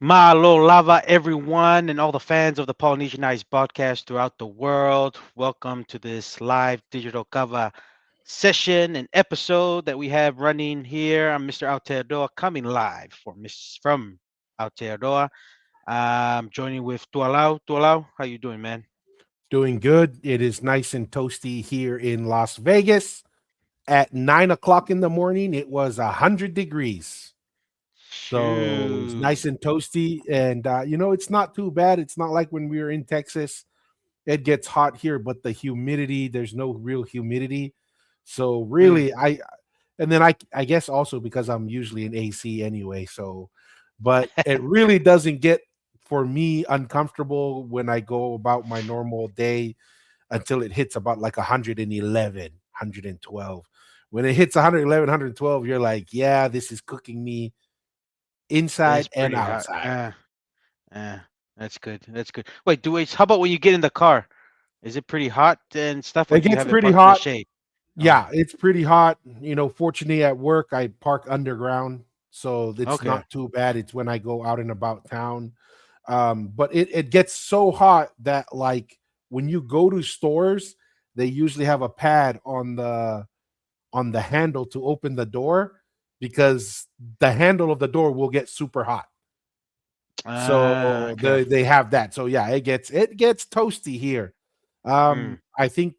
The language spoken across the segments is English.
Malo lava, everyone, and all the fans of the Polynesianized podcast throughout the world. Welcome to this live digital cover session and episode that we have running here. I'm Mr. Aotearoa coming live from Aotearoa. I'm joining with Tualau. Tualau, how you doing, man? Doing good. It is nice and toasty here in Las Vegas. At 9 o'clock in the morning, it was 100 degrees. So it's Shoot. nice and toasty. And, it's not too bad. It's not like when we were in Texas, it gets hot here, but the humidity, there's no real humidity. So Mm. really, and then I guess also because I'm usually in AC anyway. So, but it really doesn't get for me uncomfortable when I go about my normal day until it hits about like 111, 112. When it hits 111, 112, you're like, yeah, this is cooking me It's inside and pretty hot. outside. That's good. That's good. Wait, how about when you get in the car? Is it pretty hot and stuff, or It do you gets have it pretty parked in the hot. shade? Oh, Yeah, it's pretty hot. Fortunately at work, I park underground. So it's okay. not too bad. It's when I go out and about town. But it gets so hot that like when you go to stores, they usually have a pad on the handle to open the door because the handle of the door will get super hot. So Okay. they have that. So yeah, it gets toasty here. Mm. I think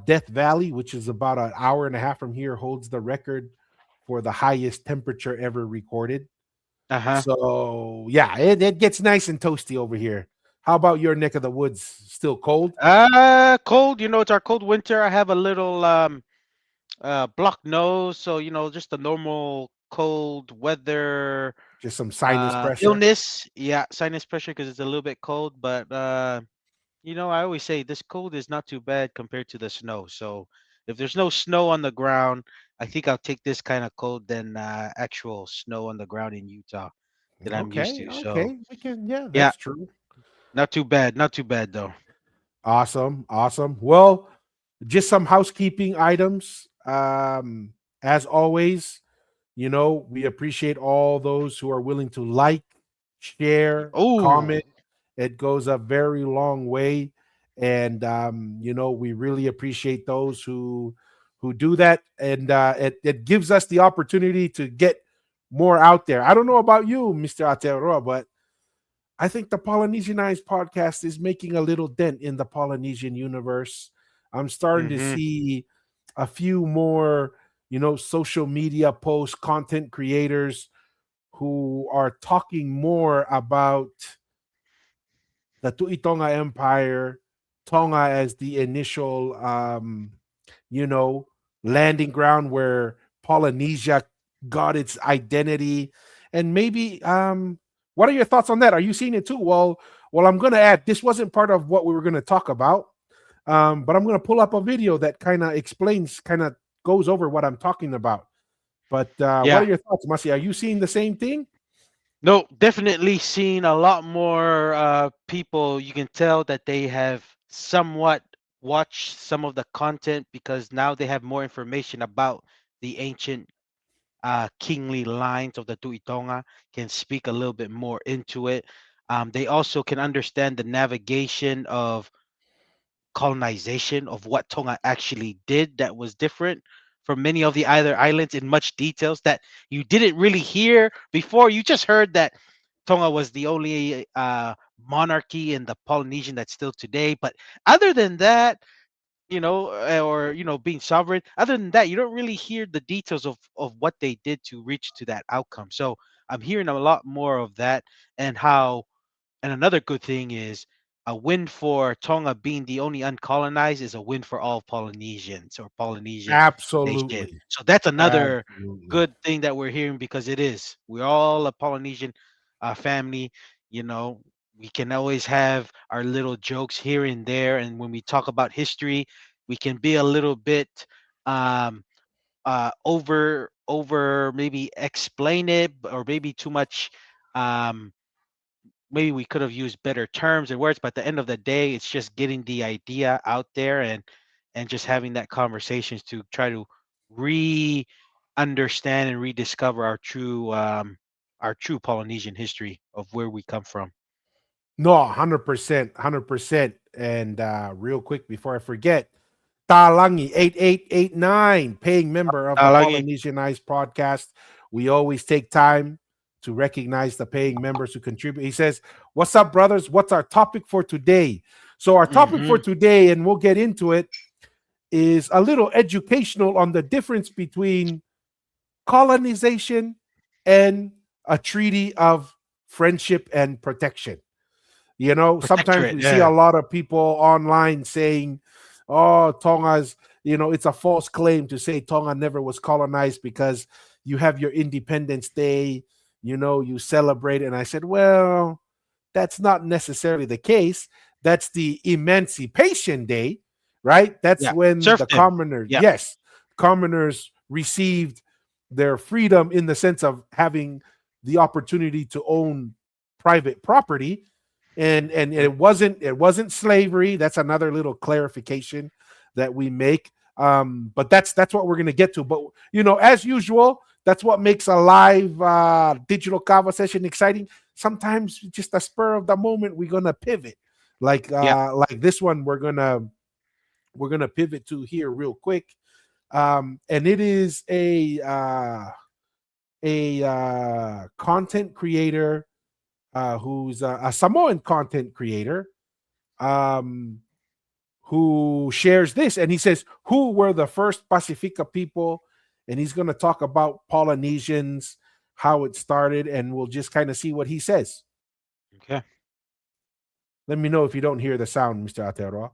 Death Valley, which is about an hour and a half from here, holds the record for the highest temperature ever recorded. Uh-huh. So yeah, it gets nice and toasty over here. How about your neck of the woods? Still cold? Cold, it's our cold winter. I have a little blocked nose, so just the normal cold weather Just some sinus pressure? illness. Yeah, sinus pressure because it's a little bit cold, but I always say this cold is not too bad compared to the snow. So if there's no snow on the ground, I think I'll take this kind of cold than actual snow on the ground in Utah that I'm used Okay, to. So okay. We can, yeah, yeah, that's true. not too bad. Not too bad though. Awesome, awesome. Well, just some housekeeping items. As always, we appreciate all those who are willing to like, share, Oh, comment. It goes a very long way. And we really appreciate those who do that. And it gives us the opportunity to get more out there. I don't know about you, Mr. Ateroa, but I think the Polynesianized podcast is making a little dent in the Polynesian universe. I'm starting to mm-hmm. see a few more, social media posts, content creators who are talking more about the Tuitonga Empire, Tonga as the initial, you know, landing ground where Polynesia got its identity. And maybe, what are your thoughts on that? Are you seeing it too? Well, I'm going to add this wasn't part of what we were going to talk about, but I'm going to pull up a video that kind of explains, kind of goes over what I'm talking about. But what are Yeah. your thoughts, Masi? Are you seeing the same thing? No, definitely seen a lot more people. You can tell that they have somewhat watched some of the content because now they have more information about the ancient kingly lines of the Tuitonga, can speak a little bit more into it. They also can understand the navigation of colonization of what Tonga actually did that was different from many of the other islands in much details that you didn't really hear before. You just heard that Tonga was the only monarchy in the Polynesian that's still today. But other than that, or being sovereign. Other than that, you don't really hear the details of what they did to reach to that outcome. So I'm hearing a lot more of that and how. And another good thing is a win for Tonga being the only uncolonized is a win for all Polynesians or Polynesian nation. Absolutely. So that's another Absolutely. good thing that we're hearing because it is. We're all a Polynesian family. You know, we can always have our little jokes here and there. And when we talk about history, we can be a little bit um, over maybe explain it or maybe too much. Um, Maybe we could have used better terms and words, but at the end of the day, it's just getting the idea out there and just having that conversations to try to re understand and rediscover our true our true Polynesian history of where we come from. No, 100%, 100%. And real quick before I forget, Talangi 8889, paying member of the Lagi. Polynesianized podcast. We always take time to recognize the paying members who contribute. He says, "What's up, brothers? What's our topic for today?" So, our topic for Mm-hmm. today, and we'll get into it, is a little educational on the difference between colonization and a treaty of friendship and protection. Sometimes Protectorate. we see a Yeah. lot of people online saying, "Oh, Tonga's," it's a false claim to say Tonga never was colonized because you have your Independence Day, you celebrate. And I said, well, that's not necessarily the case. That's the Emancipation Day, right? That's Yeah. when the Serfdom. commoners, Yeah. yes, commoners received their freedom in the sense of having the opportunity to own private property. And Mhm. it wasn't slavery. That's another little clarification that we make. But that's what we're gonna get to. But as usual, that's what makes a live digital kava session exciting. Sometimes just a spur of the moment, we're gonna pivot. Yeah. Like this one, we're gonna pivot to here real quick. And it is a content creator who's a Samoan content creator, um, who shares this. And he says, who were the first Pacifica people? And he's going to talk about Polynesians, how it started, and we'll just kind of see what he says. Okay. Let me know if you don't hear the sound, Mr. Aotearoa.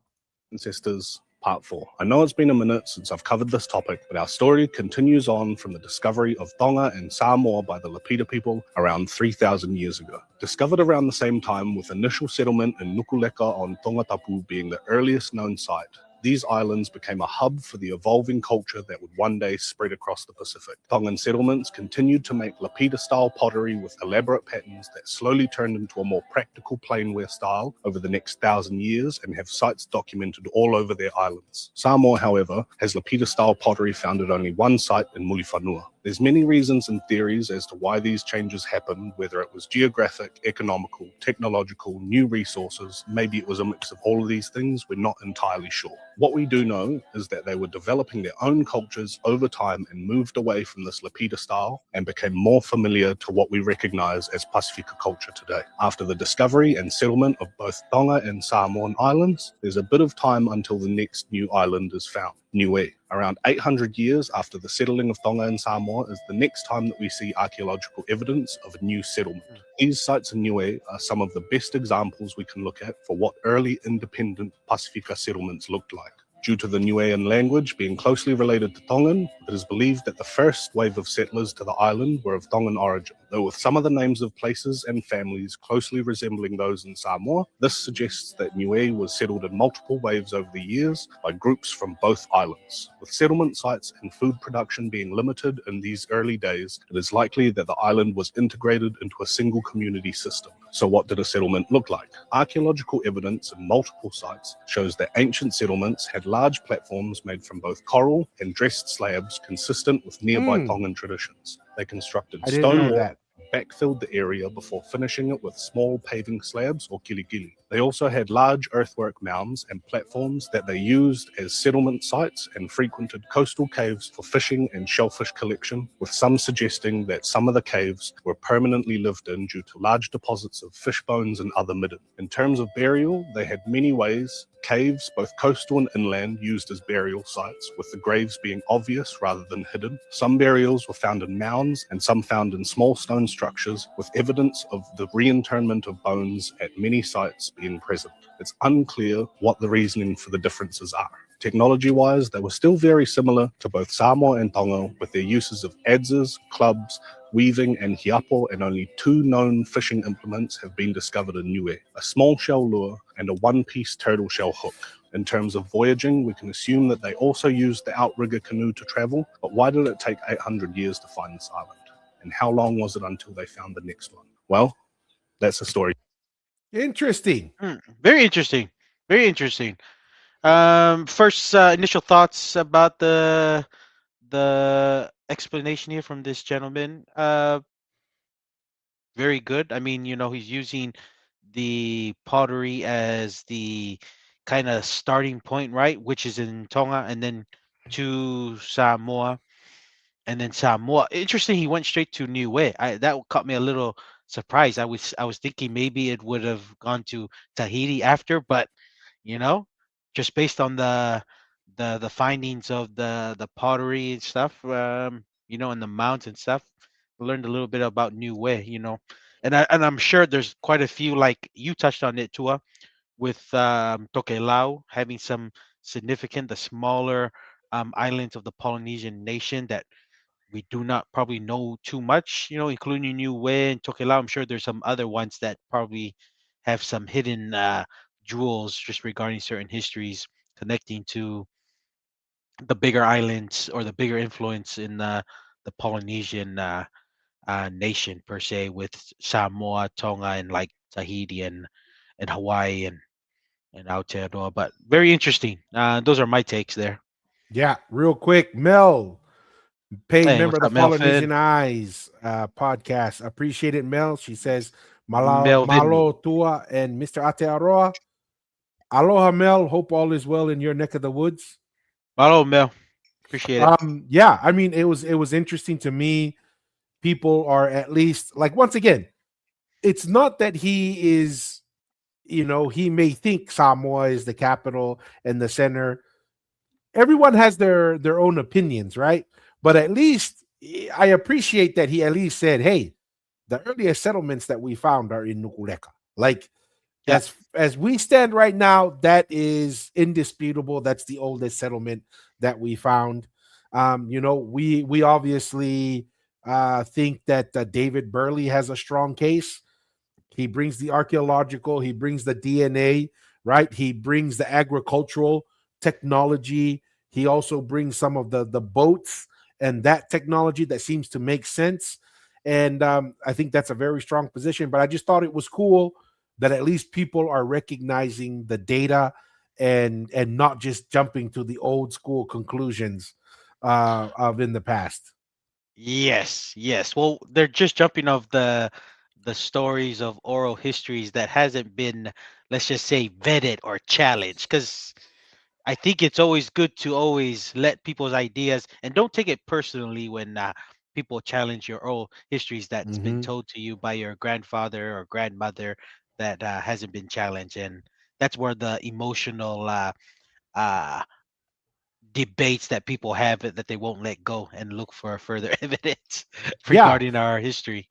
Ancestors, Part 4. I know it's been a minute since I've covered this topic, but our story continues on from the discovery of Tonga and Samoa by the Lapita people around 3,000 years ago. Discovered around the same time, with initial settlement in Nukuleka on Tongatapu being the earliest known site. These islands became a hub for the evolving culture that would one day spread across the Pacific. Tongan settlements continued to make Lapita-style pottery with elaborate patterns that slowly turned into a more practical plainware style over the next 1,000 years and have sites documented all over their islands. Samoa, however, has Lapita-style pottery found at only one site in Mulifanua. There's many reasons and theories as to why these changes happened, whether it was geographic, economical, technological, new resources, maybe it was a mix of all of these things, we're not entirely sure. What we do know is that they were developing their own cultures over time and moved away from this Lapita style and became more familiar to what we recognize as Pacifica culture today. After the discovery and settlement of both Tonga and Samoan islands, there's a bit of time until the next new island is found. Niue. Around 800 years after the settling of Tonga and Samoa is the next time that we see archaeological evidence of a new settlement. These sites in Niue are some of the best examples we can look at for what early independent Pacifica settlements looked like. Due to the Niuean language being closely related to Tongan, it is believed that the first wave of settlers to the island were of Tongan origin. Though with some of the names of places and families closely resembling those in Samoa, this suggests that Niue was settled in multiple waves over the years by groups from both islands. With settlement sites and food production being limited in these early days, it is likely that the island was integrated into a single community system. So what did a settlement look like? Archaeological evidence in multiple sites shows that ancient settlements had large platforms made from both coral and dressed slabs consistent with nearby Mm, Tongan traditions. They constructed I didn't stone know walls, that. backfilled the area before finishing it with small paving slabs or kilikili. They also had large earthwork mounds and platforms that they used as settlement sites and frequented coastal caves for fishing and shellfish collection, with some suggesting that some of the caves were permanently lived in due to large deposits of fish bones and other midden. In terms of burial, they had many ways. Caves, both coastal and inland, used as burial sites, with the graves being obvious rather than hidden. Some burials were found in mounds and some found in small stone structures, with evidence of the reinterment of bones at many sites being present. It's unclear what the reasoning for the differences are. Technology-wise, they were still very similar to both Samoa and Tonga, with their uses of adzes, clubs, weaving, and hiapo, and only two known fishing implements have been discovered in Niue, a small shell lure and a one-piece turtle shell hook. In terms of voyaging, we can assume that they also used the outrigger canoe to travel, but why did it take 800 years to find this island? And how long was it until they found the next one? Well, that's the story. Interesting. Very interesting. Very interesting. First, initial thoughts about the explanation here from this gentleman. very good. I mean, he's using the pottery as the kind of starting point, right? Which is in Tonga, and then to Samoa, and then Samoa. Interesting, he went straight to Niue. That caught me a little surprised. I was thinking maybe it would have gone to Tahiti after, but you know, just based on the findings of the pottery and stuff, and the mounds and stuff, I learned a little bit about Niue. And I'm sure there's quite a few like you touched on it, Tua, with Tokelau having some significant, the smaller islands of the Polynesian nation that we do not probably know too much, including Niue and Tokelau. I'm sure there's some other ones that probably have some hidden jewels just regarding certain histories connecting to the bigger islands or the bigger influence in the Polynesian nation per se, with Samoa, Tonga, and like Tahiti and Hawaii and Aotearoa. But very interesting. Those are my takes there. Yeah, real quick, Mel, paid Hey, member what's of the up, Melvin? Polynesian Eyes podcast. Appreciate it, Mel. She says, Melvin. Malo Tua and Mr. Atearoa. Aloha, Mel. Hope all is well in your neck of the woods. Hello, Mel. Appreciate it. Yeah, I mean, it was interesting to me. People are at least like, once again, it's not that he is, he may think Samoa is the capital and the center. Everyone has their own opinions, right? But at least I appreciate that he at least said, "Hey, the earliest settlements that we found are in Nukuleka." Like, Yeah. as we stand right now, that is indisputable. That's the oldest settlement that we found. We obviously think that David Burley has a strong case. He brings the archaeological, he brings the DNA, right? He brings the agricultural technology. He also brings some of the boats and that technology that seems to make sense. And I think that's a very strong position. But I just thought it was cool that at least people are recognizing the data and not just jumping to the old school conclusions of in the past. Yes, yes. Well, they're just jumping off the stories of oral histories that hasn't been, let's just say, vetted or challenged. Because I think it's always good to always let people's ideas and don't take it personally when people challenge your oral histories that's been Hmm. told to you by your grandfather or grandmother that hasn't been challenged, and that's where the emotional uh, debates that people have that they won't let go and look for further evidence Yeah, regarding our history.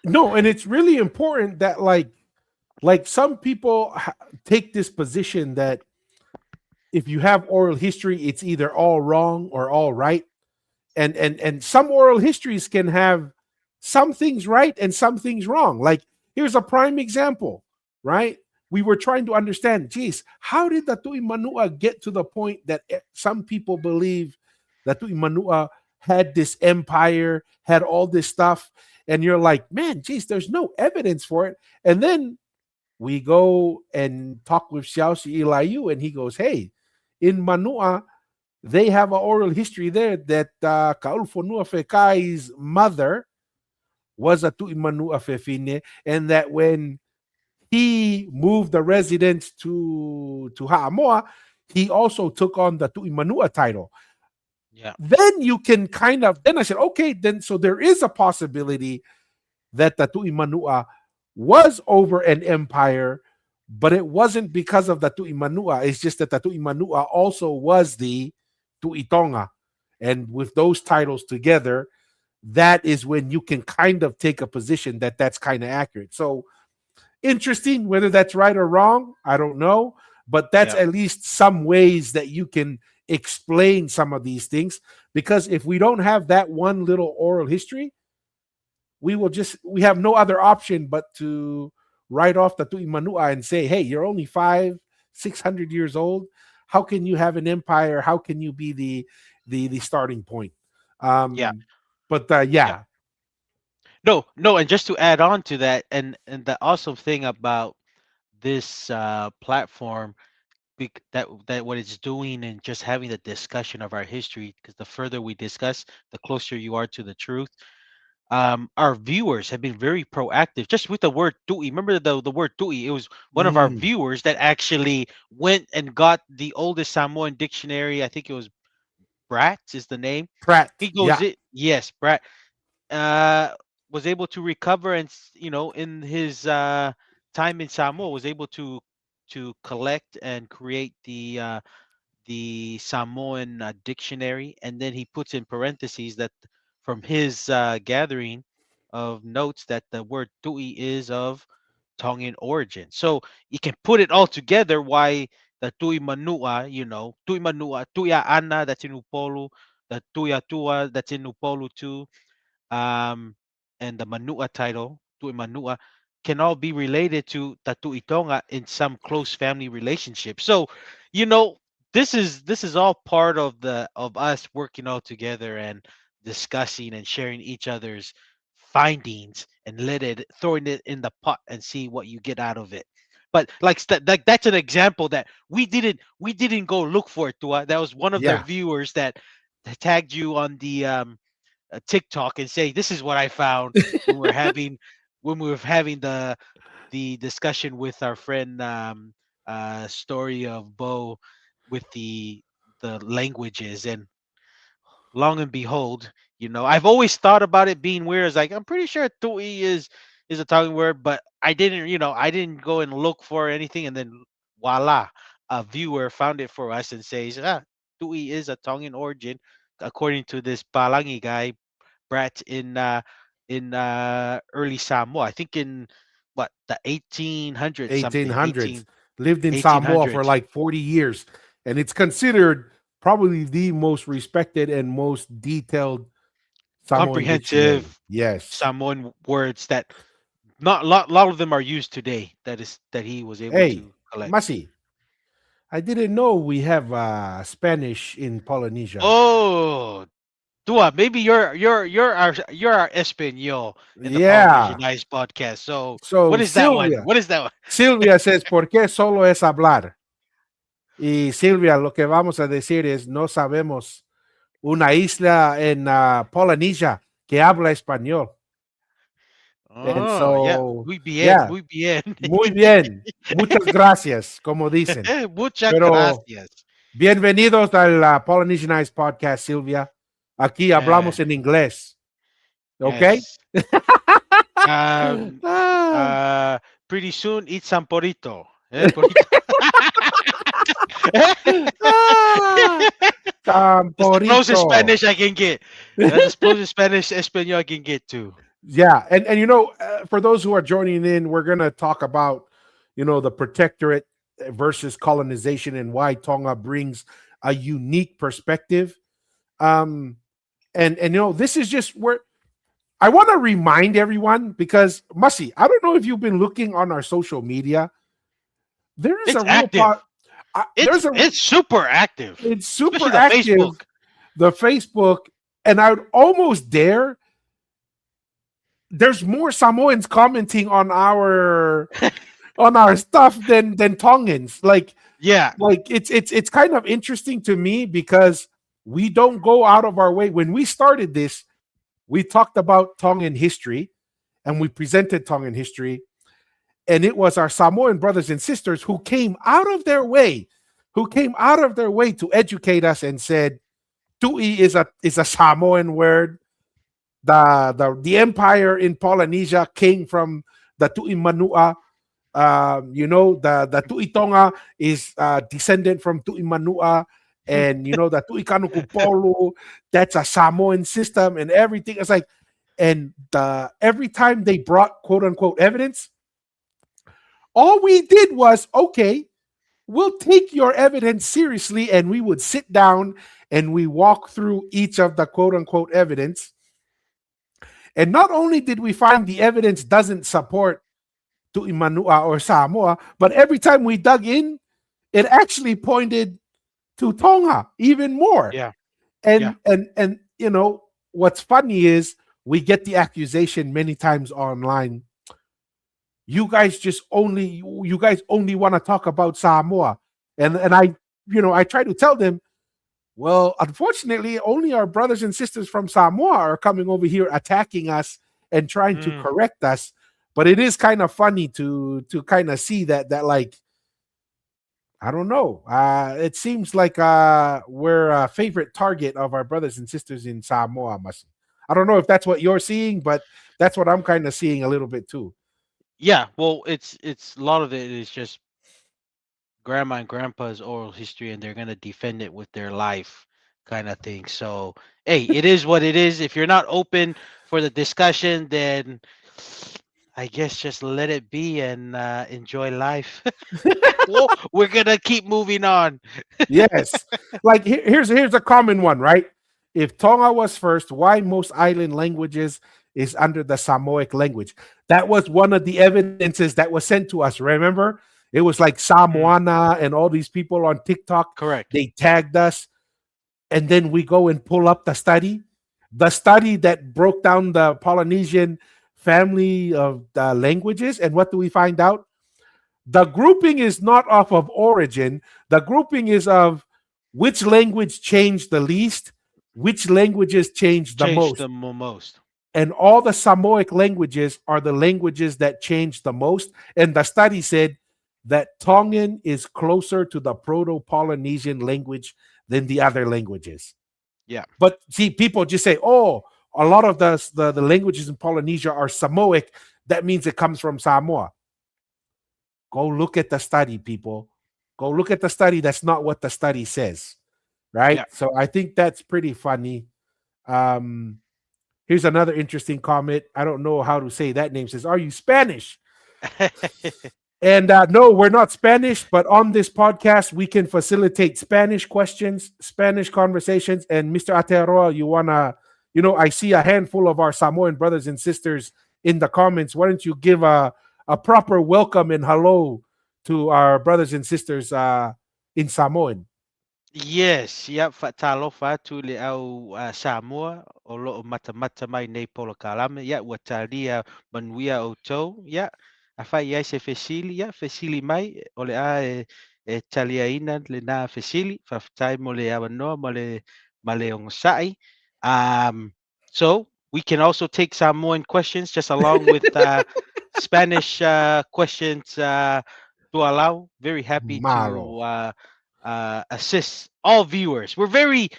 no, and it's really important that like some people take this position that if you have oral history, it's either all wrong or all right. And some oral histories can have some things right and some things wrong. Like, here's a prime example, right? We were trying to understand, geez, how did the Tui Manua get to the point that some people believe that Tui Manua had this empire, had all this stuff, and you're like, man, geez, there's no evidence for it. And then we go and talk with Xiaoxi Ilayu, and he goes, hey, in Manua, they have an oral history there that Kaulfonua Fekai's mother was a Tu'imanua Fefine, and that when he moved the residence to Ha'amoa, he also took on the Tu'imanua title. Yeah, Then you can kind of, then I said, okay, then so there is a possibility that the Tu'imanua was over an empire, but it wasn't because of the Tu'imanua. It's just that the Tu'imanua also was the Tu'itonga. And with those titles together, that is when you can kind of take a position that that's kind of accurate. So interesting, whether that's right or wrong, I don't know. But that's yeah, at least some ways that you can explain some of these things. Because if we don't have that one little oral history, we have no other option but to write off the Tu'imanua and say, hey, you're only 500-600 years old. How can you have an empire? How can you be the starting point? yeah, um but yeah. yeah. No, no, and just to add on to that, and the awesome thing about this platform, that what it's doing and just having the discussion of our history, because the further we discuss, the closer you are to the truth. our viewers have been very proactive just with the word tui. Remember the word tui? It was one of our Mm, viewers that actually went and got the oldest Samoan dictionary. I think it was Bratz is the name. Pratt. He goes Yeah. it yes, Brat uh was able to recover and in his time in Samoa was able to collect and create the Samoan dictionary, and then he puts in parentheses that from his gathering of notes that the word tui is of Tongan origin. So you can put it all together why the tui manua, tui manua, tuia ana, that's in Upolu, the tuia tua, that's in Upolu too, um, and the Manua title, Tui Manua, can all be related to Tatu Itonga in some close family relationship. So, you know, this is all part of the of us working all together and discussing and sharing each other's findings and throwing it in the pot and see what you get out of it. But like that's an example that we didn't go look for it, Tua. That was one of the Yeah. viewers that tagged you on the TikTok and say, "This is what I found when we were having the discussion with our friend story of Bo with the languages." And long and behold, I've always thought about it being weird. It's like I'm pretty sure tui is a Tongan word, but I didn't go and look for anything, and then voila, a viewer found it for us and says, tui is a Tongan origin according to this Palangi guy Brett in early Samoa. I think in what the 1800s something 1800s. 18 Lived in Samoa for 1800s. like 40 years. And it's considered probably the most respected and most detailed Samoan dictionary. Comprehensive Yes. Samoan words that not lot of them are used today. That he was able Hey, to collect. Masi, I didn't know we have Spanish in Polynesia. Oh, Dua, maybe you're our Espanol in the Yeah. Polynesianized podcast. So what So is that one? Sylvia, What is that one? Silvia says, ¿por qué solo es hablar? Y Silvia, lo que vamos a decir es, no sabemos una isla en Polinesia que habla español. And Oh yeah, so, muy bien, yeah, muy bien. muy bien. Muchas gracias, como dicen. Muchas Pero gracias. bienvenidos al Polynesianized Podcast, Silvia. Aquí Uh, hablamos en inglés. ¿Ok? yes. Um, Ah, uh, Pretty soon eat some porito. Porito. ah, That's the closest Tamporito. Spanish I can get. That's the closest Spanish Espanol I can get to. Yeah, and for those who are joining in, we're gonna talk about the protectorate versus colonization and why Tonga brings a unique perspective. Um, and this is just where I want to remind everyone because Mussy, I don't know if you've been looking on our social media. There is a It's real active. part. It's There's a it's super active, It's especially super the active. Facebook. The Facebook, and I would almost dare there's more Samoans commenting on our stuff than Tongans. Yeah, It's kind of interesting to me because we don't go out of our way. When we started this, we talked about Tongan history and we presented Tongan history, and it was our Samoan brothers and sisters who came out of their way to educate us and said Tui is a Samoan word. The empire in Polynesia came from the Tu'imanua. The Tu'itonga is descendant from Tu'imanua, and the Tu'ikanukupolu, that's a Samoan system and everything. It's like, and every time they brought quote unquote evidence, all we did was okay. We'll take your evidence seriously, and we would sit down and we walk through each of the quote unquote evidence. And not only did we find the evidence doesn't support Tu'imanua or Samoa, but every time we dug in, it actually pointed to Tonga even more. yeah, yeah. And what's funny is we get the accusation many times online. You guys only want to talk about Samoa. And I try to tell them Well, unfortunately, only our brothers and sisters from Samoa are coming over here attacking us and trying to Mm, correct us. But it is kind of funny to kind of see that like I don't know. It seems like we're a favorite target of our brothers and sisters in Samoa. I don't know if that's what you're seeing, but that's what I'm kind of seeing a little bit too. yeah, well, it's a lot of it is just grandma and grandpa's oral history, and they're gonna defend it with their life, kind of thing. So, hey, it is what it is. If you're not open for the discussion, then I guess just let it be and enjoy life. Well, we're gonna keep moving on. Yes. Like here's a common one, right? If Tonga was first, why most island languages is under the Samoic language? That was one of the evidences that was sent to us. Remember? It was like Mm, Samoana and all these people on TikTok. correct. They tagged us, and then we go and pull up the study that broke down the Polynesian family of the languages. And what do we find out? The grouping is not off of origin. The grouping is of which language changed the least, which languages changed the Change most. the most. And all the Samoic languages are the languages that changed the most. And the study said that Tongan is closer to the Proto Polynesian language than the other languages. Yeah. But see, people just say, oh, a lot of the languages in Polynesia are Samoic. That means it comes from Samoa. Go look at the study, people. Go look at the study. That's not what the study says, right? Yeah. So I think that's pretty funny. Um, Here's another interesting comment. I don't know how to say that name. Says, "Are you Spanish?" And no, we're not Spanish, but on this podcast, we can facilitate Spanish questions, Spanish conversations. And Mr. Atearoa, I see a handful of our Samoan brothers and sisters in the comments. Why don't you give a proper welcome and hello to our brothers and sisters in Samoan? Yes, yep, talo fatu le au Samoa o lo mata mai nei polo kalame ya ua talia manuia o tou ya a fai ai se fesili ya fesili mai o le a talia ina le na fesili fafatai mo le awa noa ma le ongosai. So we can also take Samoan questions just along with Spanish questions to allow. Very happy Maro. to assist all viewers. We're very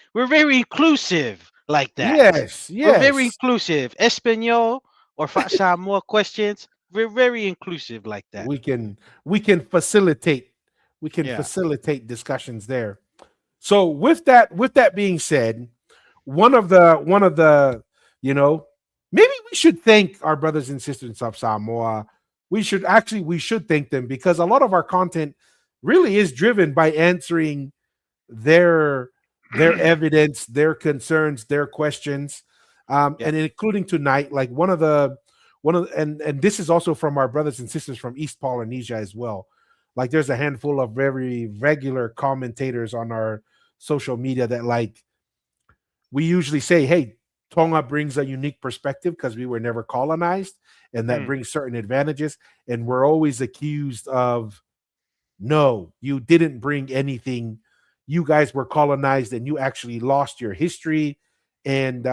inclusive like that. Yes, We're very yes. inclusive. Espanol or Samoa questions. We're very inclusive like that. We can we can facilitate we can Yeah. facilitate discussions there. So with that being said, one of the you know maybe we should thank our brothers and sisters of Samoa. We should thank them because a lot of our content really is driven by answering their their evidence, their concerns, their questions, Yeah. and including tonight, like and this is also from our brothers and sisters from East Polynesia as well. Like there's a handful of very regular commentators on our social media that like we usually say, hey, Tonga brings a unique perspective because we were never colonized, and that Mm, brings certain advantages. And we're always accused of no, you didn't bring anything. You guys were colonized and you actually lost your history. And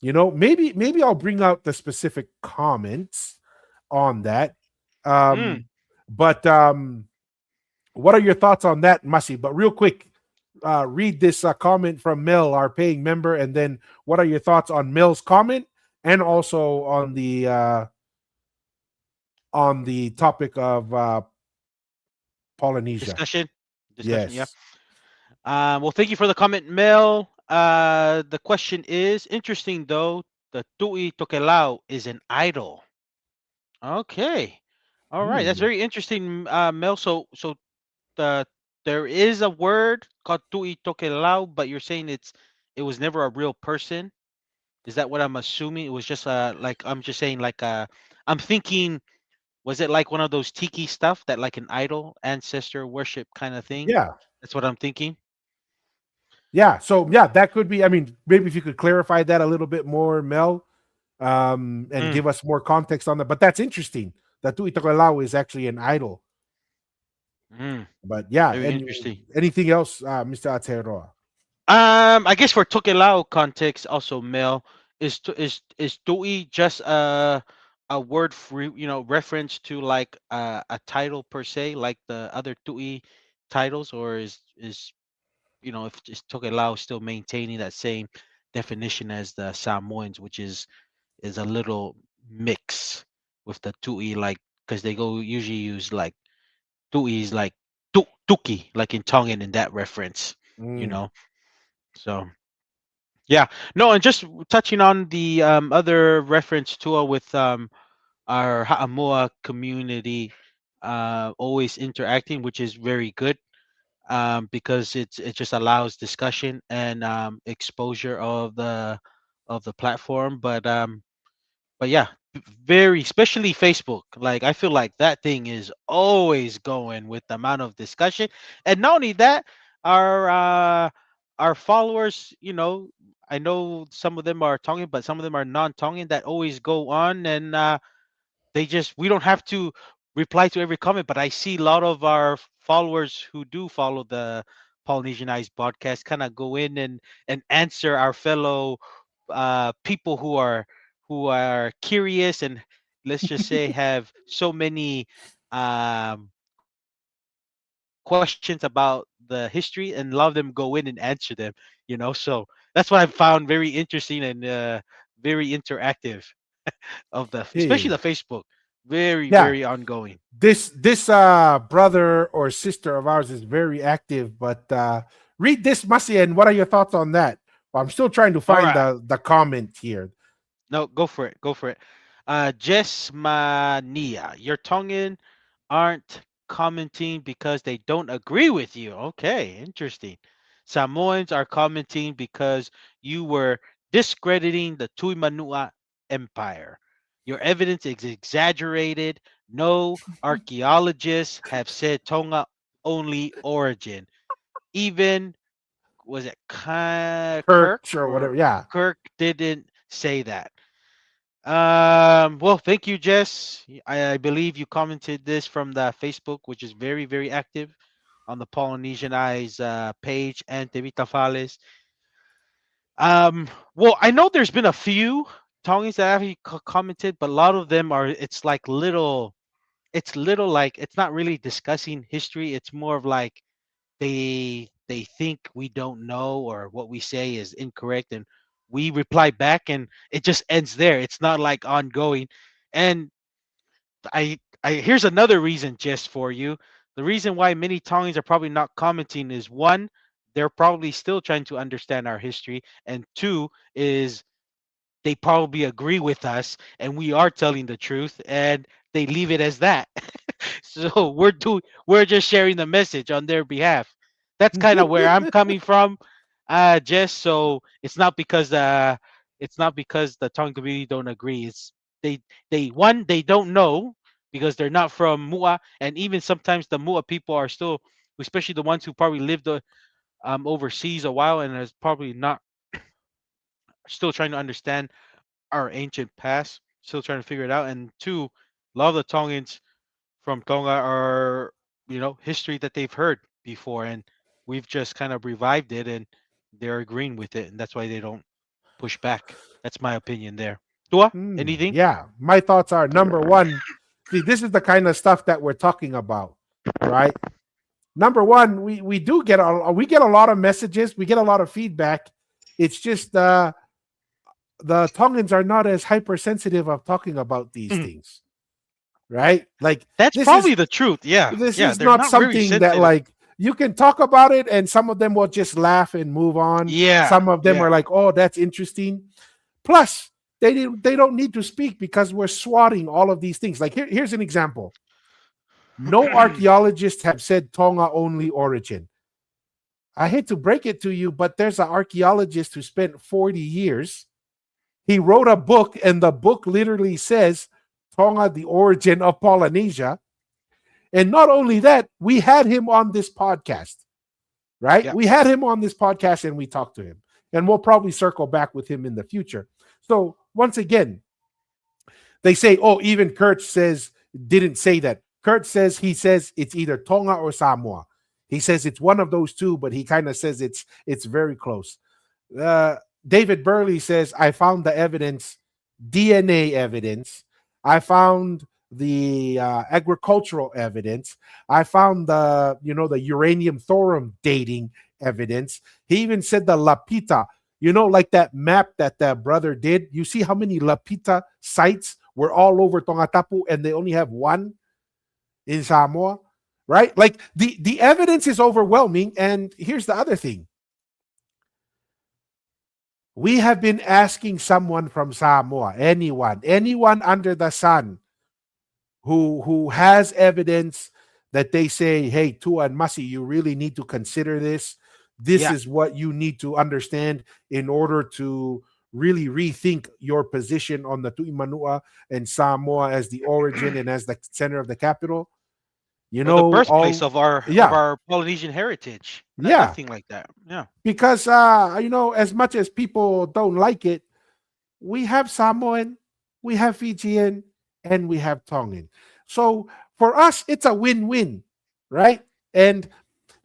maybe I'll bring out the specific comments on that. mm. Um, but what are your thoughts on that, Masi? But real quick, read this comment from Mel, our paying member, and then what are your thoughts on Mel's comment and also on the topic of Polynesia? Discussion. Discussion. Yeah. Yes. Well, thank you for the comment, Mel. The question is interesting though. The Tui Tokelau is an idol. Okay. All right. That's Hmm. very interesting, Mel. So the there is a word called tui tokelau, but you're saying it was never a real person. Is that what I'm assuming? It was just like I'm just saying like I'm thinking was it like one of those tiki stuff that like an idol ancestor worship kind of thing? Yeah. That's what I'm thinking. Yeah. So yeah, that could be. I mean, maybe if you could clarify that a little bit more, Mel, and Mm, give us more context on that. But that's interesting. That Tuitakalao is actually an idol. Mm, But yeah, very and interesting. anything else, Mr. Ateroa? I guess for Tokelao context, also Mel is tui just a word for reference to like a title per se, like the other tui titles, or is if just Tokelao still maintaining that same definition as the Samoans, which is a little mix with the tui, like because they go usually use like tui is like tuki, like in Tongan in that reference, you Mm. know. So yeah, no, and just touching on the other reference tool with our Ha'amoa community always interacting, which is very good because it just allows discussion and exposure of the platform. But yeah, very especially Facebook. Like I feel like that thing is always going with the amount of discussion, and not only that, our uh, our followers. I know some of them are Tongan, but some of them are non-Tongan that always go on and we don't have to reply to every comment, but I see a lot of our followers who do follow the Polynesianized podcast kind of go in and answer our fellow people who are curious and let's just say have so many questions about the history and love them go in and answer them, so that's what I found very interesting and very interactive of the especially the Facebook, Hey, very yeah. ongoing. This brother or sister of ours is very active. But read this, Masi, and what are your thoughts on that? Well, I'm still trying to All find right, the comment here. no, go for it, go for it. Jess Mania, your Tongan aren't commenting because they don't agree with you. Okay, interesting. Samoans are commenting because you were discrediting the Tuimanua Empire. Your evidence is exaggerated. No archaeologists have said Tonga only origin. Even was it Kirk Kirk or whatever. or Yeah. Kirk didn't say that. Well, thank you, Jess. I believe you commented this from the Facebook, which is very, very active on the Polynesian Eyes page and Tevita Fales. Well, I know there's been a few Tongans that have commented, but a lot of them are. It's little like it's not really discussing history. It's more of like they think we don't know or what we say is incorrect, and we reply back, and it just ends there. It's not like ongoing. And I here's another reason just for you. The reason why many Tongans are probably not commenting is one, they're probably still trying to understand our history, and two is they probably agree with us and we are telling the truth and they leave it as that. So we're just sharing the message on their behalf. That's kind of where I'm coming from, just so it's not because the Tongan community don't agree. It's they they don't know because they're not from Mua, and even sometimes the Mua people are still, especially the ones who probably lived overseas a while and is probably not still trying to understand our ancient past, still trying to figure it out. And two, a lot of the Tongans from Tonga are, history that they've heard before, and we've just kind of revived it, and they're agreeing with it, and that's why they don't push back. That's my opinion there. Tua, anything? Yeah. My thoughts are, number one, see, this is the kind of stuff that we're talking about, right? Number one, we do get we get a lot of messages, we get a lot of feedback. It's just the Tongans are not as hypersensitive of talking about these Mm, things, right? Like that's this is probably the truth. Yeah, this yeah, is they're not not very something that sensitive. like you can talk about it and some of them will just laugh and move on. Yeah, Some of them yeah. are like, "Oh, that's interesting." Plus, they don't need to speak because we're swatting all of these things. Like here's an example. No archaeologists have said Tonga only origin. I hate to break it to you, but there's an archaeologist who spent 40 years. He wrote a book, and the book literally says Tonga, the origin of Polynesia. And not only that, we had him on this podcast, right? Yeah. We had him on this podcast and we talked to him. And we'll probably circle back with him in the future. So, once again, they say, oh, even Kurt says, didn't say that. Kurt says he says it's either Tonga or Samoa. He says it's one of those two, but he kind of says it's very close. Uh, David Burley says I found the evidence, DNA evidence. I found the agricultural evidence. I found the the uranium thorium dating evidence. He even said the Lapita. Like that map that that brother did. You see how many Lapita sites were all over Tongatapu, and they only have one in Samoa, right? Like the evidence is overwhelming. And here's the other thing: we have been asking someone from Samoa, anyone under the sun, who has evidence that they say, hey, Tua and Masi, you really need to consider this. This Yeah. is what you need to understand in order to really rethink your position on the Tuimanua and Samoa as the origin and as the center of the capital. Or the birthplace All of yeah, our Polynesian heritage. yeah. Nothing like that. Yeah. Because as much as people don't like it, we have Samoan, we have Fijian, and we have Tongan. So for us, it's a win-win, right? And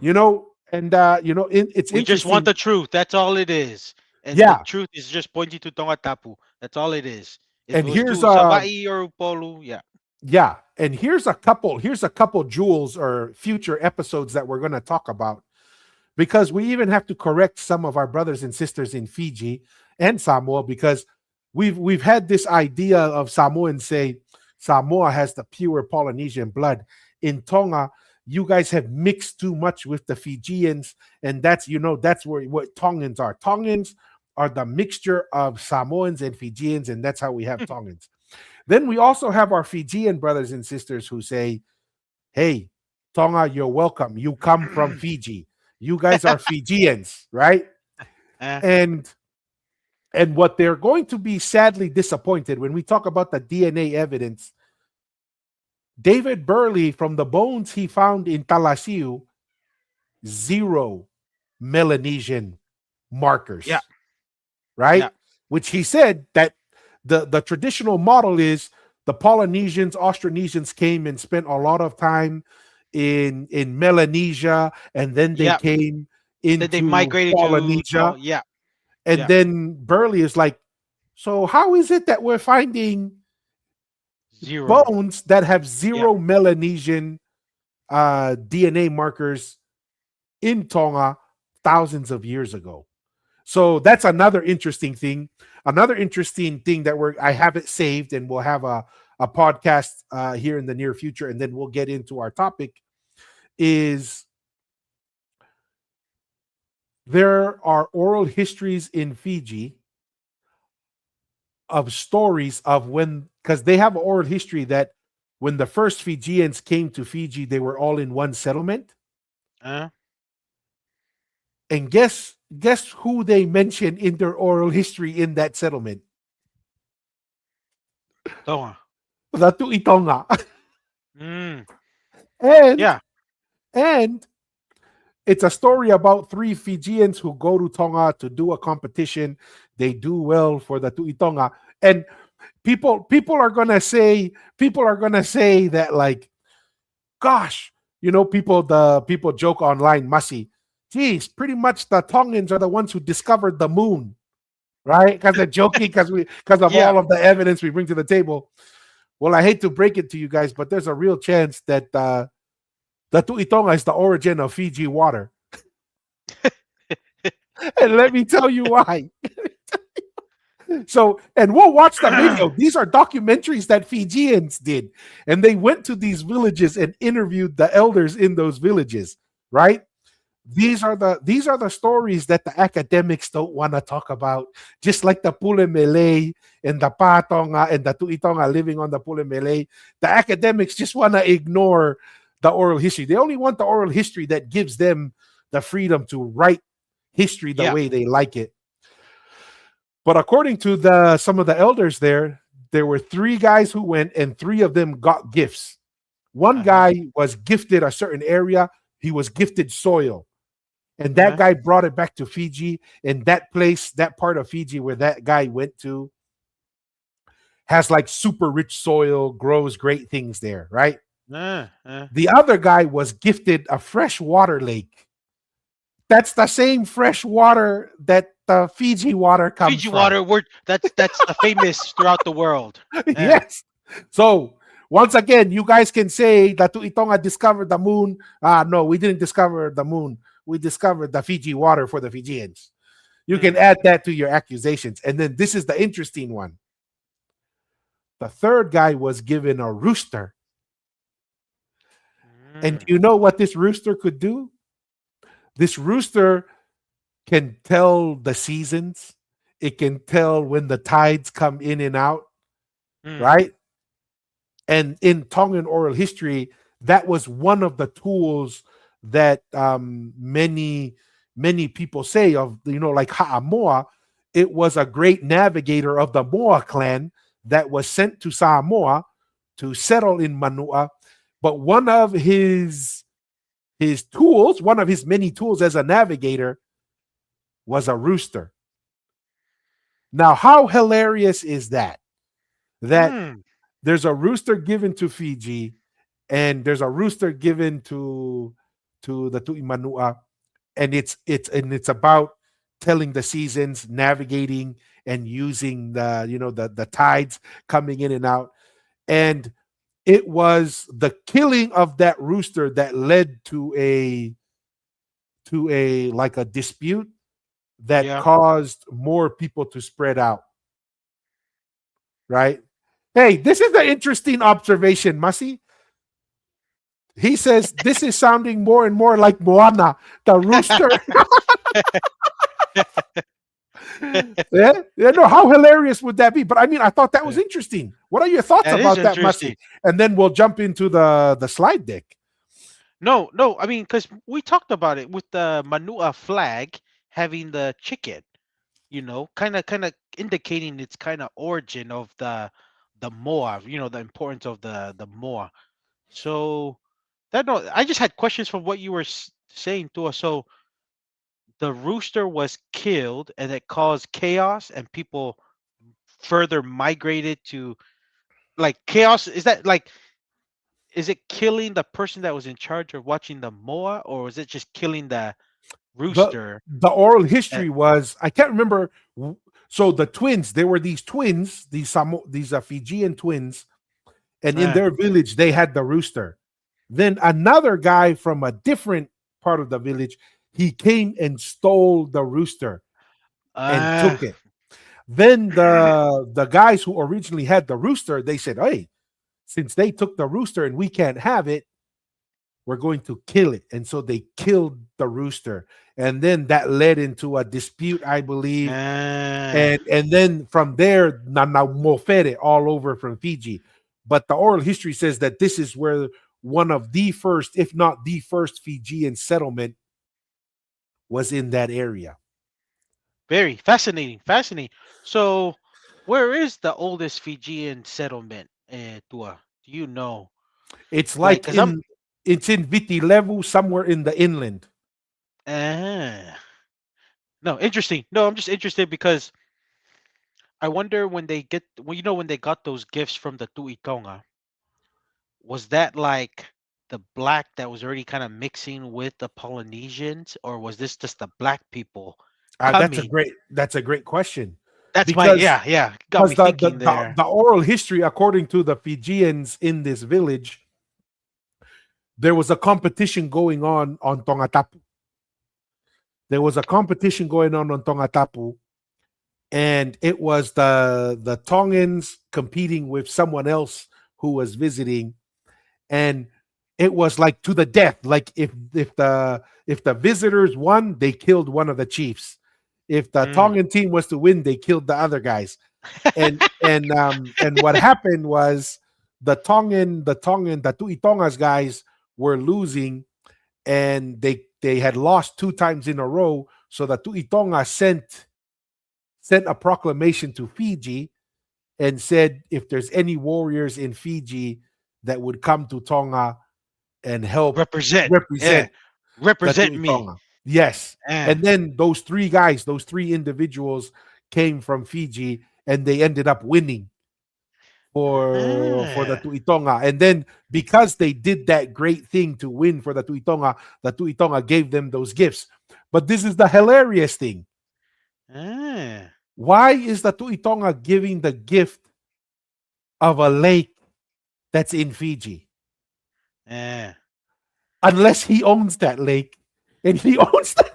it's We just want interesting. the truth. That's all it is. And the Yeah, truth is just pointing to Tonga Tapu. That's all it is. If and it was here's to Savai or Upolu, yeah. yeah, and here's a couple jewels or future episodes that we're going to talk about, because we even have to correct some of our brothers and sisters in Fiji and Samoa, because we've had this idea of Samoans say Samoa has the pure Polynesian blood. In Tonga, you guys have mixed too much with the Fijians, and that's where what Tongans are. Tongans are the mixture of Samoans and Fijians, and that's how we have Tongans. Then we also have our Fijian brothers and sisters who say, hey, Tonga, you're welcome. You come from Fiji. You guys are Fijians, right? Eh, And what they're going to be sadly disappointed when we talk about the DNA evidence. David Burley, from the bones he found in Talasiu, zero Melanesian yeah, markers, yeah, right? Which he said that the traditional model is the Polynesians, Austronesians came and spent a lot of time in Melanesia, and then they yeah. came Then they into migrated to Polynesia. yeah, And yeah. then Burley is like, so how is it that we're finding Zero. bones that have Yeah, zero Melanesian DNA markers in Tonga thousands of years ago? So that's another interesting thing. Another interesting thing that I have it saved, and we'll have a podcast here in the near future, and then we'll get into our topic. Is there are oral histories in Fiji of stories of when, because they have oral history that when the first Fijians came to Fiji, they were all in one settlement. uh, And guess who they mention in their oral history in that settlement? Tonga. The Tuitonga. Mm, and yeah, and it's a story about three Fijians who go to Tonga to do a competition. They do well for the Tuitonga. And people are gonna say that, like, gosh, the people joke online, Masi, geez, pretty much the Tongans are the ones who discovered the moon, right? Because they're joking because of yeah. all of the evidence we bring to the table. Well, I hate to break it to you guys, but there's a real chance that the Tuitonga is the origin of Fiji water. And let me tell you why. So, and we'll watch the video. These are documentaries that Fijians did. And they went to these villages and interviewed the elders in those villages, right? These are the stories that the academics don't want to talk about. Just like the Pule Malay and the Patonga and the Tuitonga living on the Pule Malay. The academics just want to ignore the oral history. They only want the oral history that gives them the freedom to write history the Yeah. way they like it. But according to some of the elders there were three guys who went, and three of them got gifts. One Uh-huh. guy was gifted a certain area. He was gifted soil. And that Uh-huh. guy brought it back to Fiji. And that place, that part of Fiji where that guy went to, has like super rich soil, grows great things there, right? Uh. The other guy was gifted a freshwater lake. That's the same fresh water that the Fiji water comes Fiji from. water. That's the famous throughout the world. Yeah. Yes. So once again, you guys can say that Tuitonga discovered the moon. No, we didn't discover the moon. We discovered the Fiji water for the Fijians. You can Mm. add that to your accusations. And then this is the interesting one. The third guy was given a rooster. And Mm. you know what this rooster could do? This rooster can tell the seasons. It can tell when the tides come in and out, Mm. right? And in Tongan oral history, that was one of the tools that many people say of, like Ha'amoa. It was a great navigator of the Moa clan that was sent to Samoa to settle in Manua. But one of his tools, one of his many tools as a navigator, was a rooster. Now, how hilarious is that? That Mm. there's a rooster given to Fiji, and there's a rooster given to the Tu'imanua, and it's about telling the seasons, navigating, and using the tides coming in and out. And it was the killing of that rooster that led to a like a dispute that Yeah. caused more people to spread out, right? Hey, this is an interesting observation, Masi. He says this is sounding more and more like Moana, the rooster. Yeah, yeah, no, how hilarious would that be? But I mean, I thought that was interesting. What are your thoughts That is about that, Masi? interesting. And then we'll jump into the slide deck. No, no. I mean, because we talked about it with the Manua flag having the chicken. Kind of indicating its kind of origin of the Moa. The importance of the Moa. So that no, I just had questions from what you were saying to us. So the rooster was killed, and it caused chaos, and people further migrated to like chaos. Is it killing the person that was in charge of watching the Moa, or was it just killing the the rooster? the oral At, history was, I can't remember. So the twins, there were these twins, these Fijian twins, and in uh, their village they had the rooster. Then another guy from a different part of the village, he came and stole the rooster and uh, took it. Then the guys who originally had the rooster, they said, "Hey, since they took the rooster and we can't have it, we're going to kill it." And so they killed the rooster. And then that led into a dispute, I believe. uh, And then from there, na mofere all over from Fiji. But the oral history says that this is where one of the first, if not the first, Fijian settlement was in that area. very fascinating, fascinating. So, where is the oldest Fijian settlement, Tua? Do you know? It's Like, like cause I'm, it's in Viti Levu, somewhere in the inland. uh, no, interesting. No, I'm just interested because I wonder when they get, when they got those gifts from the Tuitonga, was that like the black that was already kind of mixing with the Polynesians, or was this just the black people That's a coming? great question, That's my because yeah, got because me the, the thinking the there. the oral history, according to the Fijians in this village, there was a competition going on Tongatapu. There was a competition going on Tongatapu, and it was the Tongans competing with someone else who was visiting, and it was like to the death. Like if the visitors won, they killed one of the chiefs. If the Mm. Tongan team was to win, they killed the other guys. And what happened was the Tuitongas guys were losing, and they had lost two times in a row. So the Tuitonga sent a proclamation to Fiji and said if there's any warriors in Fiji that would come to Tonga and help Represent, yeah, represent the represent me. Tuitonga. Yes. Yeah. And then those three guys, those three individuals came from Fiji, and they ended up winning. for the Ah, Tuitonga. And then because they did that great thing to win for the Tuitonga gave them those gifts. But this is the hilarious thing. ah, Why is the Tuitonga giving the gift of a lake that's in Fiji? ah. Unless he owns that lake and he owns that,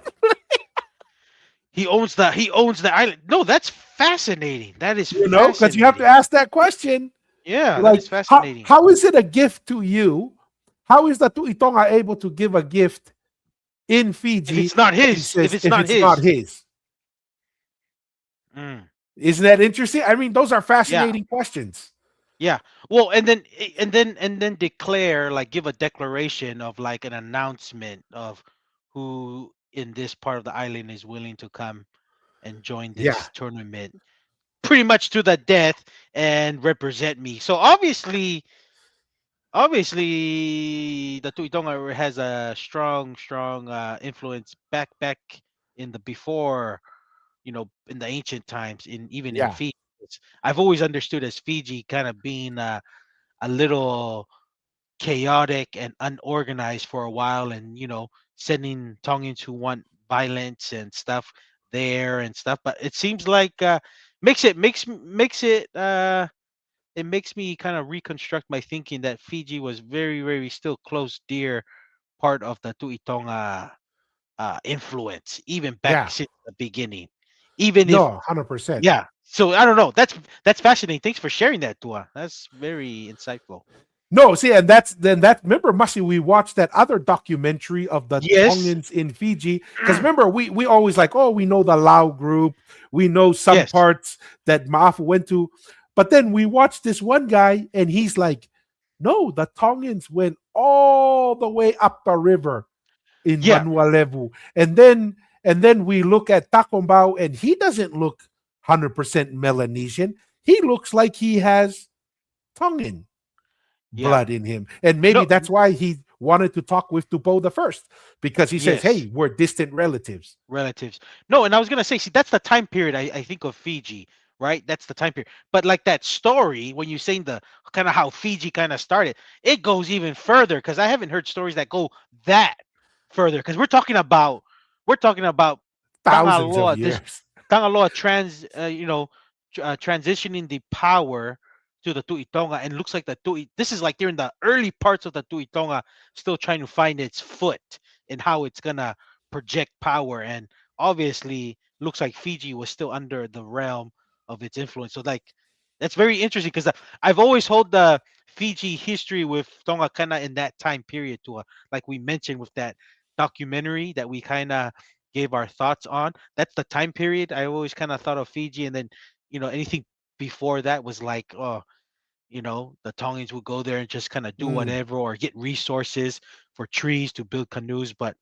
He owns the island. No, that's fascinating. That is because you have to fascinating. ask that question. Yeah, that Like, is fascinating. how is it a gift to you? How is the Tuitonga able to give a gift in If Fiji it's not and his, if says it's if not it's not his. his? Mm, Isn't that interesting? I mean, those are yeah, fascinating questions. yeah. Well, and then declare, like, give a declaration of, like, an announcement of who in this part of the island is willing to come and join Yeah, this tournament, pretty much to the death, and represent me. So obviously the Tuitonga has a strong influence back in the before, in the ancient times, in even in yeah, Fiji. I've always understood as Fiji kind of being a little chaotic and unorganized for a while, and sending Tongans who want violence and stuff there and stuff. But it seems like it makes me kind of reconstruct my thinking that Fiji was very, very still close, dear part of the Tuitonga influence, even back yeah. since the beginning. Even No, if, 100%. yeah. So I don't know. That's fascinating. Thanks for sharing that, Tua. That's very insightful. No, see, and that's then that. Remember, Mussy, we watched that other documentary of the Yes. Tongans in Fiji. Because remember, we always like, oh, we know the Lao group, we know some Yes. parts that Maafu went to, but then we watched this one guy, and he's like, no, the Tongans went all the way up the river in Yeah. Vanuatu, and then we look at Takombao, and he doesn't look 100% Melanesian. He looks like he has Tongan Yeah. blood in him. And maybe No. that's why he wanted to talk with Tupo the first, because he says, Yes. hey, we're distant relatives. Relatives. No, and I was gonna say, see, that's the time period I think of Fiji, right? That's the time period. But like that story, when you're saying the kind of how Fiji kind of started, it goes even further because I haven't heard stories that go that further. Because we're talking about Thousands of Tangaloa, this years. Tangaloa transitioning the power to the Tuitonga, and looks like the Tui. This is like during the early parts of the Tuitonga, still trying to find its foot and how it's gonna project power. And obviously looks like Fiji was still under the realm of its influence. So, like, that's very interesting because I've always held the Fiji history with Tonga kind of in that time period, to like we mentioned with that documentary that we kind of gave our thoughts on. That's the time period I always kind of thought of Fiji. And then anything before that was like, oh, the Tongans would go there and just kind of do Mm, whatever or get resources for trees to build canoes. But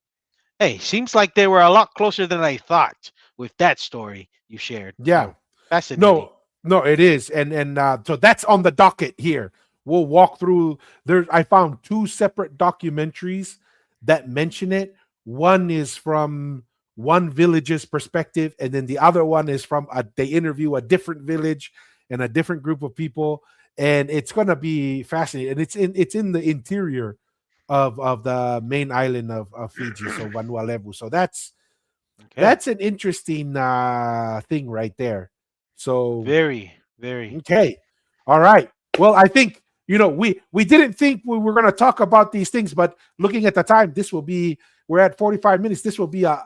hey, seems like they were a lot closer than I thought with that story you shared. yeah. So fascinating. No, no, it is. And so that's on the docket here. We'll walk through there. I found two separate documentaries that mention it. One is from one village's perspective, and then the other one is from they interview a different village and a different group of people. And it's gonna be fascinating. And it's in the interior of the main island of Fiji, so Vanuatu. So Okay. that's an interesting thing right there. So Very, very. okay, all right. Well, I think we didn't think we were going to talk about these things, but looking at the time, we're at 45 minutes. This will be a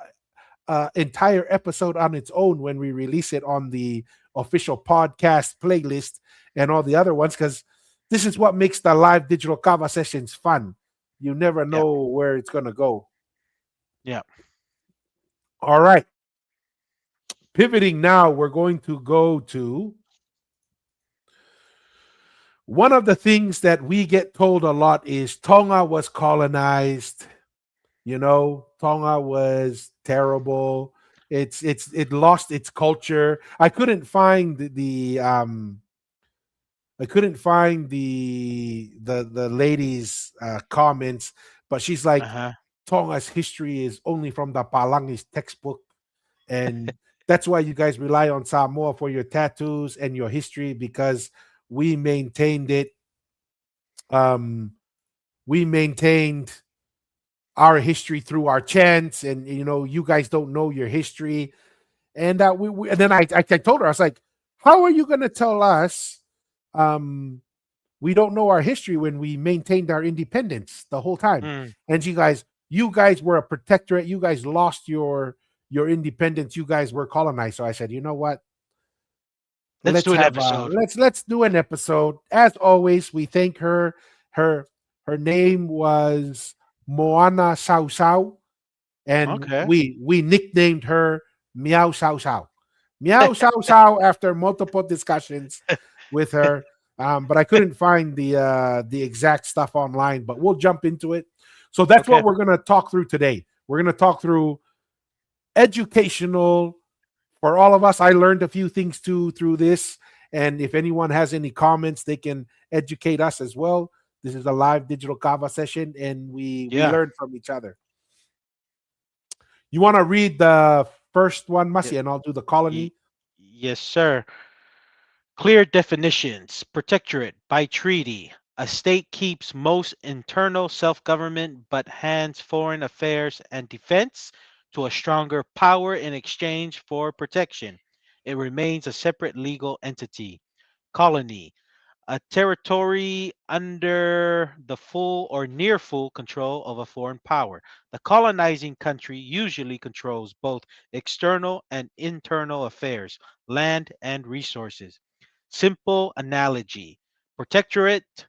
entire episode on its own when we release it on the official podcast playlist and all the other ones, because this is what makes the live digital kava sessions fun. You never Yeah. know where it's going to go. Yeah. All right. Pivoting now, we're going to go to one of the things that we get told a lot is Tonga was colonized. Tonga was terrible. It lost its culture. I couldn't find the lady's comments, but she's Uh like, huh. Tonga's history is only from the Palangis textbook, and that's why you guys rely on Samoa for your tattoos and your history, because we maintained it. Um, we maintained our history through our chants, and you guys don't know your history. And and then I told her, I was like, how are you going to tell us um, we don't know our history when we maintained our independence the whole time? Mm, And she guys, you guys were a protectorate. You guys lost your independence. You guys were colonized. So I said, you know what? let's Let's do an have episode. let's do an episode. As always, we thank her. Her her name was Moana Sao Sao, and Okay. we nicknamed her Meow Sao Sao. Meow Sao Sao after multiple discussions with her. But I couldn't find the exact stuff online, but we'll jump into it. So that's what Okay. we're gonna talk through today. We're gonna talk through educational for all of us. I learned a few things too through this. And if anyone has any comments, they can educate us as well. This is a live digital kava session, and we Yeah. learn from each other. You want to read the first one, Y- Masi, and I'll do the y- colony. yes, sir. Clear definitions. Protectorate by treaty. A state keeps most internal self government but hands foreign affairs and defense to a stronger power in exchange for protection. It remains a separate legal entity. Colony. A territory under the full or near full control of a foreign power. The colonizing country usually controls both external and internal affairs, land, and resources. Simple analogy. Protectorate,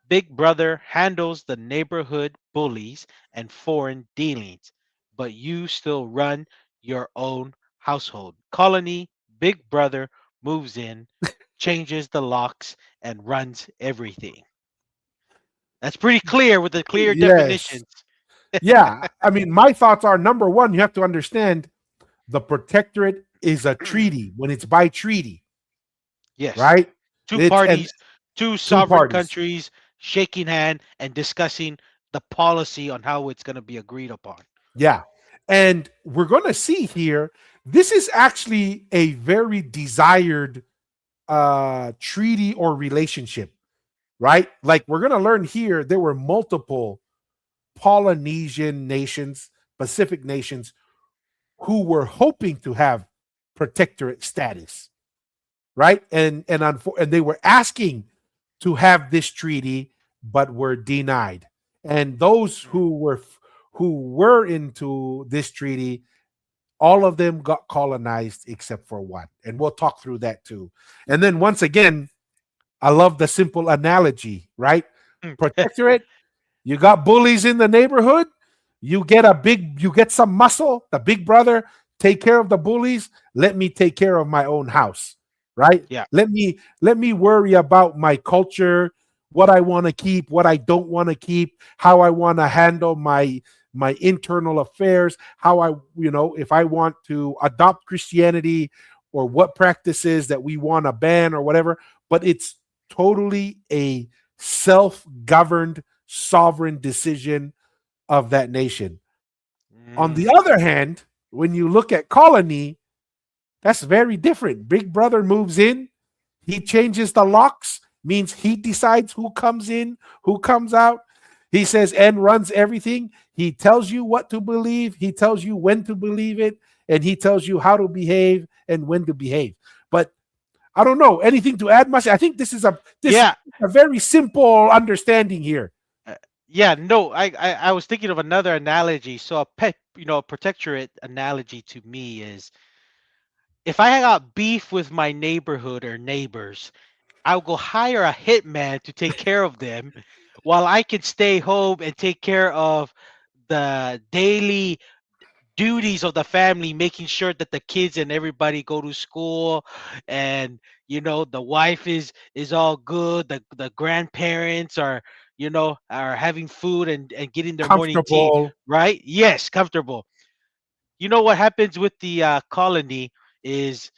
Big Brother handles the neighborhood bullies and foreign dealings, but you still run your own household. Colony, Big Brother moves in, changes the locks, and runs everything. That's pretty clear with the clear Yes. definitions. Yeah. I mean, my thoughts are number one, you have to understand the protectorate is a treaty when it's by treaty, Yes. right? Two It's and parties, two two sovereign parties. countries shaking hand and discussing the policy on how it's going to be agreed upon. Yeah. And we're going to see here, this is actually a very desired treaty or relationship, right? Like we're going to learn here, there were multiple Polynesian nations, Pacific nations, who were hoping to have protectorate status, right? And they were asking to have this treaty, but were denied. And those who were into this treaty, all of them got colonized except for one. And we'll talk through that too. And then once again, I love the simple analogy, right? Protectorate, you got bullies in the neighborhood. You get some muscle. The big brother take care of the bullies. Let me take care of my own house, right? Yeah. Let me worry about my culture, what I want to keep, what I don't want to keep, how I want to handle my internal affairs, how if I want to adopt Christianity or what practices that we want to ban or whatever. But it's totally a self-governed sovereign decision of that nation. On the Mm, other hand, when you look at colony, that's very different. Big brother moves in, he changes the locks, means he decides who comes in, who comes out. He says and runs everything. He tells you what to believe, he tells you when to believe it, and he tells you how to behave and when to behave. But I don't know anything to add much. I think this is yeah. a very simple understanding here. uh, yeah. No, I was thinking of another analogy. So a pet, a protectorate analogy to me is if I got beef with my neighborhood or neighbors, I'll go hire a hitman to take care of them while I can stay home and take care of the daily duties of the family, making sure that the kids and everybody go to school, and the wife is all good, the grandparents are having food and getting their morning tea, Comfortable. right? Yes, comfortable. What happens with the colony is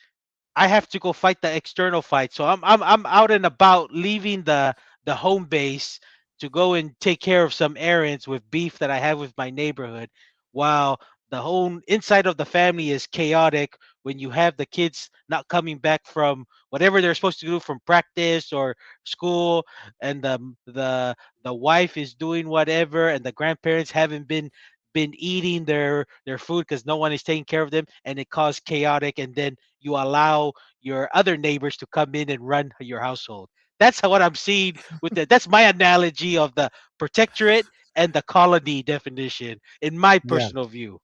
I have to go fight the external fight. So I'm out and about, leaving the home base to go and take care of some errands with beef that I have with my neighborhood, while the whole inside of the family is chaotic when you have the kids not coming back from whatever they're supposed to do from practice or school, and the wife is doing whatever, and the grandparents haven't been eating their food because no one is taking care of them, and it caused chaotic, and then you allow your other neighbors to come in and run your household. That's what I'm seeing with that. That's my analogy of the protectorate and the colony definition in my Yeah. personal view.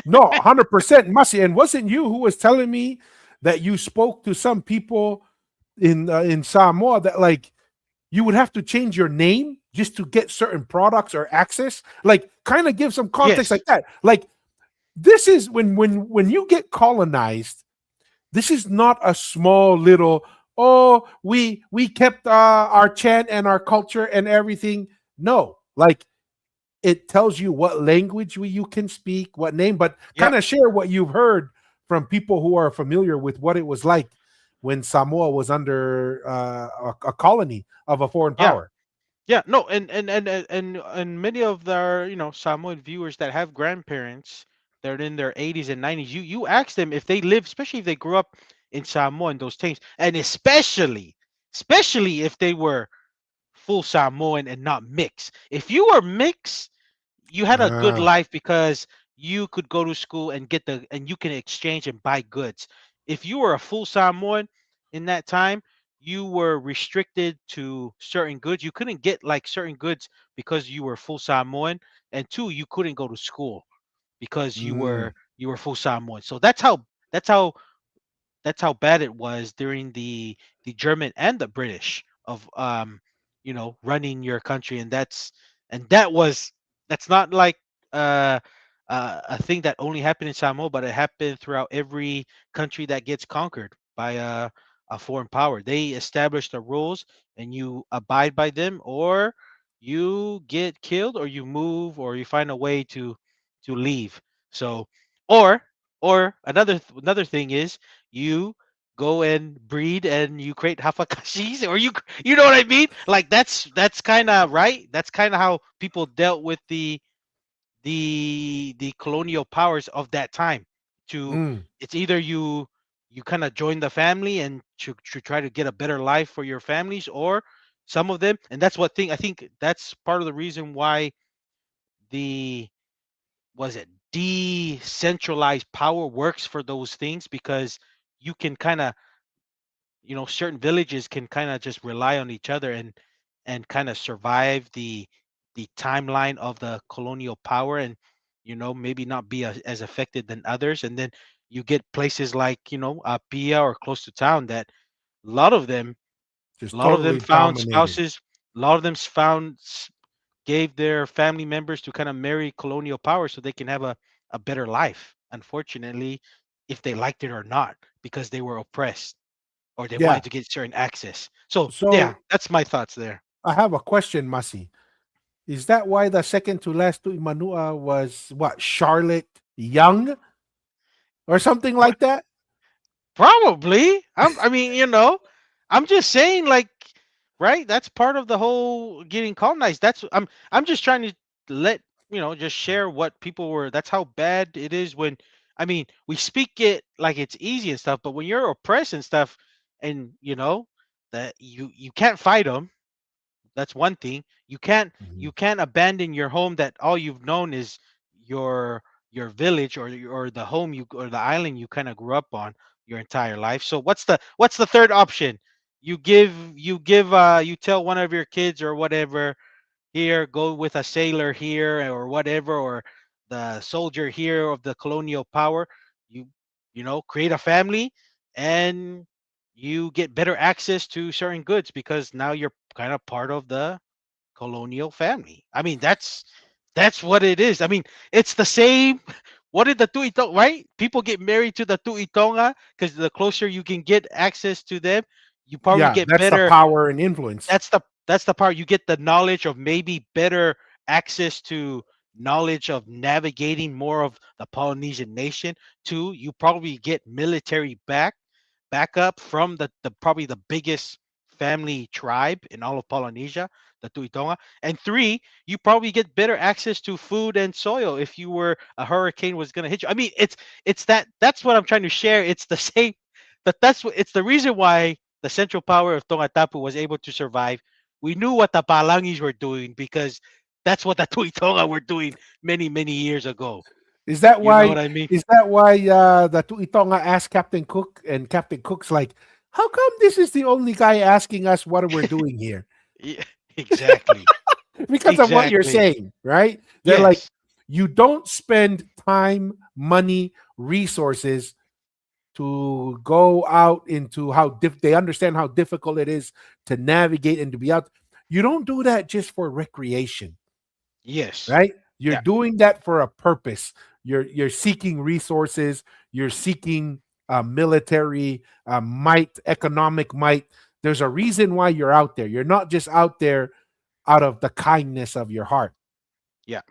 No, 100%, Masi. And wasn't you who was telling me that you spoke to some people in Samoa that like you would have to change your name just to get certain products or access? Like, kind of give some context Yes. like that. Like, this is when you get colonized. This is not a small little. Oh, we kept our chant and our culture and everything. No, like it tells you what language you can speak, what name, but kind Yep. of share what you've heard from people who are familiar with what it was like when Samoa was under a colony of a foreign Yeah. power. Yeah. No. And many of their Samoan viewers that have grandparents that are in their 80s and 90s, you ask them if they live, especially if they grew up in Samoa in those times, and especially if they were full Samoan and not mixed. If you were mixed, you had a good Ah, life because you could go to school and and you can exchange and buy goods. If you were a full Samoan in that time, you were restricted to certain goods. You couldn't get like certain goods because you were full Samoan, and two, you couldn't go to school because mm, you were full Samoan. So that's how bad it was during the German and the British of running your country, and that's not like uh, a thing that only happened in Samoa, but it happened throughout every country that gets conquered by a foreign power. They establish the rules, and you abide by them, or you get killed, or you move, or you find a way to leave. So, or another thing is you go and breed and you create hafakashis, or you know what I mean? Like that's kind of right. That's kind of how people dealt with the colonial powers of that time. To mm, It's either you kind of join the family and to try to get a better life for your families, or some of them, and that's what thing I think that's part of the reason why the was it decentralized power works for those things, because you can kind of certain villages can kind of just rely on each other and kind of survive the timeline of the colonial power, and maybe not be as affected than others. And then you get places like Pia or close to town that a lot of them a just lot of them totally found dominated. spouses. A lot of them gave their family members to kind of marry colonial power so they can have a better life, unfortunately, if they liked it or not, because they were oppressed or they Yeah. wanted to get certain access. So yeah, So that's my thoughts there. I have a question, Masi. Is that why the second to last to Imanua was what, Charlotte Young or something Pro- like that? Probably. I mean, I'm just saying, like, right? That's part of the whole getting colonized. I'm just trying to let just share what people were. That's how bad it is when. I mean, we speak it like it's easy and stuff, but when you're oppressed and stuff, and that you can't fight them. That's one thing. Mhm. You can't abandon your home that all you've known is your village, or the home you or the island you kind of grew up on your entire life. So what's the third option? You tell one of your kids or whatever, here, go with a sailor here or whatever, or the soldier here of the colonial power. You create a family, and you get better access to certain goods because now you're kind of part of the colonial family. I mean, that's what it is. I mean, it's the same. What did the Tuitonga, right? People get married to the Tuitonga because the closer you can get access to them, you probably Yeah, get that's the better. power and influence. That's the part you get the knowledge of, maybe better access to knowledge of navigating more of the Polynesian nation. Two, you probably get military backup from the probably the biggest family tribe in all of Polynesia, the Tuitonga. And three, you probably get better access to food and soil if you were a hurricane was going to hit you. I mean, that's what I'm trying to share. It's the same. That's what it's the reason why the Central Power of Tongatapu was able to survive. We knew what the Palangis were doing because that's what the Tuitonga were doing many years ago. Is that You know why? what I mean? Is that why the Tuitonga asked Captain Cook, and Captain Cook's like, "How come this is the only guy asking us what we're doing here?" Yeah, exactly. Because of what you're Exactly. saying, right? They're like, Yes. you don't spend time, money, resources to go out into they understand how difficult it is to navigate and to be out. You don't do that just for recreation, Yes. right? You're Yeah. doing that for a purpose. You're seeking resources. You're seeking military might, economic might. There's a reason why you're out there. You're not just out there out of the kindness of your heart. Yeah.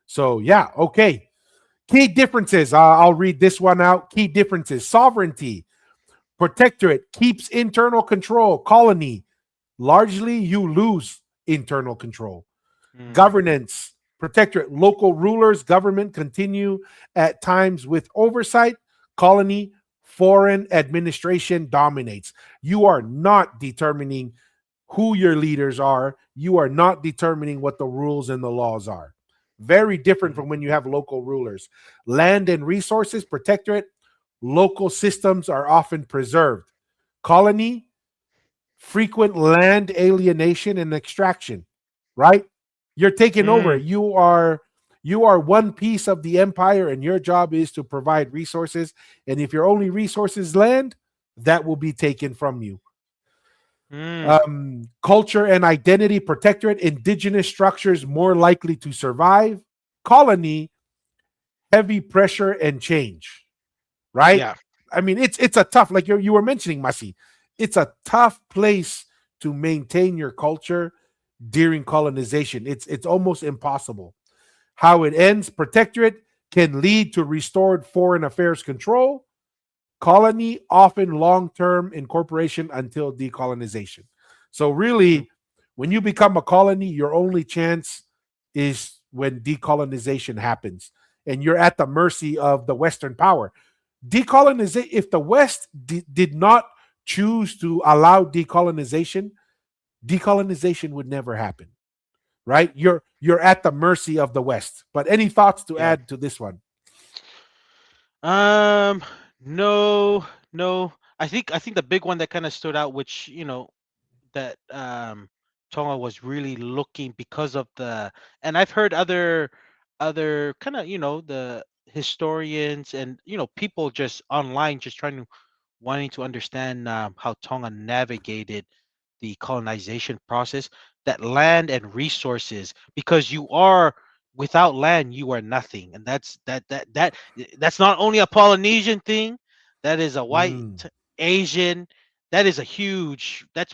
So yeah, okay. Key differences. I'll read this one out. Key differences: sovereignty, protectorate keeps internal control. Colony, largely you lose internal control. Mm. Governance, protectorate, local rulers, government continue at times with oversight. Colony, foreign administration dominates. You are not determining who your leaders are. You are not determining what the rules and the laws are. Very different Mhm. from when you have local rulers. Land and resources, protectorate, local systems are often preserved. Colony, frequent land alienation and extraction, right? You're taking over. Mm. You are one piece of the empire, and your job is to provide resources. And if your only resource is land, that will be taken from you. Mm. Culture and identity, protectorate, indigenous structures more likely to survive. Colony, heavy pressure and change, right? Yeah. I mean, it's a tough, like you were mentioning, Masi, it's a tough place to maintain your culture during colonization. It's almost impossible. How it ends, protectorate can lead to restored foreign affairs control. Colony, often long term incorporation until decolonization. So, Mhm. really, when you become a colony, your only chance is when decolonization happens. And you're at the mercy of the Western power. Decolonization, if the West did not choose to allow decolonization, decolonization would never happen, right? You're at the mercy of the West. But any thoughts to Yeah. add to this one? Um. No. No. I think the big one that kind of stood out, which that Tonga was really looking because of and I've heard other kind of the historians and people just online just trying to wanting to understand how Tonga navigated the colonization process, that land and resources, because you are without land, you are nothing, and that's not only a Polynesian thing, that is a white, Mm. Asian, that is a huge. That's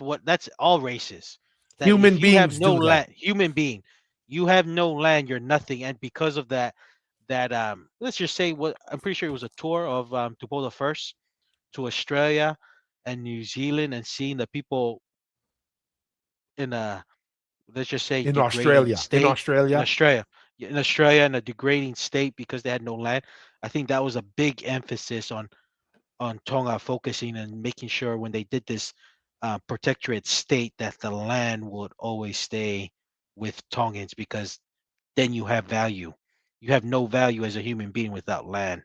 all races. That Human if you have beings no do that. land, human being, you have no land, you're nothing, and because of that, let's just say what I'm pretty sure it was a tour of Tupola first to Australia and New Zealand and seeing the people in a, let's just say, In degrading Australia. In state in Australia. Australia. Yeah, in Australia, in a degrading state because they had no land. I think that was a big emphasis on Tonga focusing and making sure when they did this protectorate state that the land would always stay with Tongans because then you have value. You have no value as a human being without land,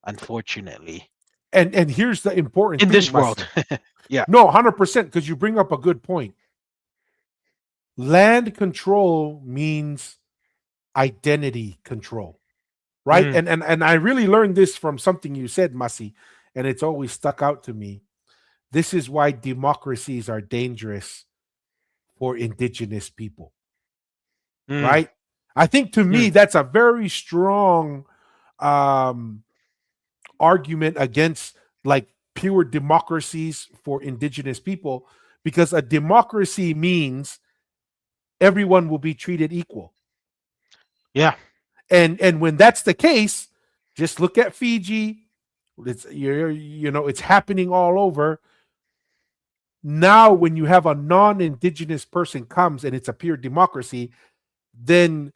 unfortunately, And here's the important in thing, this world. Masi. Yeah. No, 100%, because you bring up a good point. Land control means identity control, right? Mm, And I really learned this from something you said, Masi, and it's always stuck out to me. This is why democracies are dangerous for indigenous people, mm, right? I think to me mm. that's a very strong um, argument against like pure democracies for indigenous people, because a democracy means everyone will be treated equal. Yeah. And when that's the case, just look at Fiji. It's happening all over. Now when you have a non-indigenous person comes and it's a pure democracy, then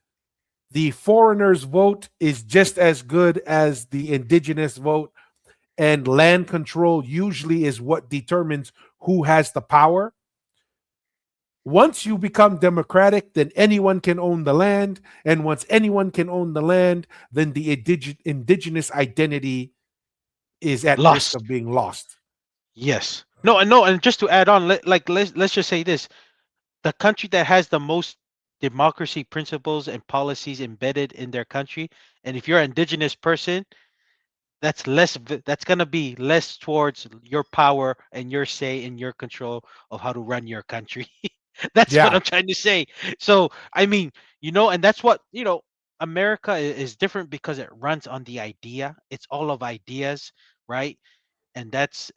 the foreigner's vote is just as good as the indigenous vote. and land control usually is what determines who has the power. Once you become democratic, then anyone can own the land. And once anyone can own the land, then the indigenous identity is at risk Lost. of being lost. Yes. No, and no, and just to add on, let's just say this: the country that has the most democracy principles and policies embedded in their country, and if you're an indigenous person, that's going to be less towards your power and your say and your control of how to run your country. That's what Yeah, I'm trying to say. So I mean, and that's what, America is different because it runs on the idea. It's all of ideas, right? And that's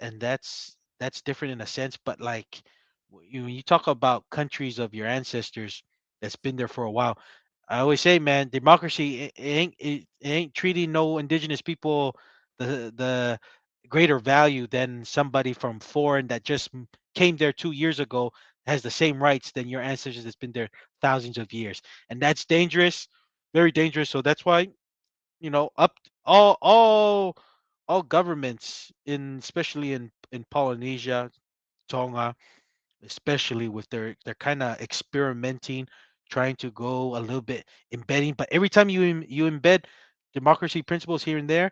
different in a sense, but like, when you talk about countries of your ancestors that's been there for a while, I always say, man, democracy, it ain't treating no indigenous people the greater value than somebody from foreign that just came there 2 years ago, has the same rights than your ancestors that's been there thousands of years. And that's dangerous, very dangerous. So that's why, up all governments, especially in Polynesia, Tonga, especially, with they're kind of experimenting, trying to go a little bit embedding. But every time you embed democracy principles here and there,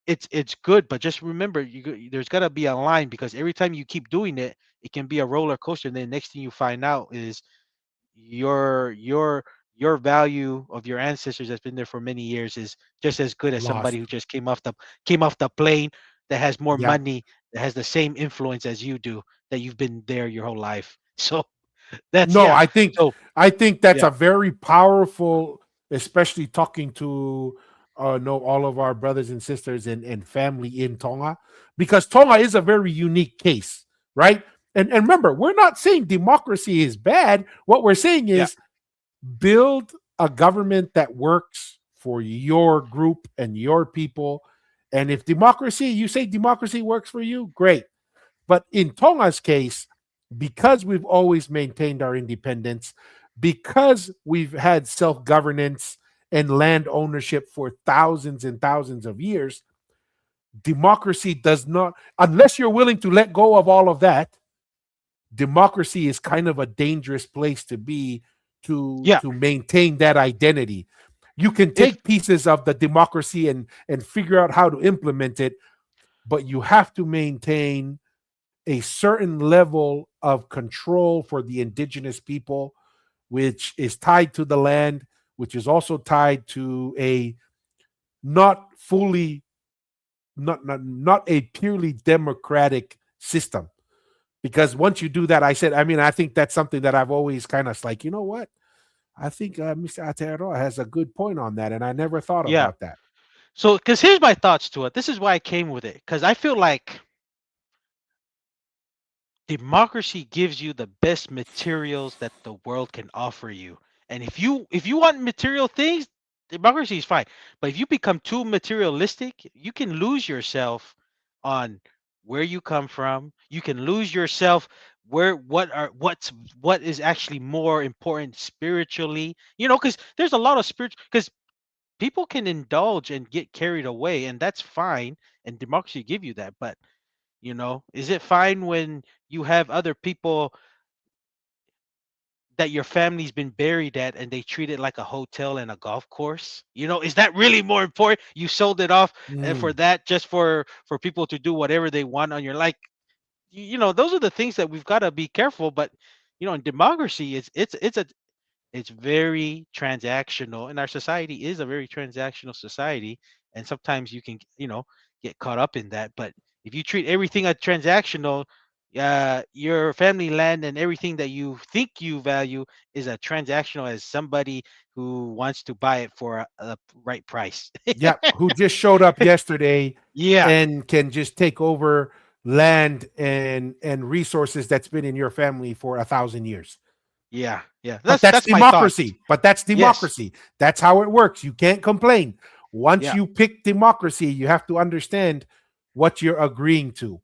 it's good. But just remember, there's got to be a line, because every time you keep doing it, it can be a roller coaster. And then next thing you find out is your value of your ancestors that's been there for many years is just as good as somebody lost. who just came off the plane, that has more Yeah. money, that has the same influence as you do, that you've been there your whole life. So that's, No, yeah. I think So I think that's yeah, a very powerful, especially talking to know all of our brothers and sisters and family in Tonga, because Tonga is a very unique case, right? And remember, we're not saying democracy is bad. What we're saying yeah, is build a government that works for your group and your people. And if democracy, you say democracy works for you, great. But in Tonga's case, because we've always maintained our independence, because we've had self governance and land ownership for thousands and thousands of years, democracy does not, unless you're willing to let go of all of that, democracy is kind of a dangerous place to be yeah. to maintain that identity. You can If take pieces of the democracy and figure out how to implement it, but you have to maintain a certain level of control for the indigenous people, which is tied to the land, which is also tied to a not fully, not a purely democratic system. Because once you do that, I think that's something that I've always kind of like, you know what? I think Mr. Ateroa has a good point on that, and I never thought Yeah. about that. So, because here's my thoughts to it. This is why I came with it, because I feel like democracy gives you the best materials that the world can offer you. And if you want material things, democracy is fine. But if you become too materialistic, you can lose yourself on where you come from. You can lose yourself where what is actually more important spiritually. Because there's a lot of spiritual, because people can indulge and get carried away, and that's fine. And democracy give you that. But is it fine when you have other people that your family's been buried at, and they treat it like a hotel and a golf course? Is that really more important? You sold it off for Mm, that, just for people to do whatever they want on your, like, those are the things that we've got to be careful. But in democracy, it's very transactional, and our society is a very transactional society. And sometimes you can, get caught up in that. But if you treat everything as transactional, your family land and everything that you think you value is a transactional, as somebody who wants to buy it for a right price. yeah, who just showed up yesterday Yeah, and can just take over land and resources that's been in your family for 1,000 years. yeah, yeah. But That's that's that's my thoughts. democracy. But that's Yes, democracy. That's how it works. You can't complain. Once yeah, you pick democracy, you have to understand what you're agreeing to.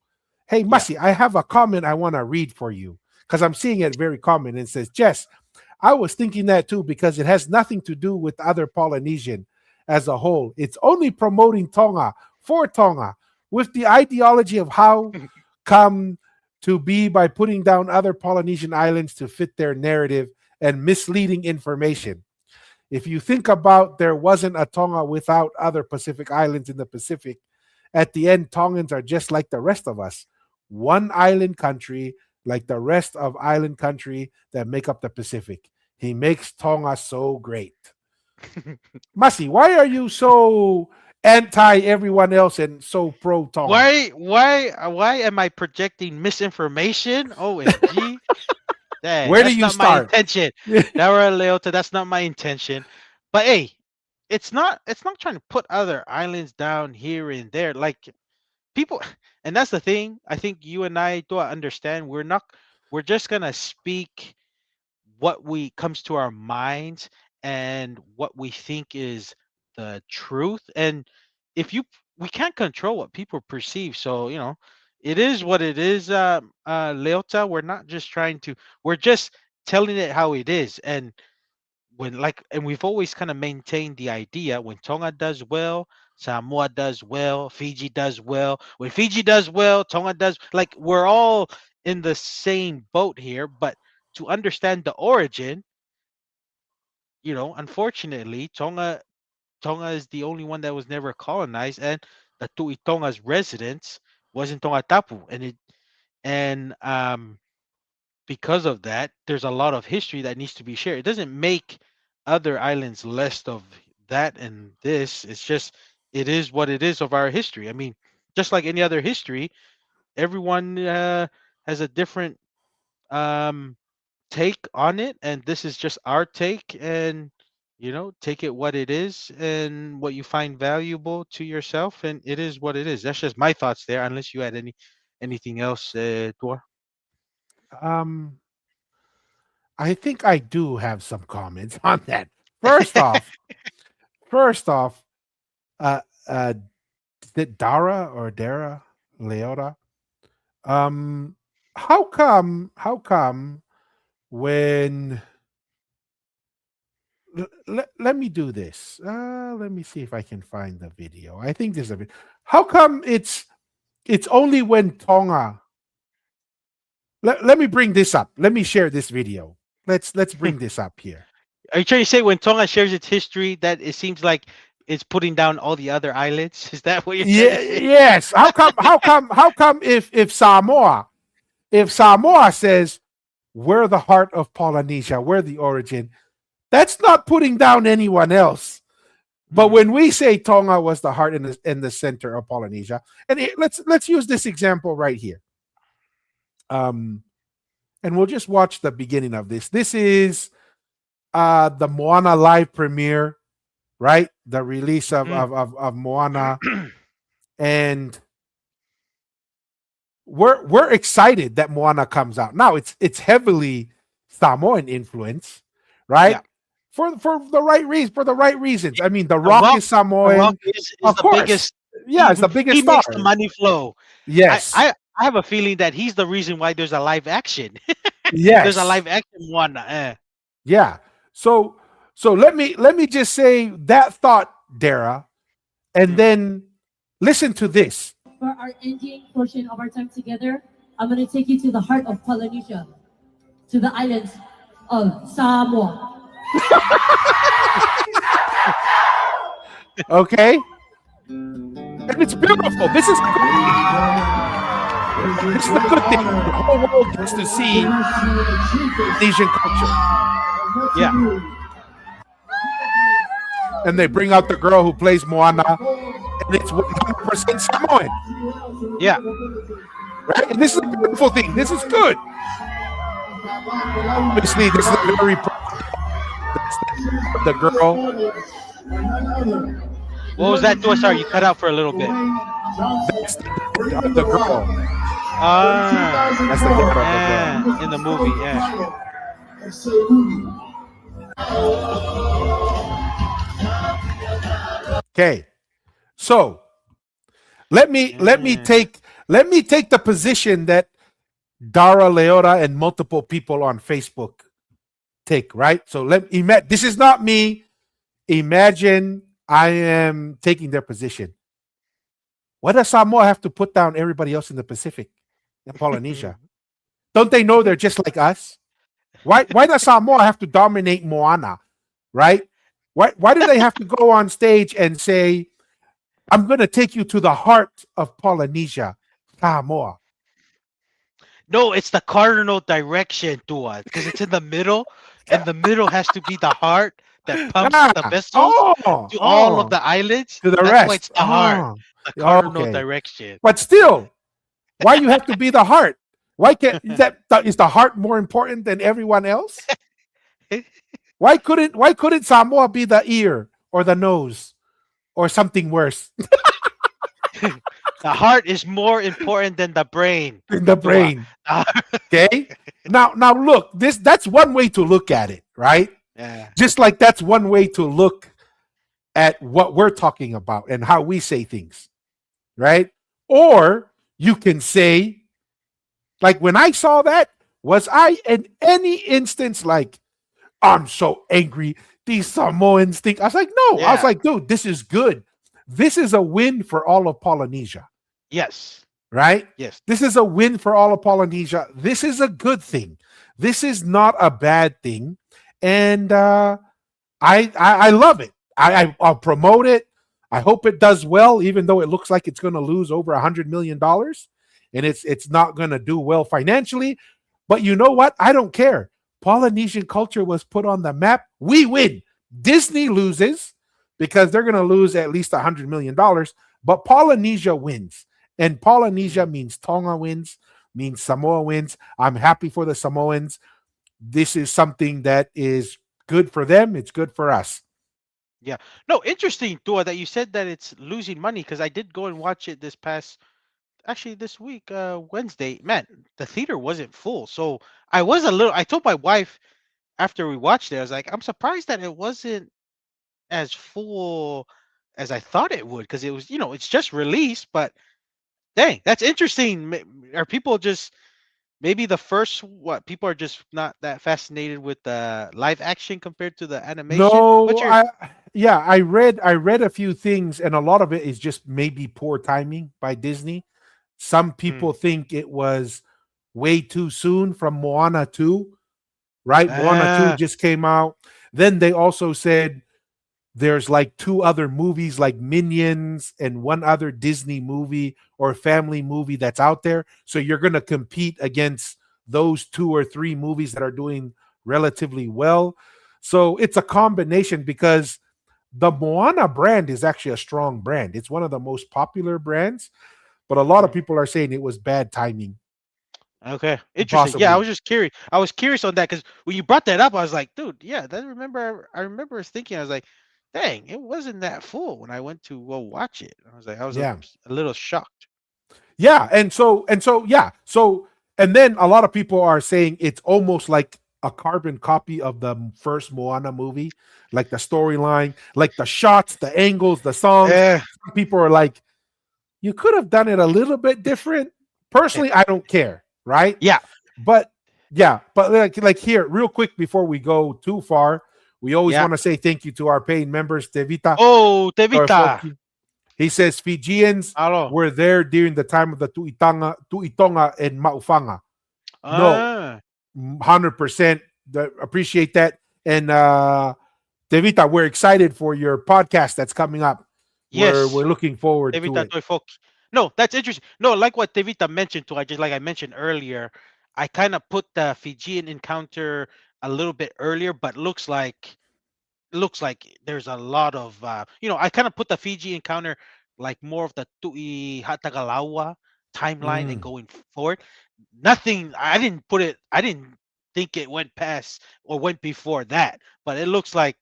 Hey, yeah, Masi, I have a comment I want to read for you because I'm seeing it very common. And it says, Jess, I was thinking that too because it has nothing to do with other Polynesian as a whole. It's only promoting Tonga for Tonga. with the ideology of how come to be by putting down other Polynesian islands to fit their narrative and misleading information. If you think about there wasn't a Tonga without other Pacific islands in the Pacific, at the end, Tongans are just like the rest of us. One island country, like the rest of island country that make up the Pacific. He makes Tonga so great. Masi, why are you so anti everyone else and so pro Tonga? Why am I projecting misinformation? OMG. Hey, Where do that's you not my start? intention. Dara Leota, that's not my intention. But hey, it's not trying to put other islands down here and there. Like people and that's the thing. I think you and I do understand we're just gonna speak what we comes to our minds and what we think is the truth. And if you we can't control what people perceive, so it is what it is. Leota, we're not just trying to, we're just telling it how it is. And we've always kind of maintained the idea, when Tonga does well, Samoa does well, Fiji does well. When Fiji does well, Tonga does, like, we're all in the same boat here. But to understand the origin, unfortunately, Tonga is the only one that was never colonized, and the Tui Tonga's residence was in Tonga Tapu, and because of that, there's a lot of history that needs to be shared. It doesn't make other islands less of that and this. It's just, it is what it is of our history. I mean, just like any other history, everyone has a different um, take on it, and this is just our take. And take it what it is and what you find valuable to yourself, and it is what it is. That's just my thoughts there. Unless you had anything else, Dua. Um, I think I do have some comments on that. First off, first off, uh, uh, did Dara or Dara Leota? Um, how come? How come when? Let me do this. Let me see if I can find the video. I think there's a video. How come it's only when Tonga? Let me bring this up. Let me share this video. Let's bring this up here. Are you trying to say when Tonga shares its history that it seems like it's putting down all the other islands? Is that what you're trying to Yeah, say? yes. How come? How come? How come? If Samoa says we're the heart of Polynesia, we're the origin, that's not putting down anyone else. But Mhm. when we say Tonga was the heart in the center of Polynesia, and let's use this example right here. Um, and we'll just watch the beginning of this. This is the Moana live premiere, right? The release of Mm. Moana, and we're excited that Moana comes out. Now it's heavily Samoan influence, right? Yeah. For the right reasons. For the right reasons. I mean, The The Rock Rock, is The Rock Samoan, is of the course. biggest. Yeah, it's the He biggest star. makes the money flow. I Yes, I I have a feeling that he's the reason why there's a live action. There's a yes, live action one. yeah. So let me just say that thought, Dara, and Mm. then listen to this. For our ending portion of our time together, I'm going to take you to the heart of Polynesia, to the islands of Samoa. Okay, and it's beautiful. This is a good thing. This is a good thing. The whole world gets to see Asian culture. Yeah. And they bring out the girl who plays Moana, and it's 100% Samoan, Yeah. right? And this is a beautiful thing. This is good. Obviously, this is a very that's the girl. What was that, Dua? Sorry, you cut out for a little bit. That's the girl. Ah. That's the daughter of the girl. In the movie. Yeah. Okay, so Yeah. let me take the position that Dara Leota and multiple people on Facebook take. Right. So this is not me. Imagine I am taking their position. Why does Samoa have to put down everybody else in the Pacific and Polynesia? Don't they know they're just like us? Why does Samoa have to dominate Moana, right? Why do they have to go on stage and say, I'm going to take you to the heart of Polynesia, Samoa? No, it's the cardinal direction to us because it's in the middle, and the middle has to be the heart that pumps the Ah, vessels to all of oh, the islands. to the That's why rest. it's the heart, Oh, the cardinal okay. direction. But still, why you have to be the heart? Why can't that is the heart more important than everyone else? Why couldn't Samoa be the ear or the nose or something worse The heart is more important than the brain in the to us. brain? Okay. Now look, that's one way to look at it, right? Yeah. Just like that's one way to look at what we're talking about and how we say things, right? Or you can say, like when I saw that, was I in any instance like, I'm so angry, these Samoans think? I was like, no. I was Yeah. like, dude, this is good. This is a win for all of Polynesia, Yes. right? Yes. This is a win for all of Polynesia. This is a good thing. This is not a bad thing. And I love it. I'll promote it. I hope it does well, even though it looks like it's going to lose over $100 million, and it's not going to do well financially. But you know what? I don't care. Polynesian culture was put on the map. We win. Disney loses because they're going to lose at least $100 million. But Polynesia wins, and Polynesia Mm. means Tonga wins, means Samoa wins. I'm happy for the Samoans. This is something that is good for them. It's good for us. Yeah. No, interesting, Dua, that you said that it's losing money because I did go and watch it this past, actually this week, Wednesday. Man, the theater wasn't full. So I was a little, I told my wife after we watched it, I was like, I'm surprised that it wasn't as full as I thought it would because it was, it's just released, but dang, that's interesting. Are people just maybe the first what people are just not that fascinated with the live action compared to the animation? What's No, your I read a few things, and a lot of it is just maybe poor timing by Disney. Some Hmm. people think it was way too soon from Moana 2, right? Moana 2 Ah, just came out. Then they also said there's like two other movies like Minions and one other Disney movie or family movie that's out there. So you're going to compete against those two or three movies that are doing relatively well. So it's a combination because the Moana brand is actually a strong brand. It's one of the most popular brands, but a lot of mm, people are saying it was bad timing, okay, interesting. Yeah, I possibly. was just curious. I was curious on that because when you brought that up, I was like, dude, yeah, that remember. I remember thinking, I was like, dang, it wasn't that full when I went to go watch it. I was like, I was Yeah. a little shocked. Yeah, and then a lot of people are saying it's almost like a carbon copy of the first Moana movie, like the storyline, like the shots, the angles, the songs. Yeah, Some people are like, you could have done it a little bit different. Personally, I don't care, right? yeah, But yeah, but like here, real quick before we go too far, we always yeah. want to say thank you to our paying members, Tevita Oh, or Tevita. Foki. He says Fijians Hello. were there during the time of the Tuitonga and Maufanga. No, Ah, 100%. Appreciate that. And Devita, we're excited for your podcast that's coming up. We're yes. looking forward to Tevita it. Toy Folk. No, that's interesting. No, like what Tevita mentioned too. I just like I mentioned earlier. I kind of put the Fijian encounter a little bit earlier, but looks like there's a lot of I kind of put the Fiji encounter like more of the Tui Hatagalawa timeline and Mm, going forward. Nothing. I didn't think it went past or went before that, but it looks like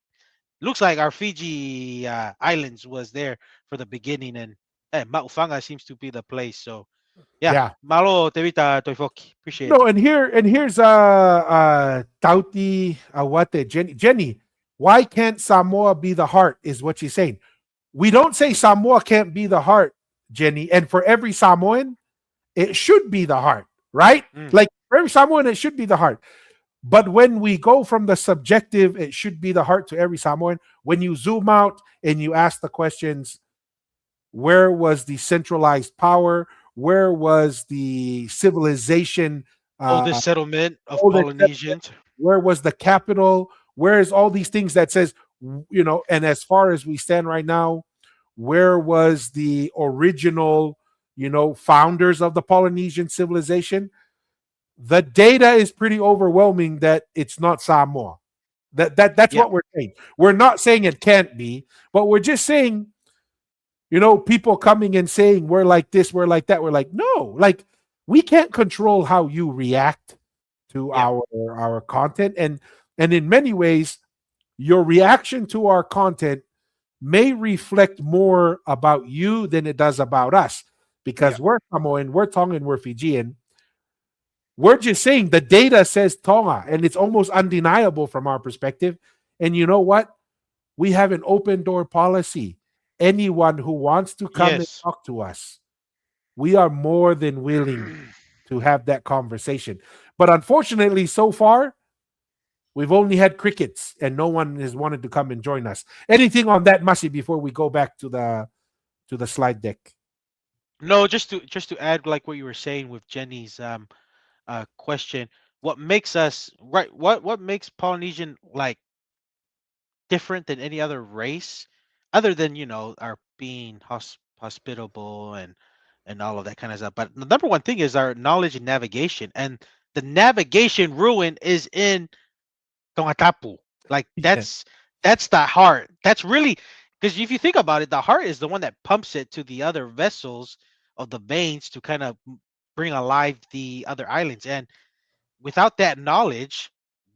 our Fiji islands was there for the beginning, and Maufanga seems to be the place. So yeah, yeah. malo tevita toifoki. Appreciate it. No, and here's Tauti Awate Jenny. Why can't Samoa be the heart? Is what she's saying. We don't say Samoa can't be the heart, Jenny. And for every Samoan, it should be the heart, right? Mm, Like for every Samoan, it should be the heart. But when we go from the subjective, it should be the heart to every Samoan. When you zoom out and you ask the questions, Where was the centralized power? Where was the civilization? Oldest Uh, settlement of all that Polynesians. where was the capital? Where is all these things that says, and as far as we stand right now, where was the original, founders of the Polynesian civilization? The data is pretty overwhelming that it's not Samoa. That's Yeah. what we're saying. We're not saying it can't be, but we're just saying, people coming and saying we're like this, we're like that. We're like, no, like we can't control how you react to Yeah. our content, and in many ways your reaction to our content may reflect more about you than it does about us, Yeah. because we're Samoan, we're Tongan, we're Fijian. We're just saying the data says Tonga, and it's almost undeniable from our perspective. And you know what? We have an open door policy. Anyone who wants to come and Yes. talk to us, we are more than willing to have that conversation. But unfortunately, so far, we've only had crickets, and no one has wanted to come and join us. Anything on that, Masi, before we go back to the slide deck? No, just to add like what you were saying with Jenny's question, what makes us right what makes Polynesian like different than any other race, other than our being hospitable and all of that kind of stuff. But the number one thing is our knowledge and navigation, and the navigation ruin is in Tongatapu. Like Yeah, that's the heart. That's really, because if you think about it, the heart is the one that pumps it to the other vessels of the veins to kind of bring alive the other islands. And without that knowledge,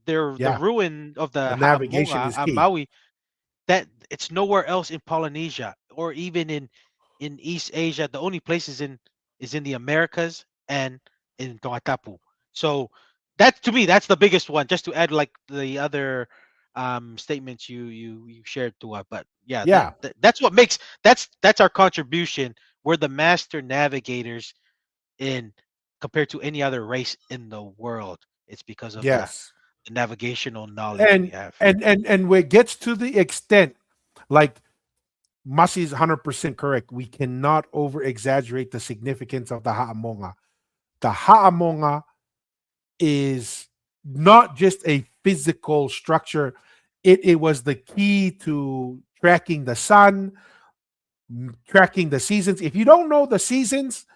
the yeah. ruin of The the navigation Ha'amonga, is key. Maui, that it's nowhere else in Polynesia or even in East Asia. The only places in the Americas and in Tongatapu. So that to me that's the biggest one. Just to add like the other statements you shared to us. But yeah, Yeah, that's what makes that's our contribution. We're the master navigators in compared to any other race in the world. It's because of yes. the navigational knowledge we And have. and when it gets to the extent, like Masi is 100% correct. We cannot over exaggerate the significance of the Ha'amonga. The Ha'amonga is not just a physical structure, it was the key to tracking the sun, tracking the seasons. If you don't know the seasons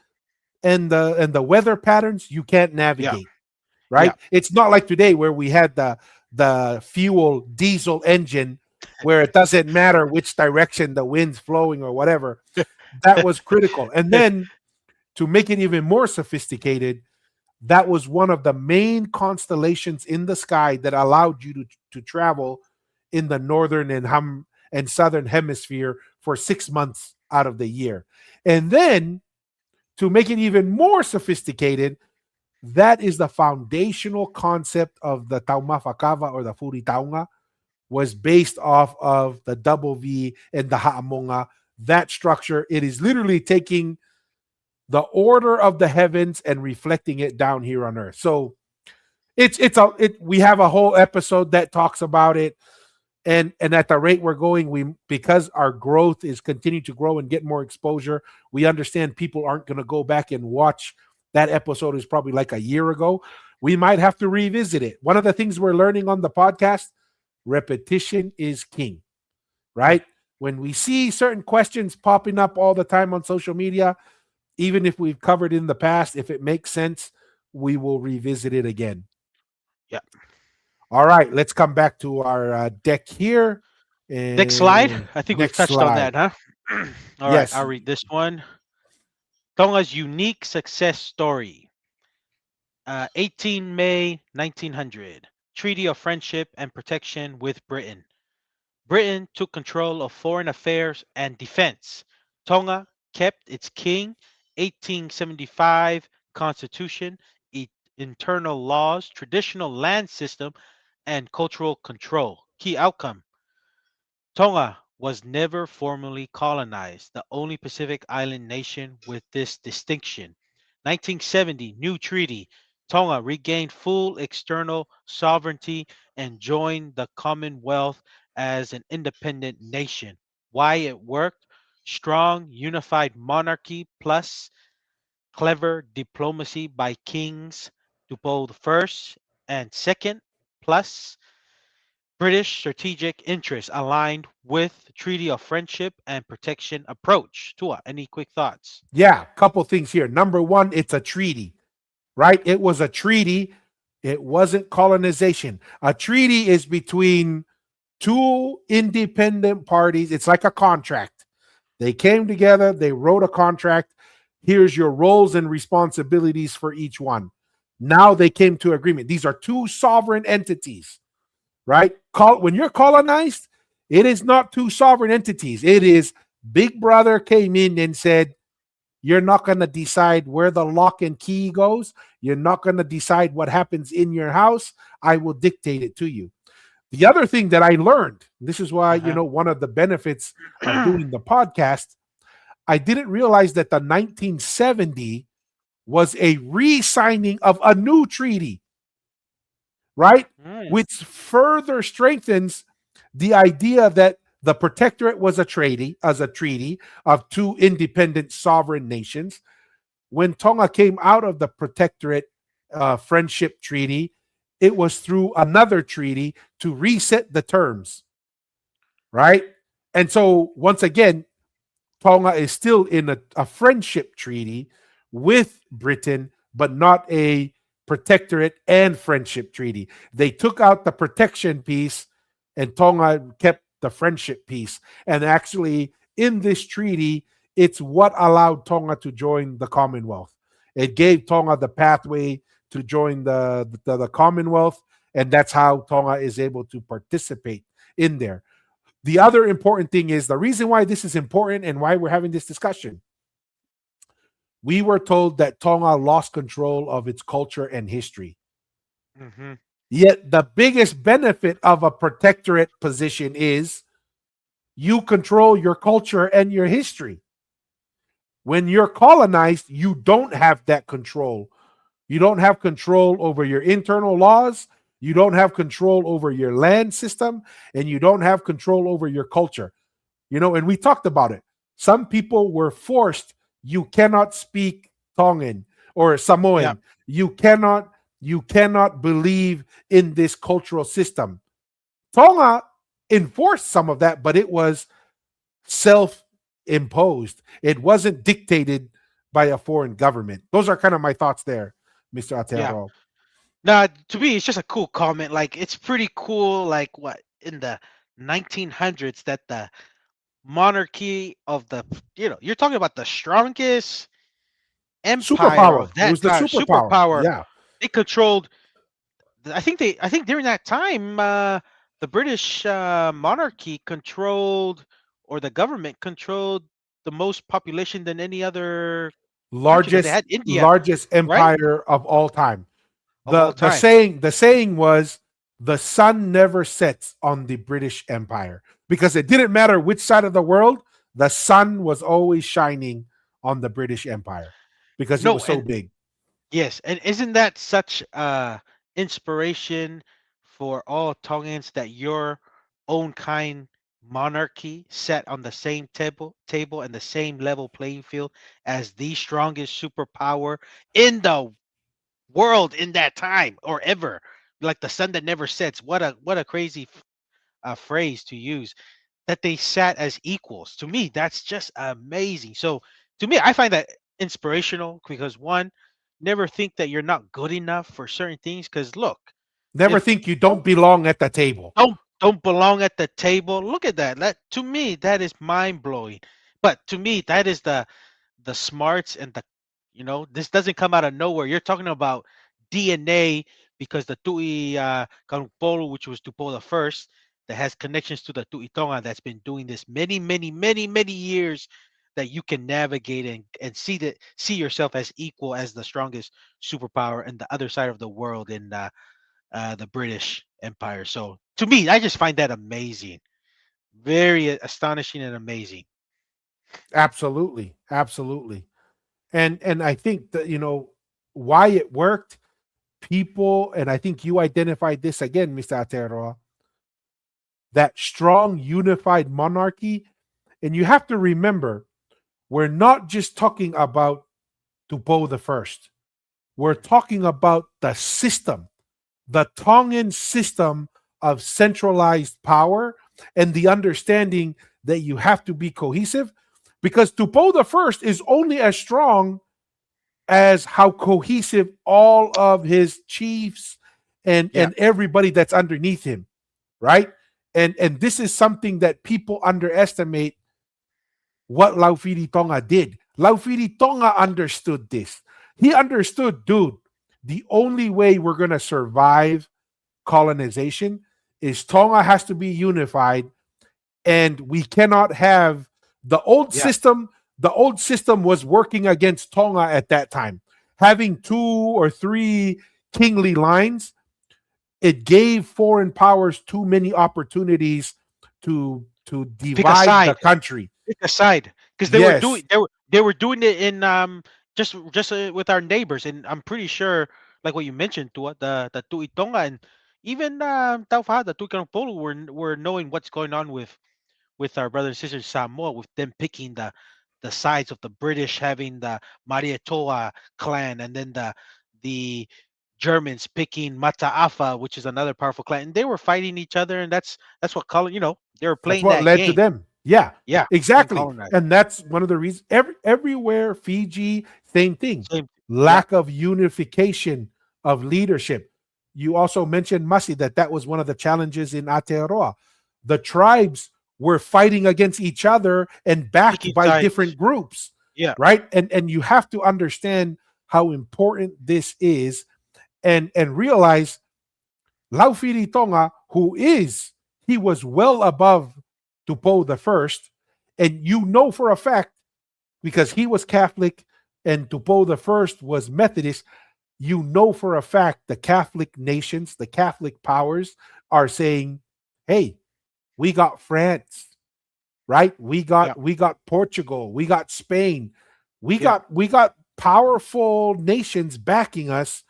and the weather patterns, you can't Yeah, navigate, yeah, right? It's not like today where we had the fuel diesel engine where it doesn't matter which direction the wind's flowing or whatever. That was critical. And then to make it even more sophisticated, that was one of the main constellations in the sky that allowed you to travel in the northern and southern hemisphere for 6 months out of the year. And then to make it even more sophisticated, that is the foundational concept of the Taumafakava or the Furi Taunga, was based off of the double V and the Ha'amonga. That structure, it is literally taking the order of the heavens and reflecting it down here on earth. So we have a whole episode that talks about it. And at the rate we're going, we because our growth is continuing to grow and get more exposure, we understand people aren't going to go back and watch that episode. Is probably like a year ago. We might have to revisit it. One of the things we're learning on the podcast: repetition is king, mm, right? When we see certain questions popping up all the time on social media, even if we've covered in the past, if it makes sense, we will revisit it again. yeah. All right, let's come back to our deck here. Next slide. And I think we've next touched on slide. that, huh? All right, Yes. I'll read this one. Tonga's unique success story. 18 May 1900. Treaty of Friendship and Protection with Britain. Britain took control of foreign affairs and defense. Tonga kept its king. 1875 Constitution, internal laws, traditional land system, and cultural control. Key outcome: Tonga was never formally colonized, the only Pacific island nation with this distinction. 1970 New Treaty. Tonga regained full external sovereignty and joined the Commonwealth as an independent nation. Why it worked? strong, unified monarchy plus clever diplomacy by kings Tupou the first and second, plus British strategic interests aligned with Treaty of Friendship and Protection approach. Tua, any quick thoughts? Yeah, couple things here. Number one, it's a treaty, right? It was a treaty. It wasn't colonization. A treaty is between two independent parties. It's like a contract. They came together, they wrote a contract. Here's your roles and responsibilities for each one. Now they came to agreement. These are two sovereign entities, right? When you're colonized, it is not two sovereign entities. It is Big Brother came in and said, you're not going to decide where the lock and key goes. You're not going to decide what happens in your house. I will dictate it to you. The other thing that I learned, this is why, Uh-huh. one of the benefits of doing the podcast, I didn't realize that the 1970 was a re-signing of a new treaty, right? Mm, Which further strengthens the idea that the protectorate was a treaty of two independent sovereign nations. When Tonga came out of the protectorate friendship treaty, it was through another treaty to reset the terms, right? And so once again, Tonga is still in a friendship treaty with Britain, but not a protectorate and friendship treaty. They took out the protection piece and Tonga kept the friendship piece. And actually, in this treaty, it's what allowed Tonga to join the Commonwealth. It gave Tonga the pathway to join the Commonwealth, and that's how Tonga is able to participate in there. The other important thing is the reason why this is important and why we're having this discussion. We were told that Tonga lost control of its culture and history. hmm Yet the biggest benefit of a protectorate position is you control your culture and your history. When you're colonized, you don't have that control. You don't have control over your internal laws. You don't have control over your land system, and you don't have control over your culture. And we talked about it. Some people were forced, you cannot speak Tongan or Yeah, Samoan. You cannot believe in this cultural system. Tonga enforced some of that, but it was self-imposed. It wasn't dictated by a foreign government. Those are kind of my thoughts there, Mr. yeah. Atero. Now, to me, it's just a cool comment. Like, it's pretty cool. Like, what in the 1900s that the monarchy of you're talking about the strongest empire Superpower. of It that was the time, superpower. superpower. Yeah. They controlled. I think during that time, the British monarchy controlled, or the government controlled, the most population than any other country because they Largest had India, largest right, empire of all time. of all The time. saying was the sun never sets on the British Empire because it didn't matter which side of the world, the sun was always shining on the British Empire because it No, was so and big. yes, and isn't that such inspiration for all Tongans that your own kind monarchy sat on the same table and the same level playing field as the strongest superpower in the world in that time or ever, like the sun that never sets. What a crazy phrase to use, that they sat as equals. To me, that's just amazing. So to me, I find that inspirational because one, never think that you're not good enough for certain things. Because look, Never if think you don't belong at the table. don't belong at the table, look at that. That to me, that is mind blowing. But to me, that is the smarts and this doesn't come out of nowhere. You're talking about DNA because the Tui Kampolo, which was Tupo the first, that has connections to the Tui Tonga that's been doing this many, many, many, many years, that you can navigate and see yourself as equal as the strongest superpower in the other side of the world in the British Empire. So to me, I just find that amazing, very astonishing and amazing. Absolutely. Absolutely. And I think that why it worked, people, and I think you identified this again, Mr. Ateroa, that strong unified monarchy, And you have to remember, we're not just talking about Tupo the First. We're talking about the system, the Tongan system of centralized power and the understanding that you have to be cohesive, because Tupo the First is only as strong as how cohesive all of his chiefs Yeah. and everybody that's underneath him, right? And this is something that people underestimate what Laufiri Tonga did. Laufiri Tonga understood this. He understood, dude, the only way we're going to survive colonization is Tonga has to be unified, and we cannot have the old Yeah. system. The old system was working against Tonga at that time. Having 2 or 3 kingly lines, it gave foreign powers too many opportunities to Pick a divide the side. country. Pick a side. Because Yes, they were doing it in just with our neighbors, and I'm pretty sure, like what you mentioned, to the Tuitonga and even Taufaha, the Tuikanopolo were knowing what's going on with our brothers and sisters in Samoa, with them picking the sides of the British having the Marietoa clan, and then the Germans picking Mataafa, which is another powerful clan, and they were fighting each other, and that's what they were that's playing what that led to game. them. Yeah, Yeah, being exactly. colonized. And that's one of the reasons. Everywhere, Fiji, same thing. Same. Yeah, Lack of unification of leadership. You also mentioned, Masi, that was one of the challenges in Aotearoa. The tribes were fighting against each other and backed picking by sides. different groups, Yeah, right? And you have to understand how important this is, and realize Laufiri Tonga, he was well above Tupo the First, and you know for a fact, because he was Catholic and Tupo the First was Methodist, you know for a fact the Catholic nations, the Catholic powers are saying, "Hey, we got France, right? We yeah, got we got Portugal, we got Spain, yeah, we got powerful nations backing us.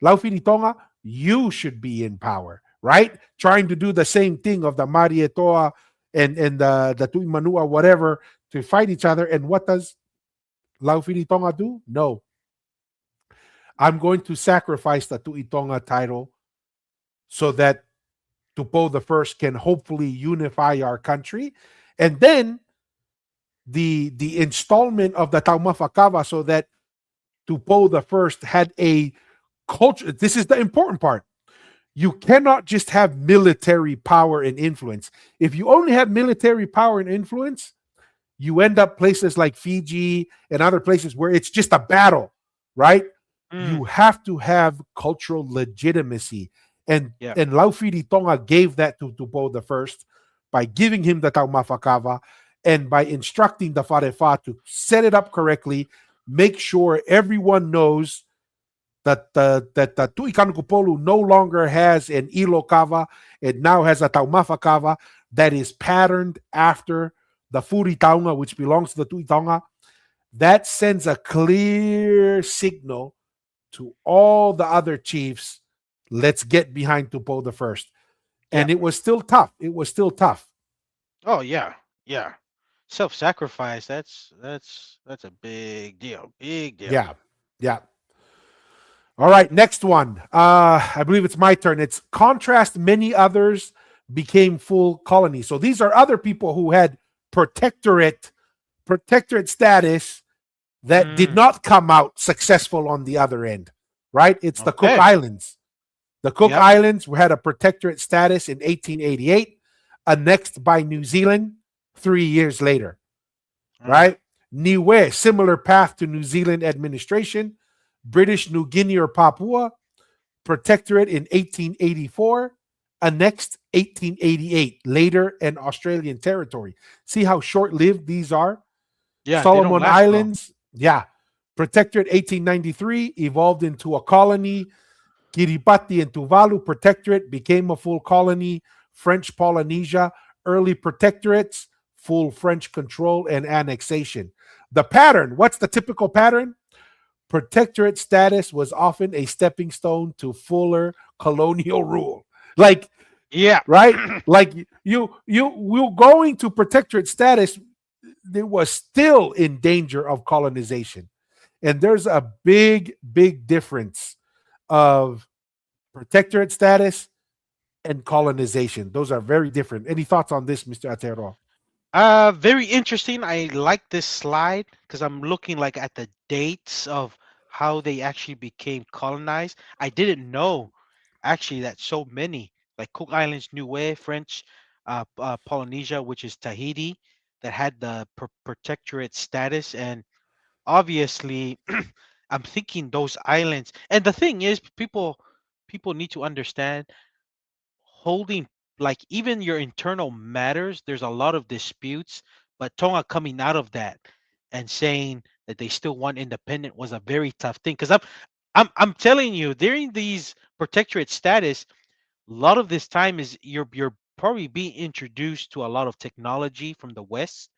Laufini Tonga, you should be in power, right? Trying to do the same thing of the Marietoa and the Tuimanua, whatever, to fight each other. And what does Laufini Tonga do? No, I'm going to sacrifice the Tuitonga title so that Tupo the First can hopefully unify our country. And then the installment of the Taumafakava so that Tupo the First had a culture. This is the important part. You cannot just have military power and influence. If you only have military power and influence, you end up places like Fiji and other places where it's just a battle, right? mm, You have to have cultural legitimacy. And yeah, and Laufiri Tonga gave that to Tupo the First by giving him the Taumafakava and by instructing the Farefa to set it up correctly, make sure everyone knows that Tuikanukupolu no longer has an Ilo kava. It now has a Taumafa kava that is patterned after the Furi Taunga, which belongs to the Tuitonga. That sends a clear signal to all the other chiefs. Let's get behind Tupo the First. yeah. And it was still tough. It was still tough. Oh yeah, yeah. Self-sacrifice. That's a big deal. Big deal. Yeah. Yeah. All right, next one. I believe it's my turn. It's contrast many others became full colonies. So these are other people who had protectorate status that did Mm, not come out successful on the other end, right? It's the Cook okay. Islands. The Cook Yep. Islands had a protectorate status in 1888, annexed by New Zealand 3 years later, Mm, right? Niue, similar path to New Zealand administration. British New Guinea or Papua, protectorate in 1884, annexed 1888, later an Australian territory. See how short lived these are? yeah, they don't Solomon last long. Islands, yeah. Protectorate 1893, evolved into a colony. Kiribati and Tuvalu protectorate became a full colony. French Polynesia, early protectorates, full French control and annexation. The pattern, what's the typical pattern? Protectorate status was often a stepping stone to fuller colonial rule. Like Yeah. right? Like you were going to protectorate status, it was still in danger of colonization. And there's a big difference of protectorate status and colonization. Those are very different. Any thoughts on this, Mr. Atero? Very interesting. I like this slide because I'm looking like at the dates of how they actually became colonized. I didn't know actually that so many like Cook Islands, Niue, French, Polynesia, which is Tahiti, that had the protectorate status, and obviously, I'm thinking those islands. And the thing is, people need to understand holding like even your internal matters, there's a lot of disputes, but Tonga coming out of that and saying that they still want independent was a very tough thing because I'm telling you during these protectorate status, a lot of this time is you're probably being introduced to a lot of technology from the west.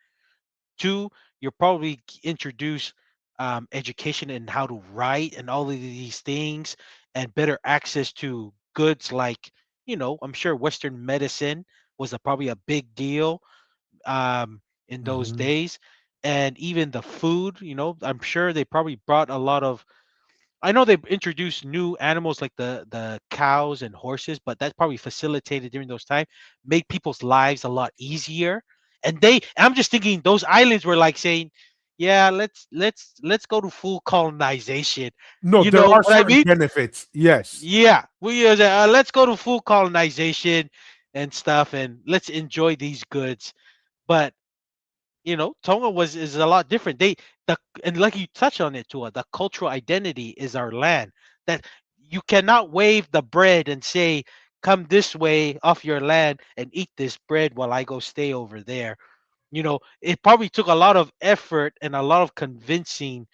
Two, you're probably introduce education in how to write and all of these things, and better access to goods like, I'm sure Western medicine was probably a big deal in those Hmm. days, and even the food. I'm sure they probably brought a lot of. I know they introduced new animals like the cows and horses, but that probably facilitated during those times, made people's lives a lot easier. And I'm just thinking those islands were like saying, "Yeah, let's go to full colonization." No, You there know are what I certain mean? benefits. Yes. Yeah, let's go to full colonization and stuff, and let's enjoy these goods. But Tonga is a lot different. The and like you touch on it, Tua, the cultural identity is our land. That you cannot wave the bread and say, "Come this way off your land and eat this bread while I go stay over there." It probably took a lot of effort and a lot of convincing.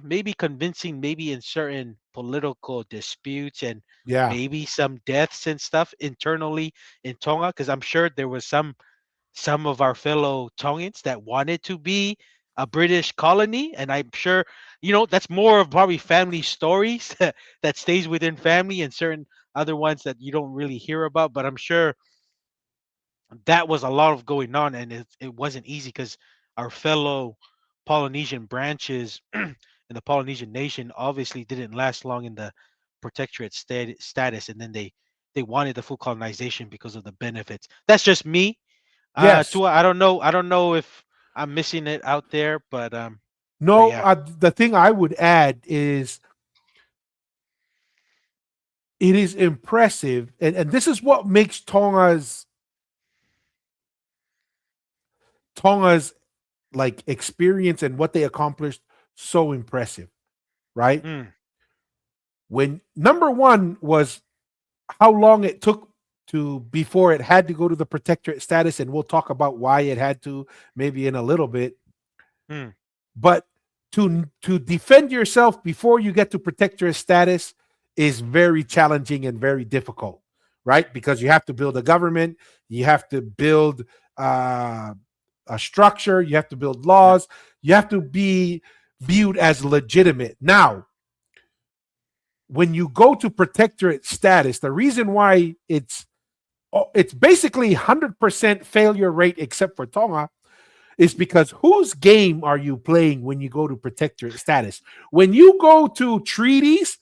Maybe convincing, maybe in certain political disputes and Yeah. maybe some deaths and stuff internally in Tonga, because I'm sure there was some of our fellow Tongans that wanted to be a British colony, and I'm sure that's more of probably family stories that stays within family, and certain other ones that you don't really hear about. But I'm sure that was a lot of going on, and it wasn't easy because our fellow Polynesian branches and the Polynesian nation obviously didn't last long in the protectorate status, and then they wanted the full colonization because of the benefits. That's just me. Yes. Tua, I don't know if I'm missing it out there, but No, yeah. the thing I would add is it is impressive, and this is what makes Tonga's like experience and what they accomplished so impressive, right? Mm, When number one was how long it took to before it had to go to the protectorate status, and we'll talk about why it had to maybe in a little bit. mm, But to defend yourself before you get to protectorate status is very challenging and very difficult, right? Because you have to build a government, you have to build uh, a structure, you have to build yeah, laws, you have to be viewed as legitimate. Now, when you go to protectorate status, the reason why it's basically 100% failure rate except for Tonga is because whose game are you playing when you go to protectorate status? When you go to treaties,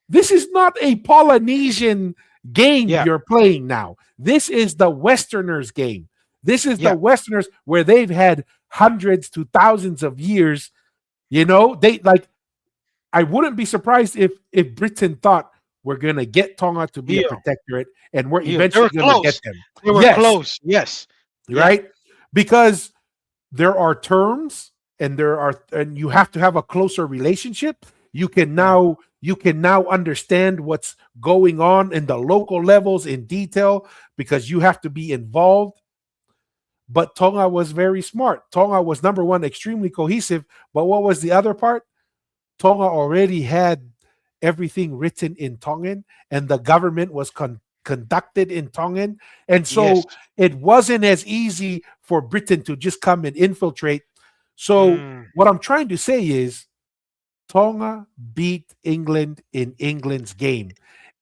this is not a Polynesian game yeah, you're playing now. This is the Westerners' game. This is the yeah, Westerners where they've had hundreds to thousands of years. They like I wouldn't be surprised if Britain thought we're gonna get Tonga to be a yeah, protectorate and we're yeah. They eventually were gonna get close. them. They were Yes, close. Yes. Yeah. right? Because there are terms and you have to have a closer relationship. Mm, You can now understand what's going on in the local levels in detail because you have to be involved. But Tonga was very smart. Tonga was number one, extremely cohesive. But what was the other part? Tonga already had everything written in Tongan, and the government was conducted in Tongan. And yes. so it wasn't as easy for Britain to just come and infiltrate. So, Mm, what I'm trying to say is Tonga beat England in England's game.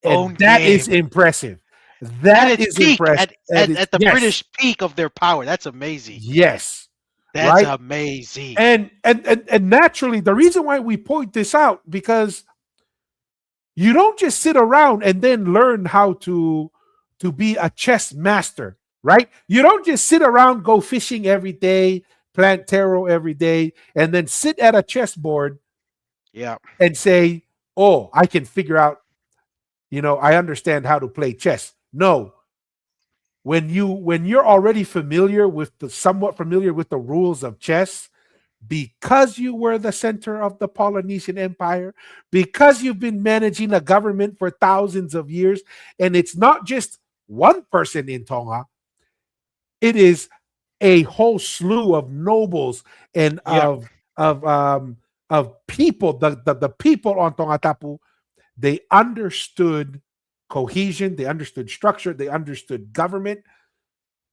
And own that is game. impressive. At That its is peak, impressive. at the Yes, British peak of their power. That's amazing. yes, That's right. amazing. And naturally, the reason why we point this out because you don't just sit around and then learn how to be a chess master, right? You don't just sit around, go fishing every day, plant taro every day, and then sit at a chessboard Yeah. and say, "Oh, I can figure out, I understand how to play chess." No, when you're already somewhat familiar with the rules of chess, because you were the center of the Polynesian Empire, because you've been managing a government for thousands of years, and it's not just one person in Tonga, it is a whole slew of nobles and Yeah. of people. The people on Tongatapu, they understood cohesion, they understood structure, they understood government.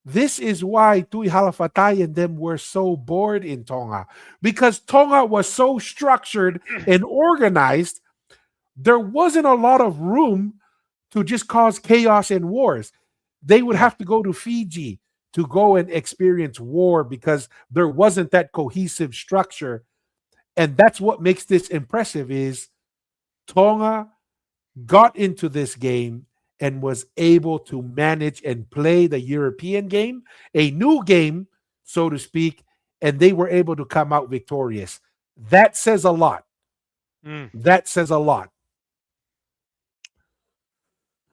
This is why Tui Halafatai and them were so bored in Tonga, because Tonga was so structured and organized. There wasn't a lot of room to just cause chaos and wars. They would Yeah. have to go to Fiji to go and experience war because there wasn't that cohesive structure. And that's what makes this impressive is Tonga got into this game and was able to manage and play the European game, a new game, so to speak, and they were able to come out victorious. That says a lot. Mm. That says a lot.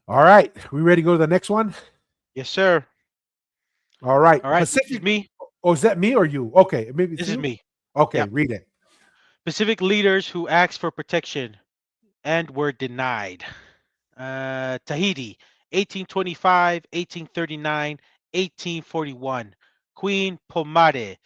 All right. We ready to go to the next one? Yes, sir. All right. All right. This is Pacific. me. Oh, is that me or you? Okay. Maybe it's This is you. me. Okay. Yep. Read it. Pacific leaders who asked for protection and were denied. Tahiti, 1825, 1839, 1841. Queen Pomare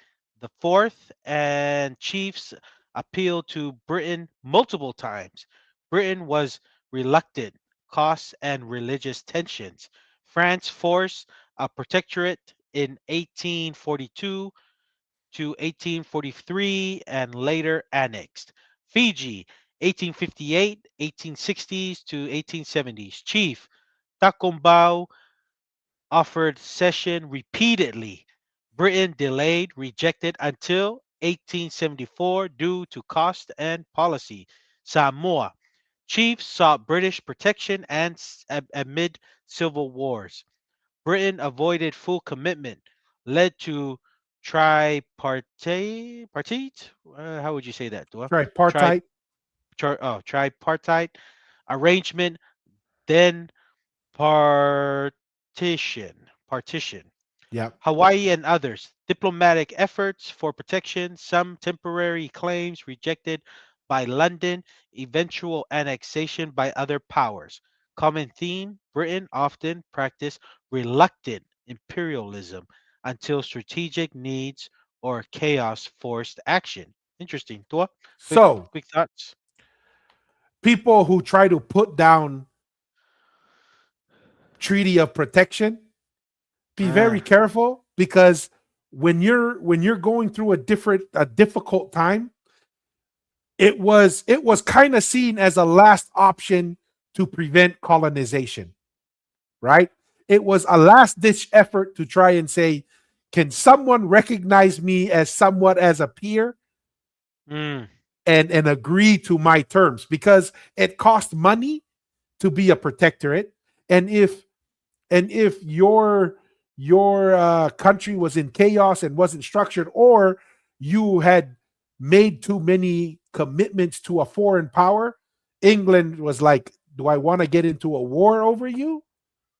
the fourth and chiefs appealed to Britain multiple times. Britain was reluctant, costs and religious tensions. France forced a protectorate in 1842 to 1843 and later annexed. Fiji, 1858, 1860s to 1870s. Chief Takumbau offered cession repeatedly. Britain delayed, rejected until 1874 due to cost and policy. Samoa. Chiefs sought British protection and amid civil wars. Britain avoided full commitment, led to tripartite. How would you say that, Dua? Tri, Tripartite. tripartite arrangement, then partition. Yep. Hawaii and others. Diplomatic efforts for protection, some temporary claims rejected by London, eventual annexation by other powers. Common theme Britain often practiced reluctant imperialism until strategic needs or chaos forced action. Interesting. Tua, quick, So quick thoughts. people who try to put down treaty of protection, be very Ah, careful because when you're going through a difficult time, it was kind of seen as a last option to prevent colonization, right? It was a last ditch effort to try and say, can someone recognize me as somewhat as a peer mm, and agree to my terms because it cost money to be a protectorate, and if your country was in chaos and wasn't structured, or you had made too many commitments to a foreign power, England was like, do I want to get into a war over you?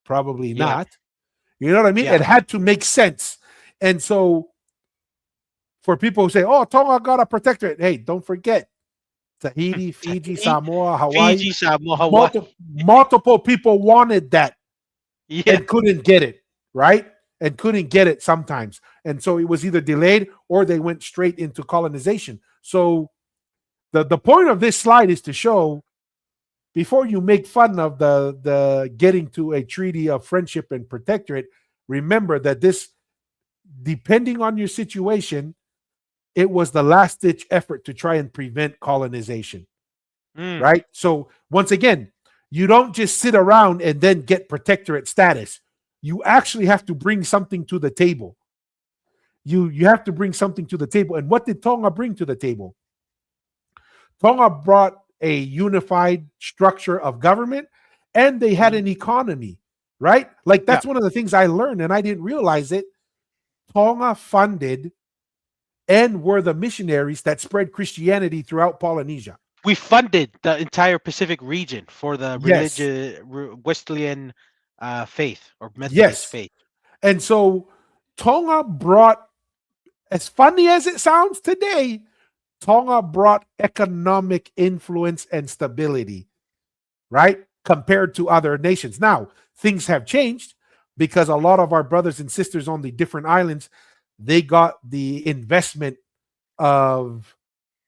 Probably yeah, not. You know what I mean? yeah. It had to make sense. And so for people who say, oh, Tonga got a protectorate, hey, don't forget Tahiti, Fiji, Tahiti, Samoa, Hawaii, Fiji, Samoa, Hawaii. multiple people wanted that Yeah, and couldn't get it, right? And couldn't get it sometimes. And so it was either delayed or they went straight into colonization. So the point of this slide is to show, before you make fun of the getting to a treaty of friendship and protectorate, remember that this, depending on your situation, it was the last ditch effort to try and prevent colonization, mm, right? So once again, You don't just sit around and then get protectorate status. You actually have to bring something to the table. You have to bring something to the table. And what did Tonga bring to the table? Tonga brought a unified structure of government, and they had Mhm. an economy, right? Like Yeah, that's one of the things I learned and I didn't realize it. Tonga funded and were the missionaries that spread Christianity throughout Polynesia. we funded the entire Pacific region for the Yes, Wesleyan faith or Methodist yes. faith. And so Tonga brought, as funny as it sounds today, Tonga brought economic influence and stability, right? Compared to other nations. Now, things have changed because a lot of our brothers and sisters on the different islands, they got the investment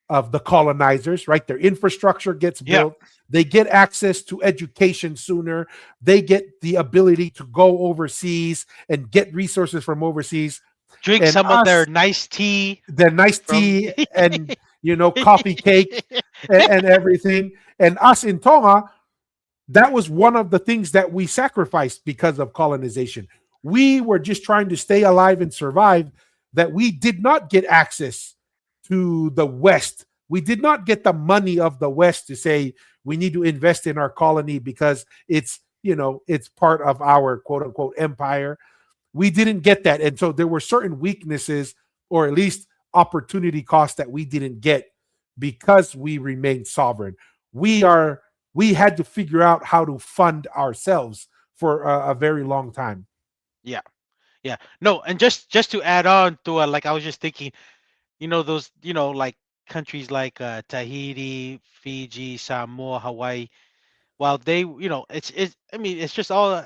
of the colonizers, right? Their infrastructure gets Yeah, built. They get access to education sooner. They get the ability to go overseas and get resources from overseas. drink And some of their us, nice tea their nice from. tea and coffee cake and everything. And us in Tonga, that was one of the things that we sacrificed because of colonization. We were just trying to stay alive and survive, that we did not get access to the West. We did not get the money of the West to say we need to invest in our colony because it's part of our quote unquote empire. We didn't get that. And so there were certain weaknesses, or at least opportunity costs, that we didn't get because we remained sovereign. We are we had to figure out how to fund ourselves for a very long time. Yeah, yeah. No, and just to add on to like I was just thinking, those like countries like Tahiti, Fiji, Samoa, Hawaii. While they, it's I mean it's just all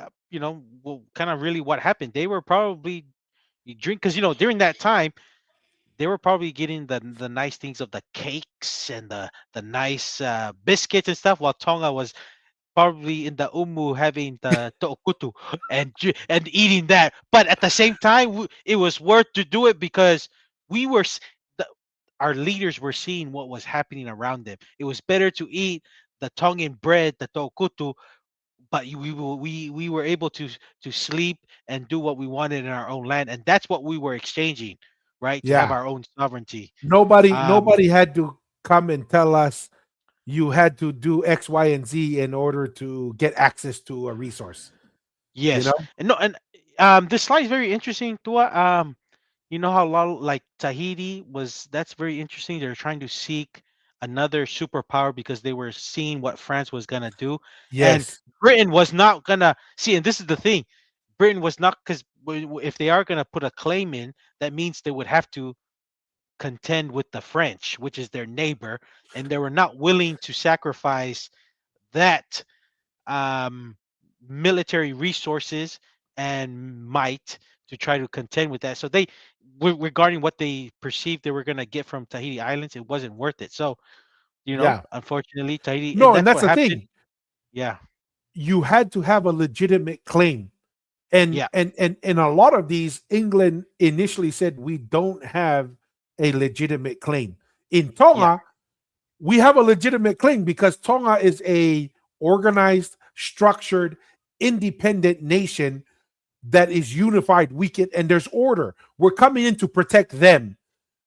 well, kind of really what happened. They were probably you drink because during that time they were probably getting the nice things of the cakes and the nice biscuits and stuff, while Tonga was probably in the umu having the to'okutu and eating that. But at the same time, it was worth to do it because we were the, our leaders were seeing what was happening around them. It was better to eat the Tongan bread, the to'okutu, but we were able to sleep and do what we wanted in our own land, and that's what we were exchanging, right? To have Yeah. our own sovereignty. Um, Nobody had to come and tell us you had to do X, Y, and Z in order to get access to a resource. You yes, know? and no, and this slide is very interesting. Tua. You know how a lot like Tahiti was, that's very interesting. They're trying to seek another superpower because they were seeing what France was gonna do, and Yes. Britain was not gonna see. And this is the thing, Britain was not, because if they are gonna put a claim in, that means they would have to contend with the French, which is their neighbor, and they were not willing to sacrifice that um, military resources and might to try to contend with that. So they, regarding what they perceived they were going to get from Tahiti Islands, it wasn't worth it. So Yeah. unfortunately, Tahiti, and No, and that's that's what the happened. thing. Yeah, You had to have a legitimate claim. And yeah, and a lot of these, England initially said we don't have a legitimate claim. In yeah, Tonga, we have a legitimate claim because Tonga is a organized, structured, independent nation that is unified. We can, and there's order. We're coming in to protect them,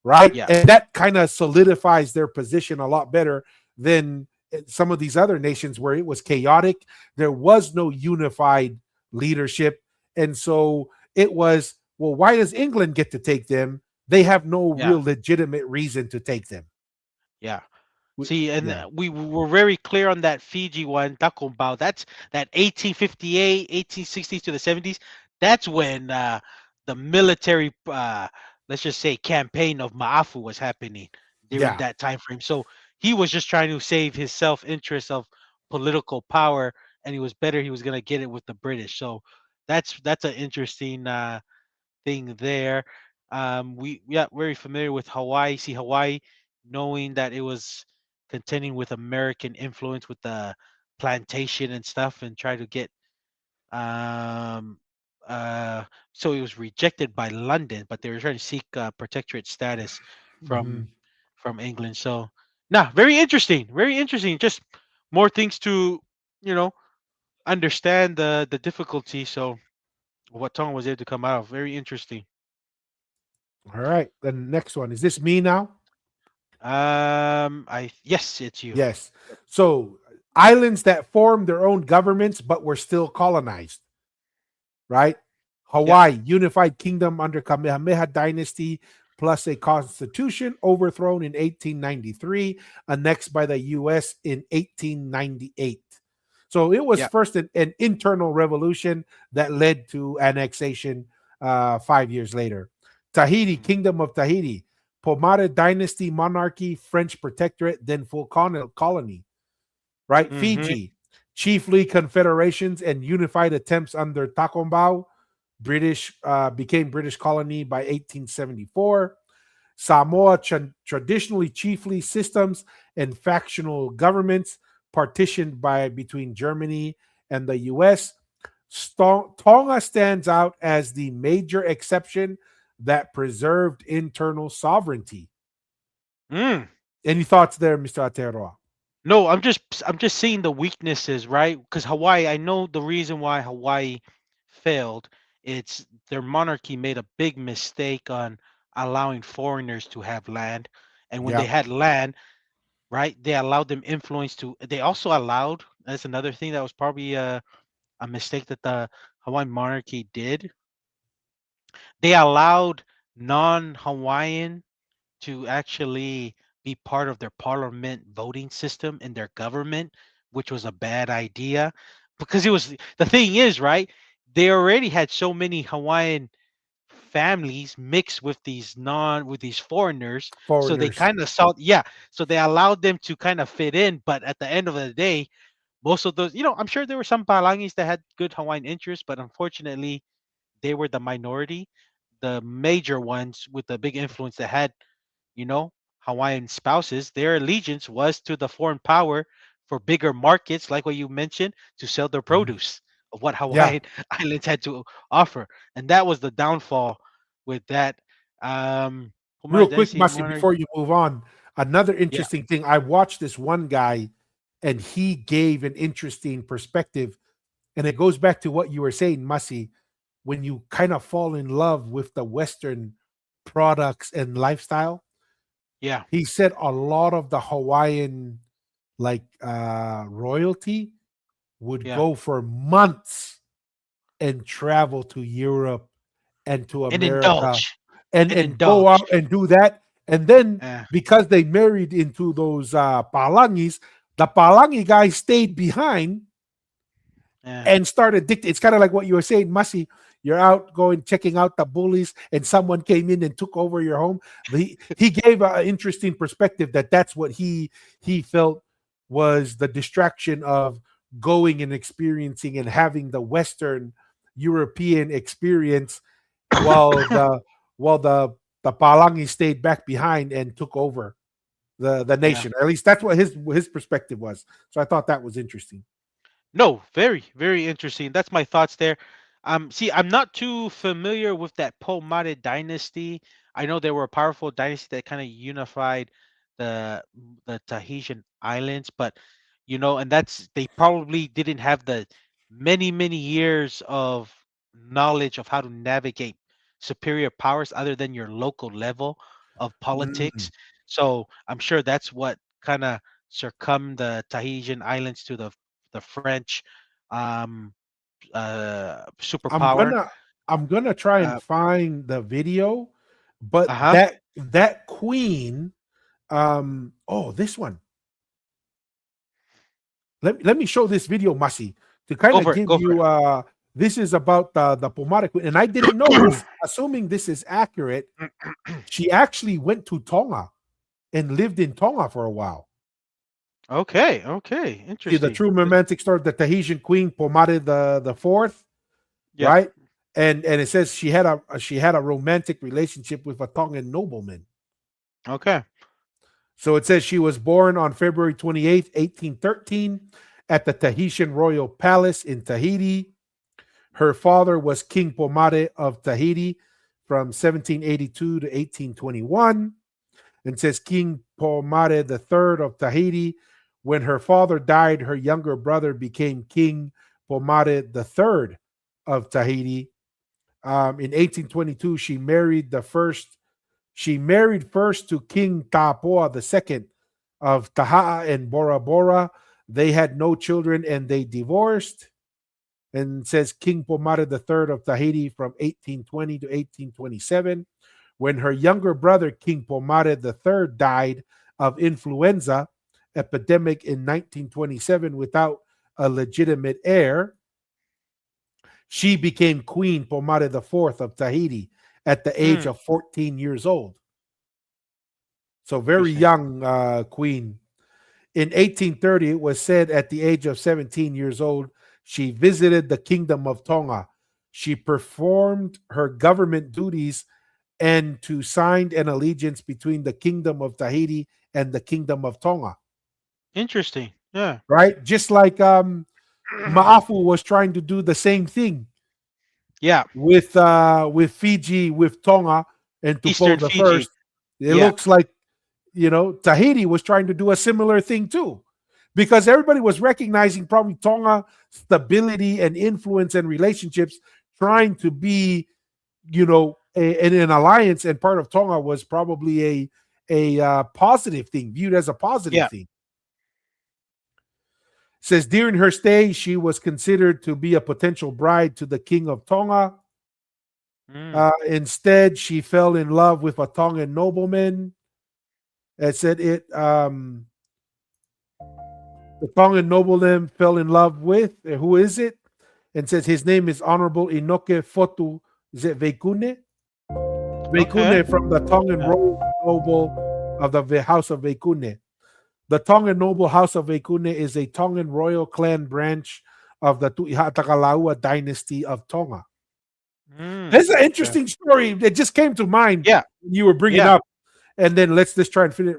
right? yeah, And that kind of solidifies their position a lot better than some of these other nations where it was chaotic. There was no unified leadership. And so it was, well, why does England get to take them? They have no yeah, real legitimate reason to take them. yeah. See, and Yeah. we were very clear on that Fiji one, Takumbao. That's that 1858, 1860s to the 70s. That's when the military, let's just say, campaign of Maafu was happening during Yeah. that time frame. So he was just trying to save his self-interest of political power, and he was better. He was gonna get it with the British. So that's an interesting thing there. We yeah, very familiar with Hawaii. See Hawaii, knowing that it was contending with American influence with the plantation and stuff, and try to get um uh so it was rejected by London, but they were trying to seek protectorate status Mhm. from England. So nah, very interesting, very interesting. Just more things to you know understand the difficulty. So what Tonga was able to come out of, very interesting. All right. The next one. Is this me now? I yes, it's you. Yes. So islands that formed their own governments but were still colonized, right? Yep. Hawaii, unified kingdom under Kamehameha dynasty, plus a constitution overthrown in 1893, annexed by the US in 1898. So it was Yep. first an internal revolution that led to annexation 5 years later. Tahiti, Kingdom of Tahiti, Pomare dynasty monarchy, French protectorate, then full colony, right? Mm-hmm. Fiji, chiefly confederations and unified attempts under Takombau, British became British colony by 1874. Samoa, traditionally chiefly systems and factional governments, partitioned by between Germany and the U.S. Tonga stands out as the major exception that preserved internal sovereignty. Mm. Any thoughts there, Mr. Ateroa? No, I'm just seeing the weaknesses, right? Because Hawaii, I know the reason why Hawaii failed. It's their monarchy made a big mistake on allowing foreigners to have land, and when they Yeah, had land, right, they allowed them influence to. They also allowed. That's another thing that was probably a mistake that the Hawaiian monarchy did. They allowed non-Hawaiian to actually be part of their parliament voting system in their government, which was a bad idea because it was the thing is, right? They already had so many Hawaiian families mixed with these foreigners, so they foreigners. kind of saw, yeah, so they allowed them to kind of fit in, but at the end of the day, most of those, I'm sure there were some Palangis that had good Hawaiian interests, but unfortunately they were the minority. The major ones with the big influence that had, Hawaiian spouses, their allegiance was to the foreign power for bigger markets, like what you mentioned, to sell their Mhm. produce of what Yeah. Hawaiian islands had to offer. And that was the downfall with that. Real Humana quick, Dynasty Masi, monarch. before you move on, another Yeah, interesting thing. I watched this one guy and he gave an interesting perspective. And it goes back to what you were saying, Masi, when you kind of fall in love with the Western products and lifestyle. yeah, He said a lot of the Hawaiian royalty would yeah. go for months and travel to Europe and to And America indulge. And and go indulge. out and do that. And then Yeah, because they married into those palangis, the palangi guy stayed behind yeah, and started dictating. It's kind of like what you were saying, Masi. You're out going checking out the bullies, and someone came in and took over your home. He gave an interesting perspective that that's what he felt was the distraction of going and experiencing and having the Western European experience, while the Palangi stayed back behind and took over the yeah. nation. Or at least that's what his perspective was. So I thought that was interesting. No, very, very interesting. That's my thoughts there. See, I'm not too familiar with that Pomare dynasty. I know they were a powerful dynasty that kind of unified the the Tahitian islands, but and that's they probably didn't have the many, many years of knowledge of how to navigate superior powers other than your local level of Mm. politics. So I'm sure that's what kind of circum the Tahitian islands to the French um, I'm superpower. gonna I'm gonna try and Uh find the video, but huh. that queen, oh, this one. Let me show this video, Masi, to kind Go of for it. give Go for you this is about the Pomare queen, and I didn't know it. this. Assuming this is accurate, she actually went to Tonga and lived in Tonga for a while. Okay. Okay. See the Interesting. true romantic story, the Tahitian queen Pomare the fourth, Yep. right? And it says she had a romantic relationship with a Tongan nobleman. Okay. So it says she was born on February 28th, 1813, at the Tahitian Royal Palace in Tahiti. Her father was King Pomare of Tahiti from 1782 to 1821. And says King Pomare III of Tahiti. When her father died, her younger brother became King Pomare III of Tahiti. In 1822, she married first to King Tapoa II of Taha'a and Bora Bora. They had no children and they divorced. And says King Pomare III of Tahiti from 1820 to 1827. When her younger brother, King Pomare III, died of influenza epidemic in 1927 without a legitimate heir, she became Queen Pomare IV of Tahiti at the age Mm, of 14 years old. So very interesting. young queen. In 1830, it was said at the age of 17 years old, she visited the Kingdom of Tonga. She performed her government duties and to signed an allegiance between the Kingdom of Tahiti and the Kingdom of Tonga, Interesting. Yeah. right? Just like Ma'afu was trying to do the same thing Yeah. with Fiji, with Tonga, and Tupou Eastern the Fiji. First. It Yeah. looks like Tahiti was trying to do a similar thing too, because everybody was recognizing probably Tonga stability and influence and relationships, trying to be in an alliance, and part of Tonga was probably a positive thing, viewed as a positive Yeah. thing. Says during her stay, she was considered to be a potential bride to the king of Tonga. Mm, Instead, she fell in love with a Tongan nobleman. It said the Tongan nobleman fell in love with. Who is it? And says his name is Honorable Inoke Fotu. Is it Veikune? okay. Veikune from the Tongan Yeah. royal noble of the House of Veikune. The Tongan noble House of Veikune is a Tongan royal clan branch of the Tu'ihatakalaua dynasty of Tonga. Mm, This is an okay. interesting story that just came to mind Yeah. when you were bringing Yeah. up. And then let's just try and fit it.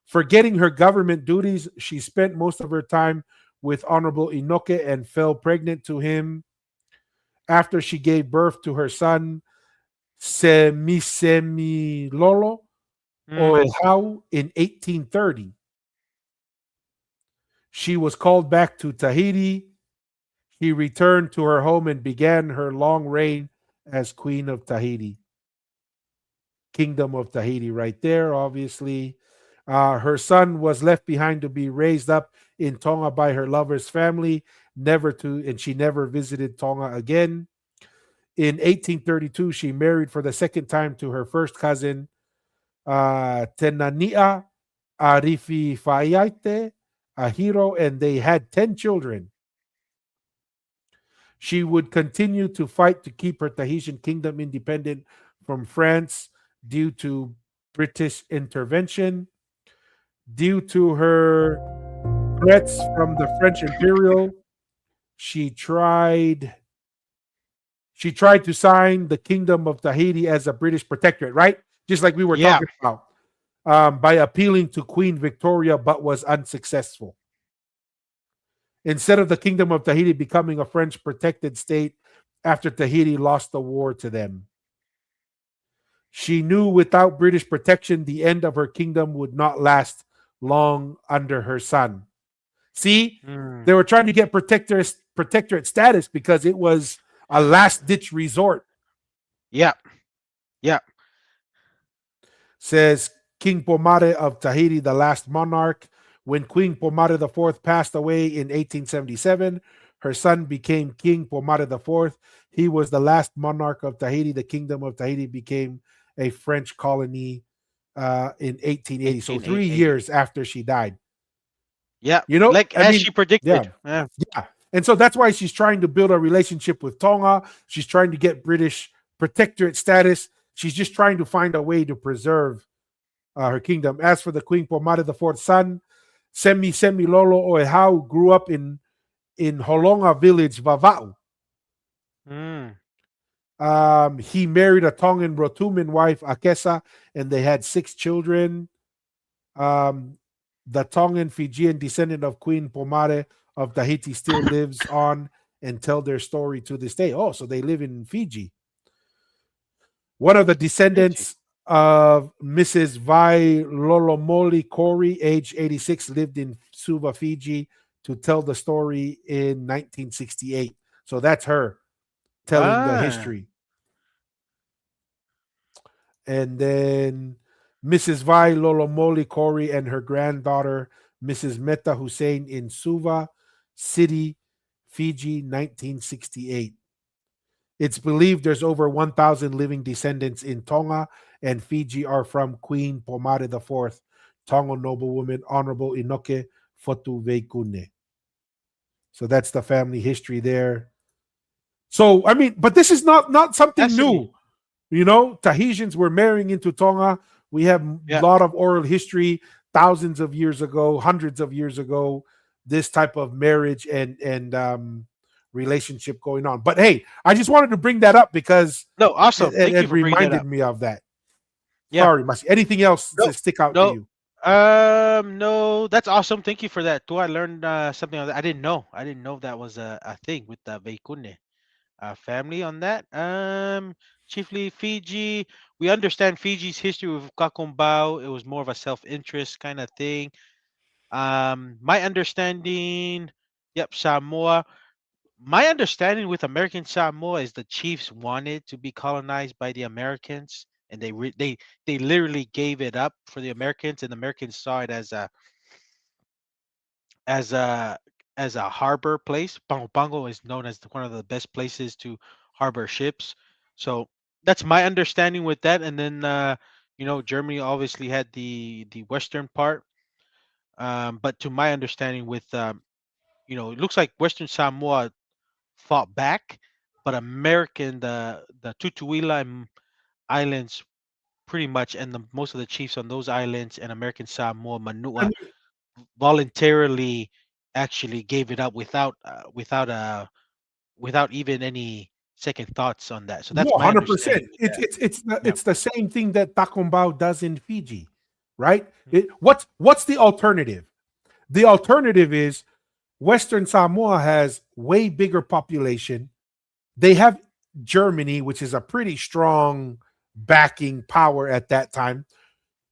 Forgetting her government duties, she spent most of her time with Honorable Inoke and fell pregnant to him after she gave birth to her son, Semi Mm, Oehau in 1830. She was called back to Tahiti. She returned to her home and began her long reign as Queen of Tahiti. Kingdom of Tahiti, right there, obviously. Her son was left behind to be raised up in Tonga by her lover's family, and she never visited Tonga again. In 1832, she married for the second time to her first cousin, Tenania Arifi Faiate, a hero, and they had 10 children. She would continue to fight to keep her Tahitian kingdom independent from France due to British intervention. Due to her threats from the French Imperial, she tried she tried to sign the Kingdom of Tahiti as a British protectorate, right? Just like we were yeah. talking about, by appealing to Queen Victoria, but was unsuccessful. Instead of the Kingdom of Tahiti becoming a French protected state after Tahiti lost the war to them. She knew without British protection, the end of her kingdom would not last long under her son. See, Mm, they were trying to get protectorate status because it was a last ditch resort. yeah. Yeah. Says King Pomare of Tahiti, the last monarch. When Queen Pomare IV passed away in 1877, her son became King Pomare IV. He was the last monarch of Tahiti. The Kingdom of Tahiti became a French colony in 1880. So 1880. 3 years after she died. Yeah. You know, Like I as mean, she yeah, predicted. Yeah. yeah. And so that's why she's trying to build a relationship with Tonga. She's trying to get British protectorate status. She's just trying to find a way to preserve her kingdom. As for the Queen Pomare the fourth son, Semi Lolo Oehau grew up in Holonga village, Vava'u. Mm, He married a Tongan Rotuman wife, Akesa, and they had 6 children. Um, the Tongan Fijian descendant of Queen Pomare of Tahiti still lives on and tell their story to this day. Oh, so they live in Fiji. One of the Fiji. descendants of Mrs. Vai Lolomoli Corey, age 86, lived in Suva, Fiji to tell the story in 1968. So that's her telling the Ah, history. And then Mrs. Vai Lolomoli Corey and her granddaughter, Mrs. Meta Hussein in Suva City, Fiji, 1968. It's believed there's over 1,000 living descendants in Tonga, and Fiji are from Queen Pomare IV, Tonga noblewoman Honorable Inoke Fotu Veikune. So that's the family history there. So I mean, but this is not something new. fascinating. You know, Tahitians were marrying into Tonga. We have a Yeah. lot of oral history, thousands of years ago, hundreds of years ago, this type of marriage and relationship going on. But hey, I just wanted to bring that up because No, awesome. Thank you it for bringing that reminded up. me of that. Yeah. Sorry, Masi. Anything else to No, stick out to no. you? No, that's awesome. Thank you for that. Do I learned something on that? I didn't know. I didn't know that was a thing with the Veikune family on that. Chiefly Fiji. We understand Fiji's history with Kakumbao. It was more of a self-interest kind of thing. My understanding, yep, Samoa. My understanding with American Samoa is the chiefs wanted to be colonized by the Americans, and they literally gave it up for the Americans, and the Americans saw it as a as a harbor place. Pango Pango is known as one of the best places to harbor ships. So that's my understanding with that. And then Germany obviously had the western part. But to my understanding, with it looks like Western Samoa fought back, but the Tutuila Islands pretty much, and most of the chiefs on those islands and American Samoa, I Manua, mean, voluntarily actually gave it up without even any second thoughts on that. So no, that's my 100%. understanding with It's that. it's it's the, Yeah. it's the same thing that Takumbao does in Fiji, right? Mhm. What's the alternative? The alternative is Western Samoa has way bigger population. They have Germany, which is a pretty strong backing power at that time.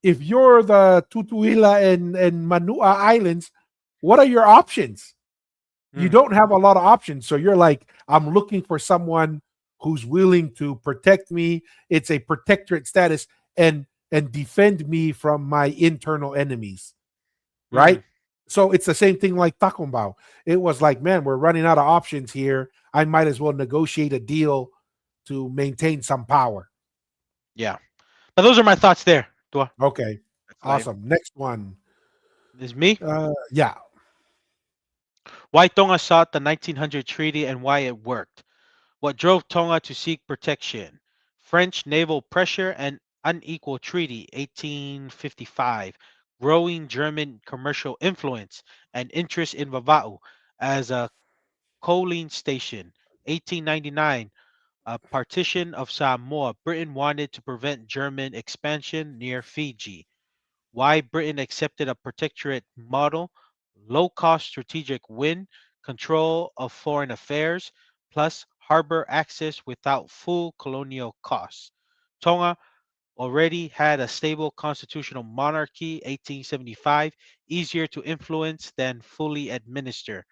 If you're the Tutuila and Manua Islands, what are your options? You Mm, don't have a lot of options. So you're like, I'm looking for someone who's willing to protect me. It's a protectorate status and defend me from my internal enemies, right? mm, So it's the same thing like Takumbao. It was like, man, we're running out of options here. I might as well negotiate a deal to maintain some power. yeah. But those are my thoughts there. Dua. Okay, That's like awesome. Next one. this is me. Yeah, Why Tonga sought the 1900 treaty and why it worked. What drove Tonga to seek protection? French naval pressure and unequal treaty, 1855. Growing German commercial influence and interest in Vava'u as a coaling station, 1899. A partition of Samoa. Britain wanted to prevent German expansion near Fiji. Why Britain accepted a protectorate model, low cost strategic win, control of foreign affairs, plus harbor access without full colonial costs. Tonga already had a stable constitutional monarchy, 1875, easier to influence than fully administer.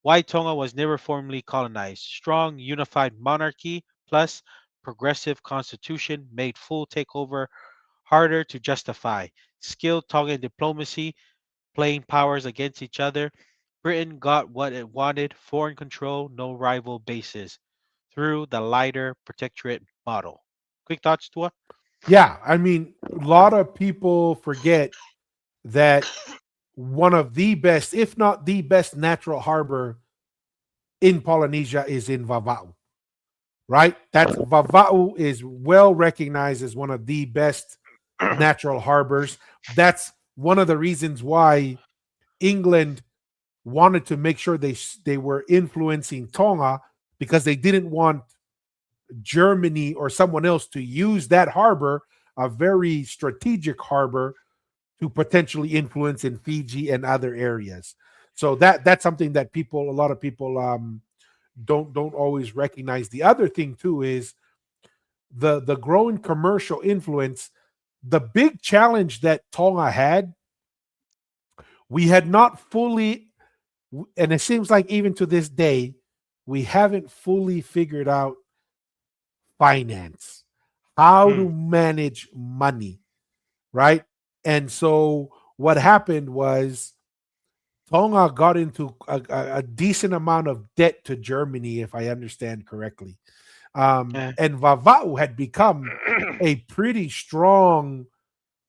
Why Tonga was never formally colonized. Strong unified monarchy plus progressive constitution made full takeover harder to justify. Skilled Tongan diplomacy, playing powers against each other. Britain got what it wanted, foreign control, no rival bases, through the lighter protectorate model. Quick thoughts, Tua? yeah. I mean, a lot of people forget that one of the best, if not the best, natural harbor in Polynesia is in Vava'u, right? That's Vava'u is well recognized as one of the best natural harbors. That's one of the reasons why England wanted to make sure they were influencing Tonga because they didn't want Germany or someone else to use that harbor, a very strategic harbor, to potentially influence in Fiji and other areas. So that's something that a lot of people don't always recognize. The other thing too is the growing commercial influence. The big challenge that Tonga had, we had not fully And it seems like even to this day, we haven't fully figured out finance, how to Mm. manage money, right? And so what happened was Tonga got into a decent amount of debt to Germany, if I understand correctly. Yeah. And Vava'u had become a pretty strong,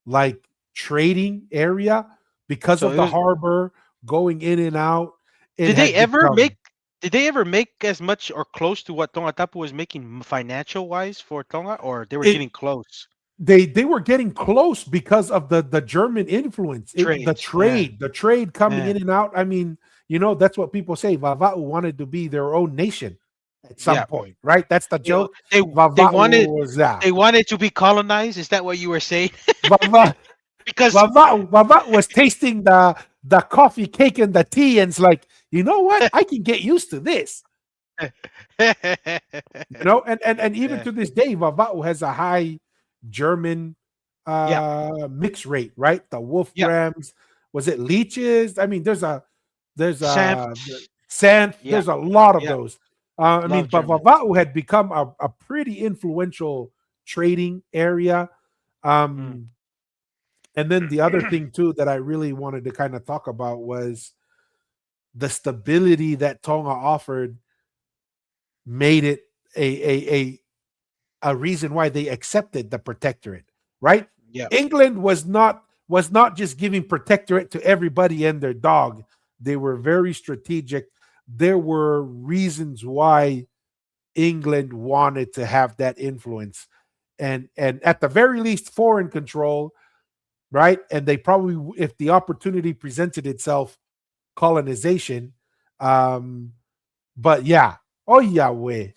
like, trading area because So of it the was. harbor going in and out. It Did they had ever become make? Did they ever make as much or close to what Tonga Tapu was making financial wise for Tonga, or they were it. getting close? They were getting close because of the German influence. Trades. Yeah. The trade coming Yeah. in and out. I mean, that's what people say. Vava'u wanted to be their own nation at some Yeah. point, right? That's the They joke. they they wanted Vava'u was they wanted to be colonized. Is that what you were saying? Vava, Because Vava'u was tasting the coffee, cake, and the tea, and it's like, you know what? I can get used to this. And even yeah, to this day, Vava'u has a high German yeah, mix rate, right? The yeah. Wolfgrams, was it leeches? I mean, there's a Samps. Santh, Yeah, there's a lot of yeah. those. I mean, Love but German. Vava'u had become a pretty influential trading area. Mm. Um, and then the other thing too that I really wanted to kind of talk about was the stability that Tonga offered made it a reason why they accepted the protectorate, right? Yeah. England was not just giving protectorate to everybody and their dog. They were very strategic. There were reasons why England wanted to have that influence, and at the very least foreign control, right? And they probably, if the opportunity presented itself, colonization. Um, but yeah, oh Yahweh,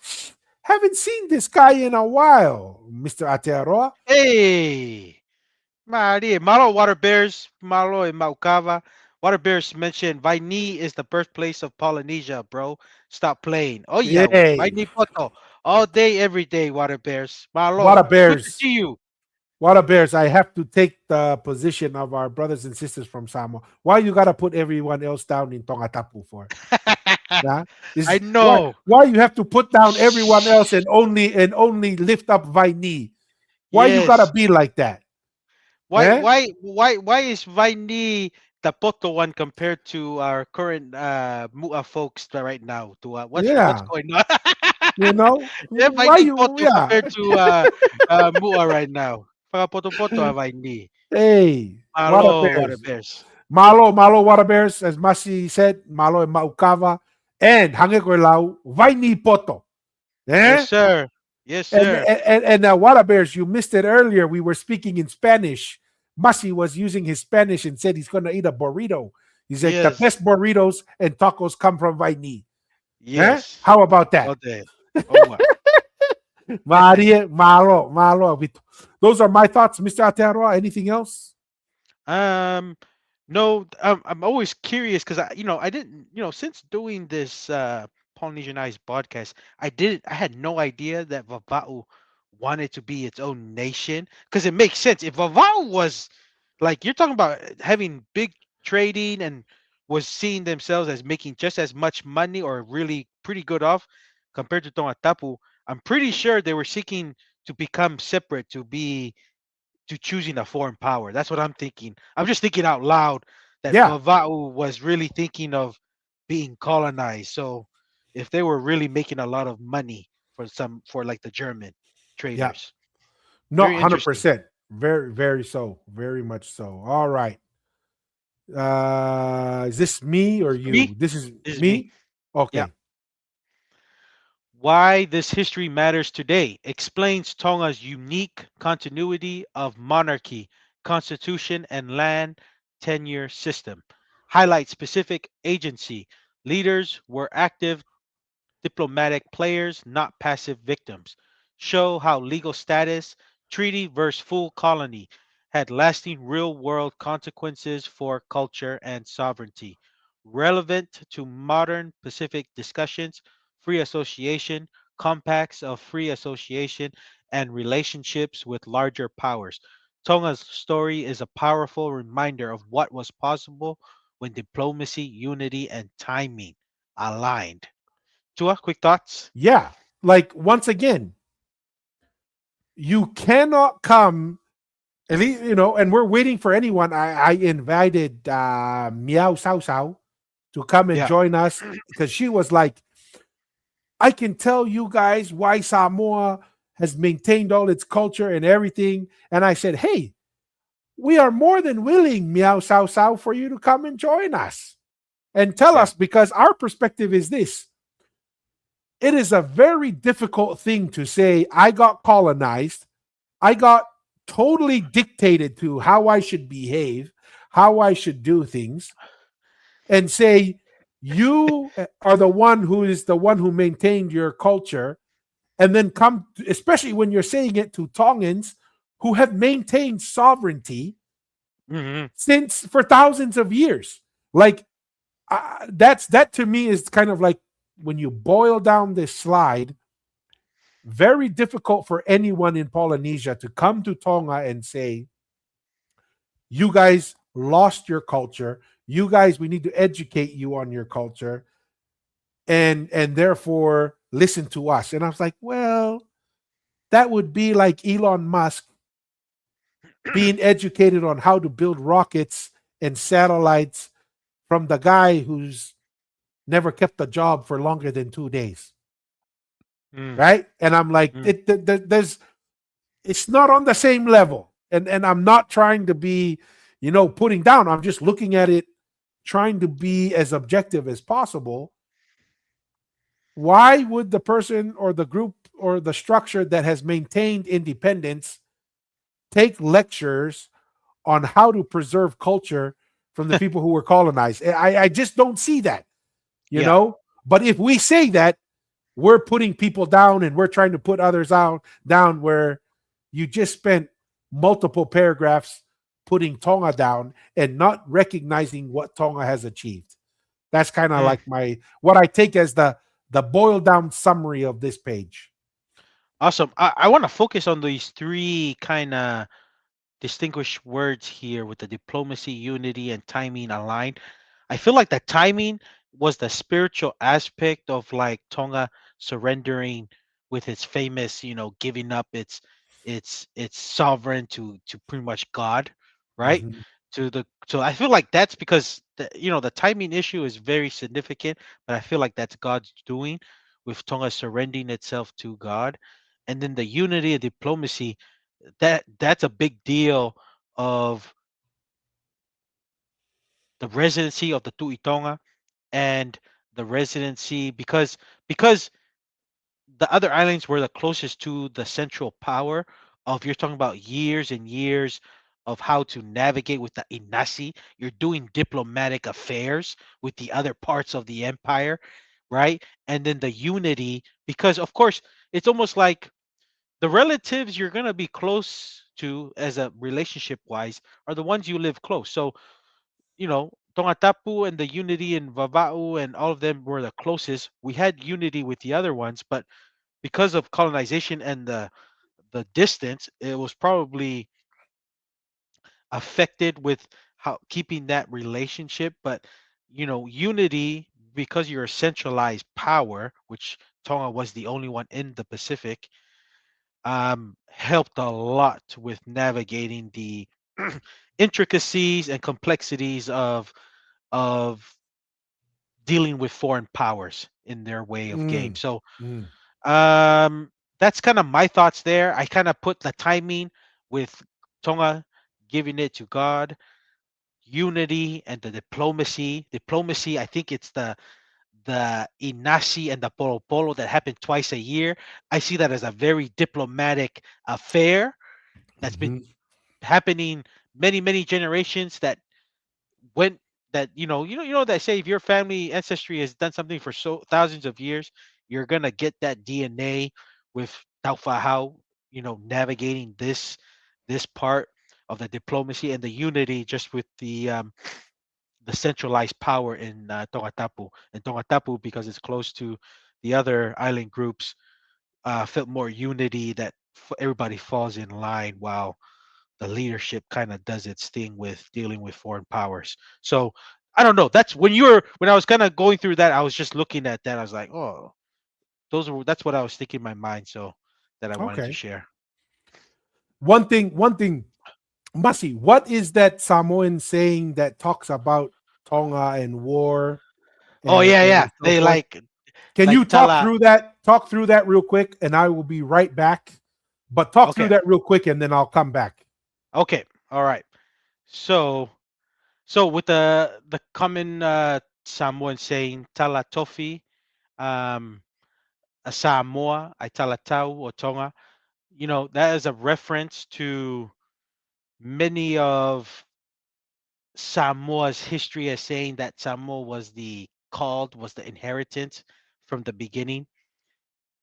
haven't seen this guy in a while, Mister Atearoa. Hey, Maria, Malo Water Bears, Malo and Maukava. Water Bears mentioned Vaini is the birthplace of Polynesia, bro. Stop playing. Oh yeah, Yay, Vaini Poto. All day, every day, Water Bears. what Malo, a good to bears, see you. what a bears. I have to take the position of our brothers and sisters from Samoa. Why you gotta put everyone else down in Tongatapu for? Yeah, I is why know. why you have to put down everyone else Shh. and only lift up Vaini? Why you gotta Yes. be like that? Why Eh? why why is Vaini the Poto one compared to our current Mua folks right now? To what's Yeah, going on? Yeah, why Vaini you? Poto Yeah, compared to Mua right now. Para Poto Poto Vaini. hey, water Malo Water bears. Bears. Malo water bears, as Masi said, malo and maukava, and hangekoilau, vaini poto. Yes, Eh? sir. Yes, And sir. water bears, you missed it earlier. We were speaking in Spanish. Masi was using his Spanish and said he's going to eat a burrito. He's like, the Yes. best burritos and tacos come from Vaini. Eh? Yes. How about All that? day. Oh wow. Maria, malo. Those are my thoughts, Mr. Atearoa. Anything else? Um, no, I'm always curious because I didn't, since doing this Polynesianized podcast, I had no idea that Vava'u wanted to be its own nation because it makes sense. If Vava'u was like you're talking about having big trading and was seeing themselves as making just as much money or really pretty good off compared to Tonga Tapu, I'm pretty sure they were seeking to become separate to choosing a foreign power. That's what I'm thinking. I'm just thinking out loud that Yeah, Vava'u was really thinking of being colonized. So if they were really making a lot of money for like the German yeah. traders. No, Very interesting. 100%. Very, very so. Very much so. All right. Is this me or Me? you? This is This is me. me? Yeah. Okay. Why this history matters today explains Tonga's unique continuity of monarchy, constitution, and land tenure system. Highlights specific agency. Leaders were active diplomatic players, not passive victims. Show how legal status, treaty versus full colony, had lasting real world consequences for culture and sovereignty. Relevant to modern Pacific discussions, free association, compacts of free association, and relationships with larger powers. Tonga's story is a powerful reminder of what was possible when diplomacy, unity, and timing aligned. Tua, quick thoughts? Yeah. Like, once again, you cannot come, at least, and we're waiting for anyone. I invited Meow Sao Sao to come and Yeah. join us because she was like, I can tell you guys why Samoa has maintained all its culture and everything. And I said, hey, we are more than willing, Meow Sao Sao, for you to come and join us and tell Yeah. us, because our perspective is this: it is a very difficult thing to say, I got colonized, I got totally dictated to how I should behave, how I should do things, and say, you are the one who is the one who maintained your culture, and then come, especially when you're saying it to Tongans who have maintained sovereignty Hmm. since for thousands of years. Like, that to me is kind of like, when you boil down this slide, very difficult for anyone in Polynesia to come to Tonga and say, you guys lost your culture. You guys, we need to educate you on your culture, and therefore listen to us. And I was like, well, that would be like Elon Musk being educated on how to build rockets and satellites from the guy who's never kept a job for longer than 2 days, Mm, right? And I'm like, mm. there's, it's not on the same level. And I'm not trying to be, putting down. I'm just looking at it, trying to be as objective as possible. Why would the person or the group or the structure that has maintained independence take lectures on how to preserve culture from the people who were colonized? I just don't see that, you Yeah. know? But if we say that, we're putting people down and we're trying to put others out down, where you just spent multiple paragraphs putting Tonga down and not recognizing what Tonga has achieved. That's kind of Mm. like my, what I take as the boiled down summary of this page. Awesome. I want to focus on these three kind of distinguished words here with the diplomacy, unity, and timing aligned. I feel like the timing was the spiritual aspect of like Tonga surrendering with its famous, giving up its sovereign to pretty much God, right? Mhm. So I feel like that's because the timing issue is very significant, but I feel like that's God's doing with Tonga surrendering itself to God. And then the unity and diplomacy, that's a big deal of the residency of the Tuitonga and the residency because the other islands were the closest to the central power of, you're talking about years and years of how to navigate with the Inasi. You're doing diplomatic affairs with the other parts of the empire, right? And then the unity, because of course it's almost like the relatives you're gonna be close to as a relationship wise are the ones you live close. So Tongatapu and the unity in Vava'u and all of them were the closest. We had unity with the other ones, but because of colonization and the distance, it was probably affected with how keeping that relationship. But unity, because you're a centralized power, which Tonga was the only one in the Pacific, helped a lot with navigating the intricacies and complexities of dealing with foreign powers in their way of game. Mm, So mm, um, that's kind of my thoughts there. I kind of put the timing with Tonga giving it to God, unity and the diplomacy. Diplomacy, I think it's the Inasi and the Polo Polo that happen twice a year. I see that as a very diplomatic affair that's been mhm, happening many generations that when that that say if your family ancestry has done something for so thousands of years, you're gonna get that DNA with Taufahau, navigating this part of the diplomacy and the unity just with the centralized power in Tongatapu. And Tongatapu, because it's close to the other island groups, felt more unity that everybody falls in line while the leadership kind of does its thing with dealing with foreign powers. So I don't know. That's when I was kind of going through that, I was just looking at that. I was like, oh, that's what I was thinking in my mind. So that I wanted to Okay. share. One thing, Masi, what is that Samoan saying that talks about Tonga and war Oh yeah, yeah. and so They forth? Can like you talk Tala. through that? Talk through that real quick, and I will be right back. But talk through Okay, that real quick, and then I'll come back. okay, all right. So with the common Samoan saying Tala Tofi, um, a Samoa, I Tala Tau or Tonga. That is a reference to many of Samoa's history as saying that Samoa was the inheritance from the beginning,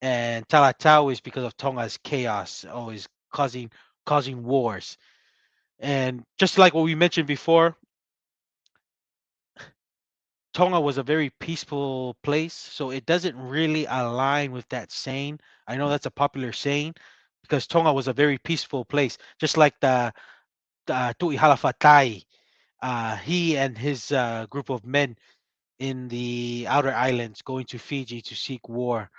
and Talatau is because of Tonga's chaos, always causing wars. And just like what we mentioned before, Tonga was a very peaceful place, so it doesn't really align with that saying. I know that's a popular saying because Tonga was a very peaceful place, just like the Tui Halafatai. He and his group of men in the outer islands going to Fiji to seek war.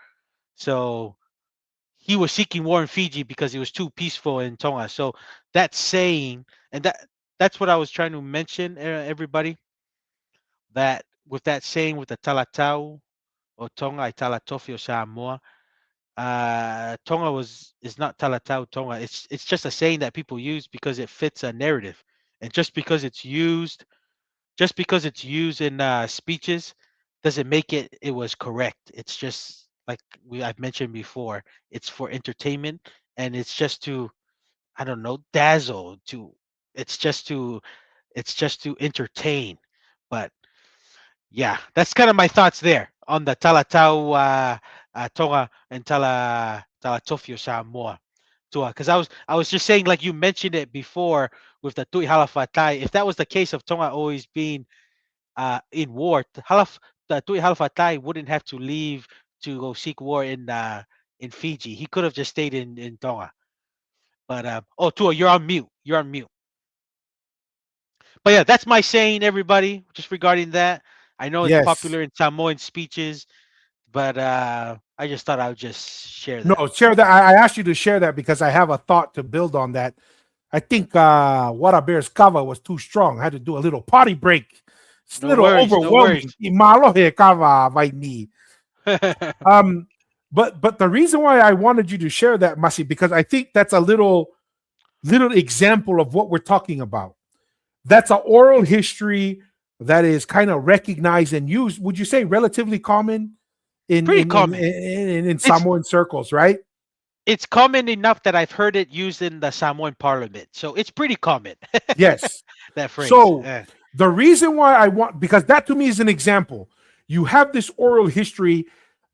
So he was seeking war in Fiji because it was too peaceful in Tonga. So that saying, and that's what I was trying to mention, everybody, that with that saying with the Talatau or Tonga, I Talatofi or Samoa, Tonga is not Talatau Tonga. It's just a saying that people use because it fits a narrative, and just because it's used in speeches doesn't make it was correct. It's just like I've mentioned before. It's for entertainment, and it's just to, I don't know, dazzle. It's just to it's just to entertain. But yeah, that's kind of my thoughts there on the Talatau Tonga and Talatofio Samoa. Because I was just saying, like you mentioned it before with the Tui Halafatai. If that was the case of Tonga always being in war, the Tui Halafatai wouldn't have to leave to go seek war in Fiji. He could have just stayed in Tonga. But oh, Tua, you're on mute. You're on mute. But yeah, that's my saying, everybody, just regarding that. I know it's Yes. popular in Samoan speeches, but I just thought I would just share No, that. share that. I asked you to share that because I have a thought to build on that. I think What a Bear's cover was too strong. I had to do a little potty break. It's a No little worries, no worries. overwhelming. Imalo he cover by me. Um, but the reason why I wanted you to share that, Masi, because I think that's a little example of what we're talking about. That's an oral history that is kind of recognized and used. Would you say relatively common in Pretty in in common. in It's Samoan circles, right? it's common enough that I've heard it used in the Samoan parliament. So it's pretty common. Yes. That phrase. So the reason why I want, because that to me is an example. You have this oral history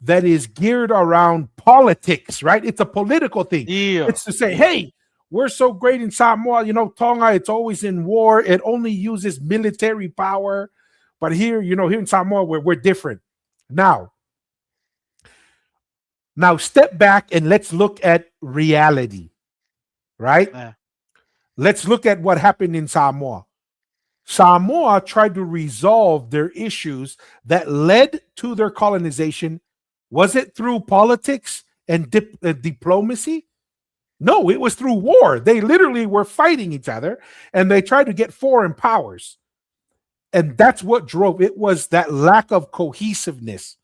that is geared around politics, right? It's a political thing. Yeah. It's to say, Yeah. hey, we're so great in Samoa, Tonga, it's always in war. It only uses military power. But here, here in Samoa, we're different. Now, step back and let's look at reality, right? Uh, Let's look at what happened in Samoa. Samoa tried to resolve their issues that led to their colonization. Was it through politics and diplomacy? No, it was through war. They literally were fighting each other and they tried to get foreign powers. And that's what drove it, was that lack of cohesiveness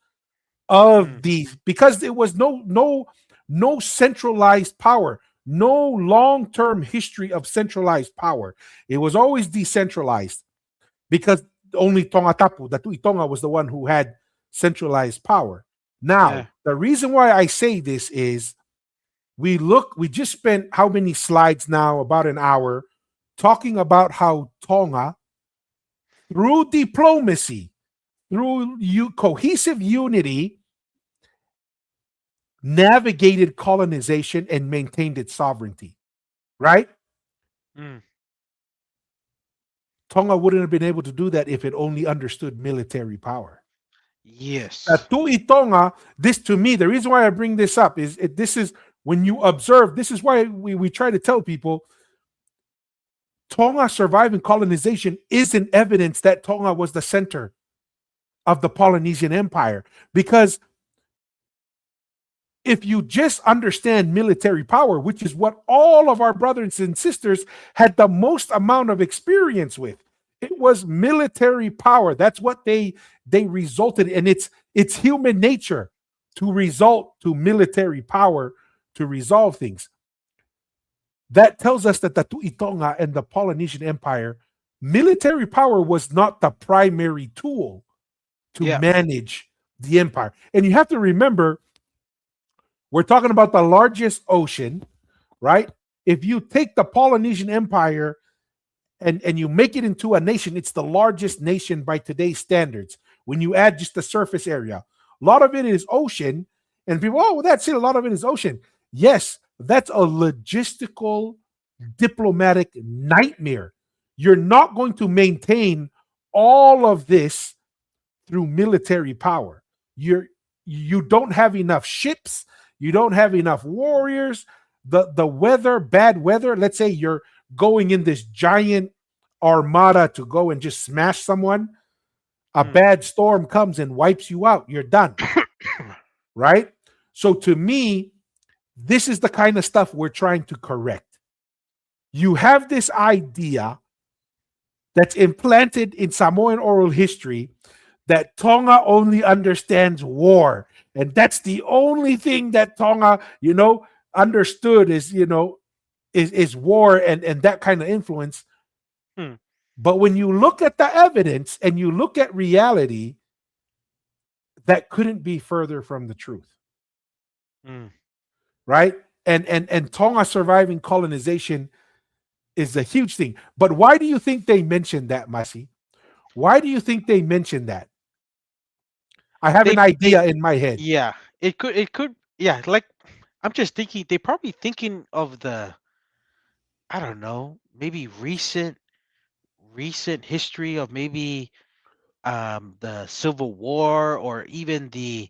of mm, these, because there was no centralized power, no long-term history of centralized power. It was always decentralized because only Tonga Tapu, the Tui Tonga, was the one who had centralized power. yeah. Now, the reason why I say this is we just spent how many slides now? About an hour talking about how Tonga, through diplomacy, through cohesive unity, navigated colonization and maintained its sovereignty, right? Mm, Tonga wouldn't have been able to do that if it only understood military power. yes. Tui Tonga, this to me, the reason why I bring this up is this is when you observe, this is why we try to tell people Tonga surviving colonization isn't evidence that Tonga was the center of the Polynesian Empire. Because if you just understand military power, which is what all of our brothers and sisters had the most amount of experience with, it was military power. That's what they resulted in. It's human nature to result to military power to resolve things. That tells us that the Tu'itonga and the Polynesian Empire, military power was not the primary tool to Yeah. manage the empire. And you have to remember, we're talking about the largest ocean, right? If you take the Polynesian Empire and you make it into a nation, it's the largest nation by today's standards. When you add just the surface area, a lot of it is ocean. And people, oh, well, that's it. A lot of it is ocean. Yes, that's a logistical, diplomatic nightmare. You're not going to maintain all of this through military power. You don't have enough ships. You don't have enough warriors. The weather, bad weather. Let's say you're going in this giant armada to go and just smash someone. A bad storm comes and wipes you out. You're done. Right? So to me, this is the kind of stuff we're trying to correct. You have this idea that's implanted in Samoan oral history that Tonga only understands war. And that's the only thing that Tonga, understood is, is war and that kind of influence. But when you look at the evidence and you look at reality, that couldn't be further from the truth. Right? And Tonga surviving colonization is a huge thing. But why do you think they mentioned that, Masi? Why do you think they mentioned that? I have an idea in my head. Yeah, it could. Yeah, like I'm just thinking they probably thinking of I don't know, maybe recent history of maybe the Civil War or even the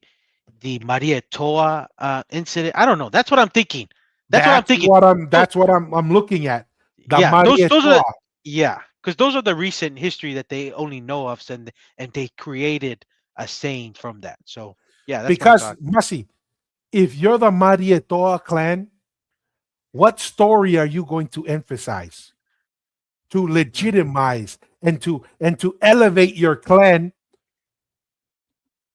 Maria Toa incident. I don't know. That's what I'm thinking. That's what I'm thinking. That's what I'm looking at. The Yeah, Maria those are Toa. because those are the recent history that they only know of, and they created a saying from that. So yeah, that's my Because thought. Masi, if you're the Maria Toa clan, what story are you going to emphasize to legitimize and to elevate your clan?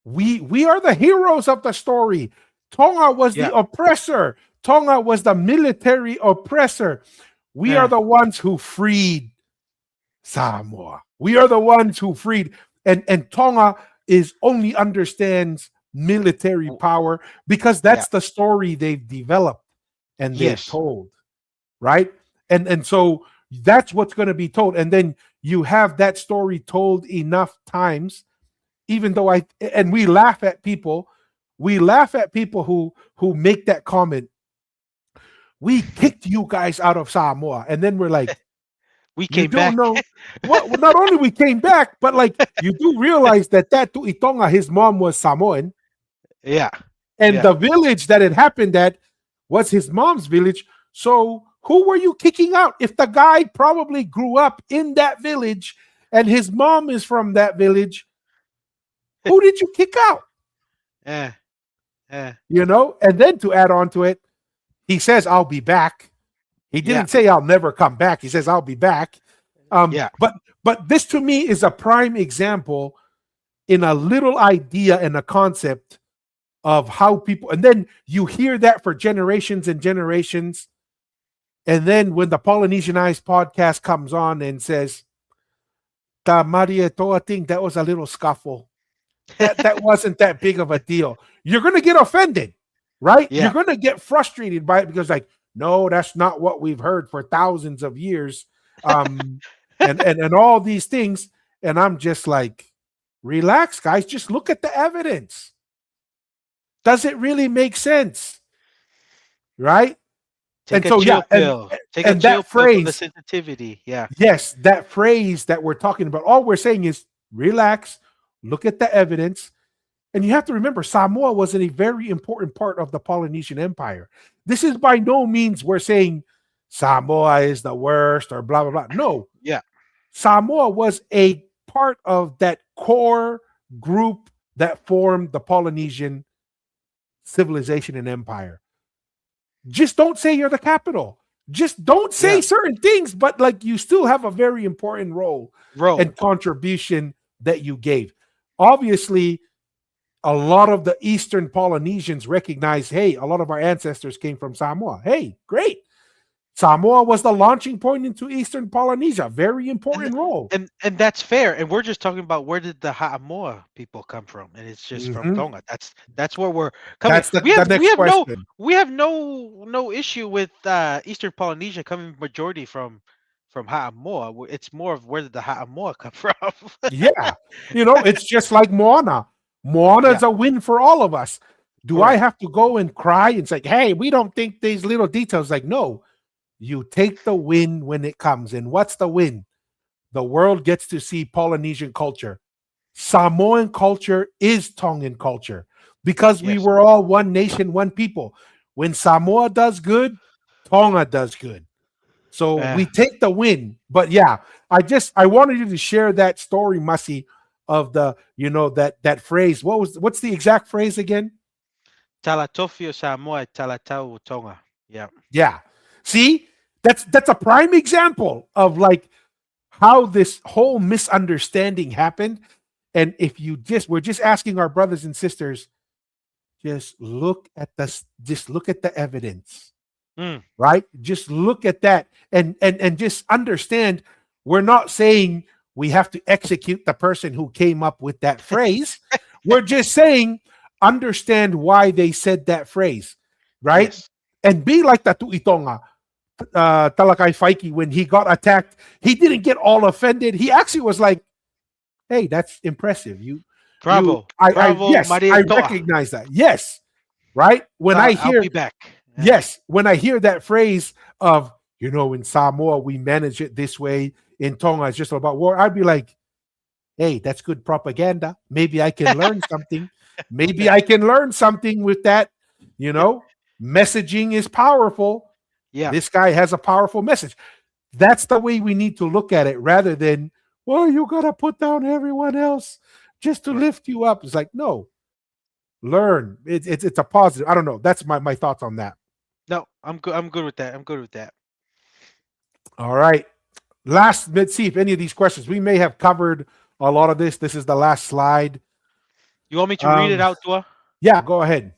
We are the heroes of the story. Tonga was the oppressor. Tonga was the military oppressor. We are the ones who freed Samoa. We are the ones who freed, and Tonga only understands military power because that's the story they've developed and they've told, right? And so that's what's going to be told. And then you have that story told enough times, even though we laugh at people. We laugh at people who make that comment. We kicked you guys out of Samoa. And then we're like, we you came don't back. know what? Well, not only we came back, but like you do realize that Tu'itonga, his mom was Samoan. Yeah. And the village that it happened at was his mom's village. So who were you kicking out? If the guy probably grew up in that village and his mom is from that village, who did you kick out? And then to add on to it, he says, I'll be back. He didn't say I'll never come back. He says, I'll be back. But this to me is a prime example in a little idea and a concept of how people, and then you hear that for generations and generations. And then when the Polynesianized podcast comes on and says, the Maria Toa thing, that was a little scuffle. That wasn't that big of a deal. You're going to get offended, right? Yeah. You're going to get frustrated by it because like, no, that's not what we've heard for thousands of years. And all these things. And I'm just like, relax, guys. Just look at the evidence. Does it really make sense? Right? Take and a so, chill yeah, pill. Take and a chill that pill for the phrase, sensitivity. Yeah. yes, that phrase that we're talking about, all we're saying is relax, look at the evidence. And you have to remember, Samoa was a very important part of the Polynesian Empire. This is by no means we're saying Samoa is the worst or blah blah blah. No, Yeah. Samoa was a part of that core group that formed the Polynesian civilization and empire. Just don't say you're the capital. Just don't say Yeah. certain things, but like you still have a very important role Role. and contribution that you gave. Obviously, a lot of the Eastern Polynesians recognize, hey, a lot of our ancestors came from Samoa. Hey, great. Samoa was the launching point into Eastern Polynesia. Very And important role. and that's fair. And we're just talking about where did the Ha'amoa people come from, and it's just from Mhm. Tonga. That's where we're coming. That's We the have we next have no question. we have no issue with Eastern Polynesia coming majority from Ha'amoa. It's more of where did the Ha'amoa come from? Yeah. It's just like Moana. Moana Yeah, is a win for all of us. Do I correct. have to go and cry and say, hey, we don't think these little details? Like, no, you take the win when it comes. And what's the win? The world gets to see Polynesian culture. Samoan culture is Tongan culture because we Yes. were all one nation, one people. When Samoa does good, Tonga does good. So Uh, we take the win. But yeah, I wanted you to share that story, Masi, of that phrase. What's the exact phrase again? Talatofio Samoa, Talatau Tonga. Yeah. Yeah. See, that's a prime example of like how this whole misunderstanding happened. And if we're just asking our brothers and sisters, just look at the evidence, Mm, right? Just look at that and just understand we're not saying we have to execute the person who came up with that phrase. We're just saying understand why they said that phrase, right? yes. And be like the Tuitonga, Talakai Faiki, when he got attacked, he didn't get all offended. He actually was like, hey, that's impressive. Bravo. Bravo, Yes, I Maria Toa. recognize that. Yes, right? When I I'll hear be back. Yeah. Yes, when I hear that phrase of, in Samoa, we manage it this way, in Tonga, it's just about war, I'd be like, hey, that's good propaganda. Maybe I can learn something. Maybe I can learn something with that. You know, Messaging is powerful. Yeah. This guy has a powerful message. That's the way we need to look at it rather than, well, you got to put down everyone else just to Right. lift you up. It's like, no, learn. It's a positive. I don't know. That's my thoughts on that. No, I'm good. I'm good with that. I'm good with that. All right. Let's see if any of these questions we may have covered a lot of this. This is the last slide. You want me to read it Um, out, Tua? yeah, go ahead.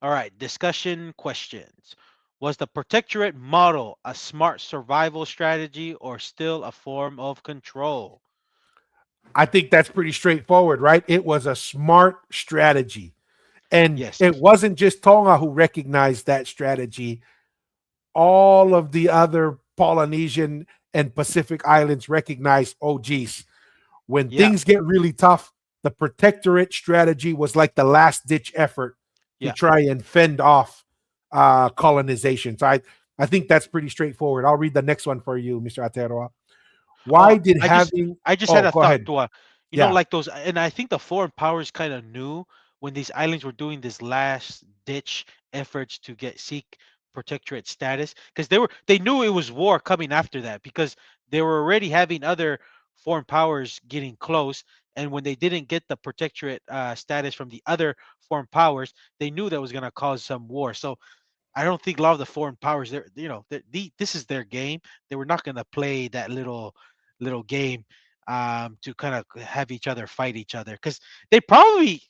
All right. Discussion questions. Was the protectorate model a smart survival strategy or still a form of control? I think that's pretty straightforward, right? It was a smart strategy. And Yes. it wasn't just Tonga who recognized that strategy. All of the other Polynesian and Pacific islands recognize, oh, geez, when Yeah. things get really tough, the protectorate strategy was like the last ditch effort to Yeah. try and fend off colonization. So I think that's pretty straightforward. I'll read the next one for you, Mr. Ateroa. Oh, Why did I just having I just had Oh, a go thought, ahead. Tua. Yeah. Like those, and I think the foreign powers kind of knew when these islands were doing this last ditch efforts to get seek protectorate status because they knew it was war coming after that because they were already having other foreign powers getting close, and when they didn't get the protectorate status from the other foreign powers, they knew that was going to cause some war. So I don't think a lot of the foreign powers, this is their game. They were not going to play that little game to kind of have each other fight each other because they probably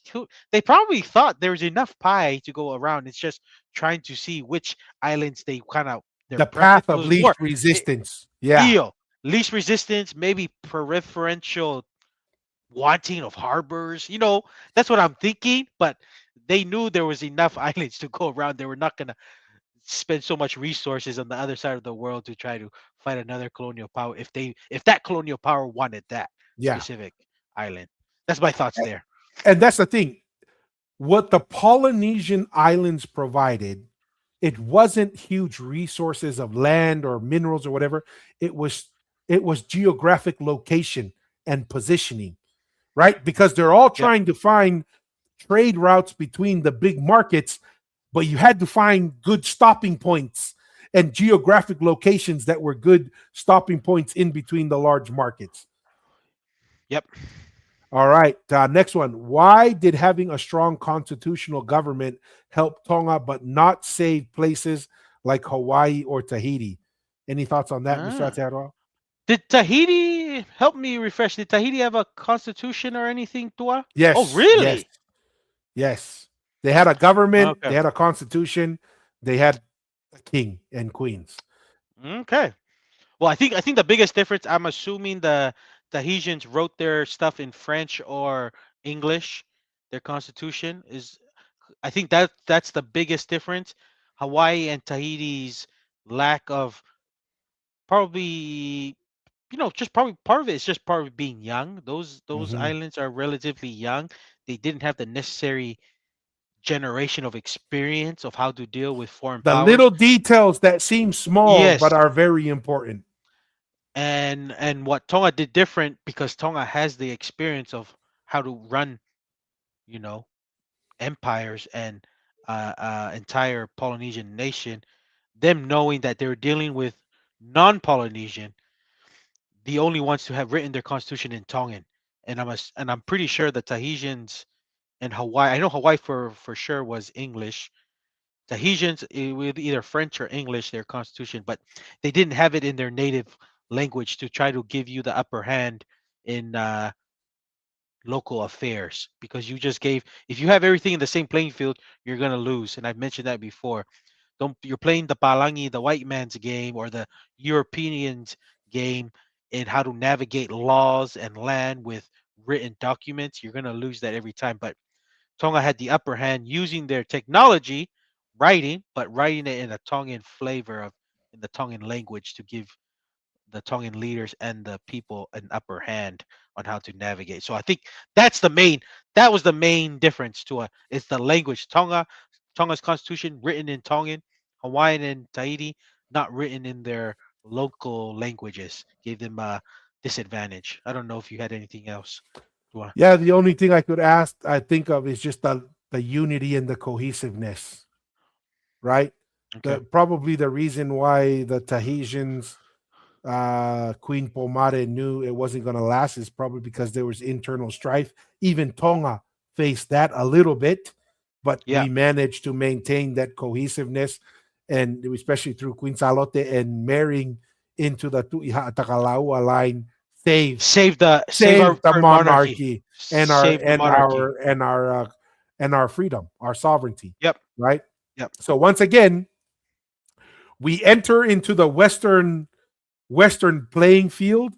thought there was enough pie to go around. It's just trying to see which islands they kind of their The preference. path It of was more least resistance. Yeah. EO, least resistance, maybe preferential wanting of harbors. That's what I'm thinking. But they knew there was enough islands to go around. They were not gonna spend so much resources on the other side of the world to try to fight another colonial power if that colonial power wanted that Yeah. specific island. That's my thoughts there. And that's the thing. What the Polynesian islands provided, it wasn't huge resources of land or minerals or whatever. It was geographic location and positioning, right? Because they're all Yep. trying to find trade routes between the big markets, but you had to find good stopping points and geographic locations that were good stopping points in between the large markets. Yep. All right, next one. Why did having a strong constitutional government help Tonga but not save places like Hawaii or Tahiti? Any thoughts on that, Mr. Ah. Atearoa? Did Tahiti help me refresh? Did Tahiti have a constitution or anything, Tua? Oh, Yes, yes, really? yes. They had a government, Okay. they had a constitution, they had a king and queens. Okay. Well, I think the biggest difference. I'm assuming the Tahitians wrote their stuff in French or English. Their constitution is. I think that's the biggest difference. Hawaii and Tahiti's lack of probably just probably part of it is just part of being young. Those Mhm. islands are relatively young. They didn't have the necessary generation of experience of how to deal with foreign The powers. little details that seem small but Yes, are very important. and what Tonga did different because Tonga has the experience of how to run, you know, empires and entire Polynesian nation. Them knowing that they're dealing with non-Polynesian, the only ones to have written their constitution in Tongan, and I'm pretty sure the Tahitians and Hawaii. I know Hawaii for sure was English. Tahitians with either French or English their constitution, but they didn't have it in their native language to try to give you the upper hand in local affairs because you just gave if you have everything in the same playing field, you're gonna lose. And I've mentioned that before. Don't You're playing the Palangi, the white man's game, or the Europeans game in how to navigate laws and land with written documents. You're gonna lose that every time. But Tonga had the upper hand using their technology, writing, but writing it in a Tongan flavor of in the Tongan language to give the Tongan leaders and the people an upper hand on how to navigate. So I think that was the main difference to it's the language. Tonga's constitution written in Tongan, Hawaiian and Tahiti not written in their local languages gave them a disadvantage. I don't know if you had anything else. Tua. Yeah, the only thing I think of is just the unity and the cohesiveness, right? Okay. The probably the reason why the Tahitians, Queen Pomare knew it wasn't going to last is probably because there was internal strife. Even Tonga faced that a little bit, but Yeah. we managed to maintain that cohesiveness, and especially through Queen Salote and marrying into the Tu'iha Takalaua line, saved Save our the current monarchy. monarchy and our Save the monarchy. and our freedom, Yep. right? Yep. So once again, we enter into the western playing field,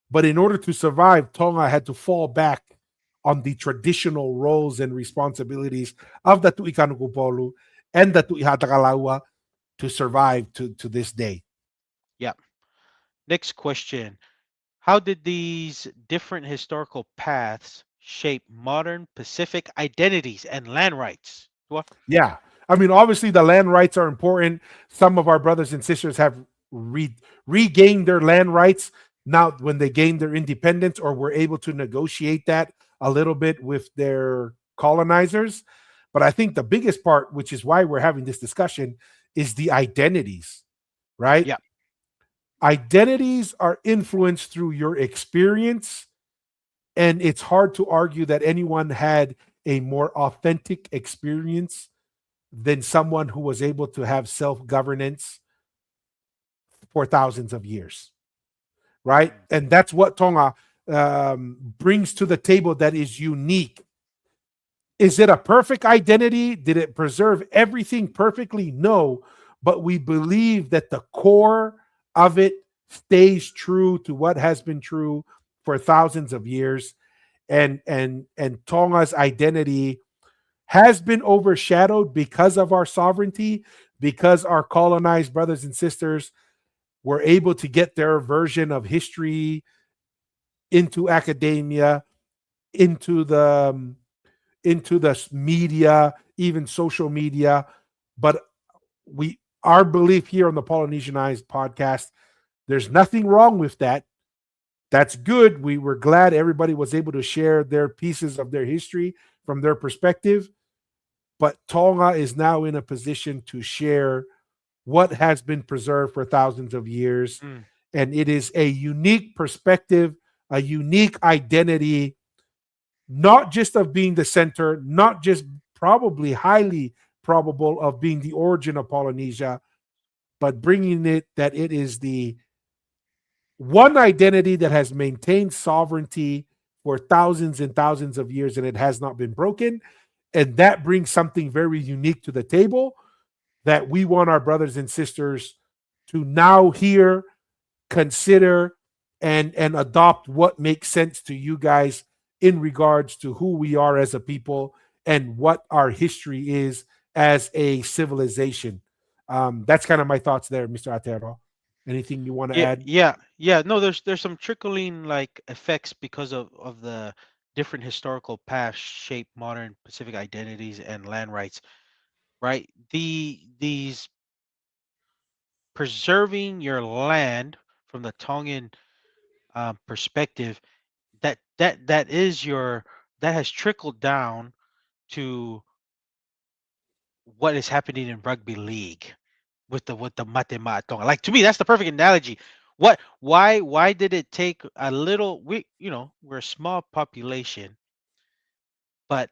but in order to survive, Tonga had to fall back on the traditional roles and responsibilities of the Tu'ikanukupolu and the Tu'ihatakalaua to survive to this day. Yep. Next question. How did these different historical paths shape modern Pacific identities and land rights? Tua? Yeah. I mean, obviously, the land rights are important. Some of our brothers and sisters have regained their land rights now when they gained their independence or were able to negotiate that a little bit with their colonizers. But I think the biggest part, which is why we're having this discussion, is the identities, right? Yeah. Identities are influenced through your experience, and it's hard to argue that anyone had a more authentic experience than someone who was able to have self governance for thousands of years, right? Mm. And that's what Tonga brings to the table that is unique. Is it a perfect identity? Did it preserve everything perfectly? No, but we believe that the core of it stays true to what has been true for thousands of years. And Tonga's identity has been overshadowed because of our sovereignty, because our colonized brothers and sisters were able to get their version of history into academia, into the media, even social media. But we our belief here on the Polynesianized podcast, there's nothing wrong with that. That's good. We were glad everybody was able to share their pieces of their history from their perspective. But Tonga is now in a position to share what has been preserved for thousands of years. Mm. And it is a unique perspective, a unique identity, not just of being the center, not just probably highly probable of being the origin of Polynesia, but bringing it that it is the one identity that has maintained sovereignty for thousands and thousands of years and it has not been broken. And that brings something very unique to the table that we want our brothers and sisters to now hear, consider, and adopt what makes sense to you guys in regards to who we are as a people and what our history is as a civilization. That's kind of my thoughts there, Mr. Atero. Anything you want to Yeah, add? yeah, yeah. No, there's some trickling like effects because of the different historical paths shape modern Pacific identities and land rights, right? These preserving your land from the Tongan perspective, that is your that has trickled down to what is happening in rugby league with the matema Tonga. Like to me, that's the perfect analogy. Why did it take a little we're a small population, but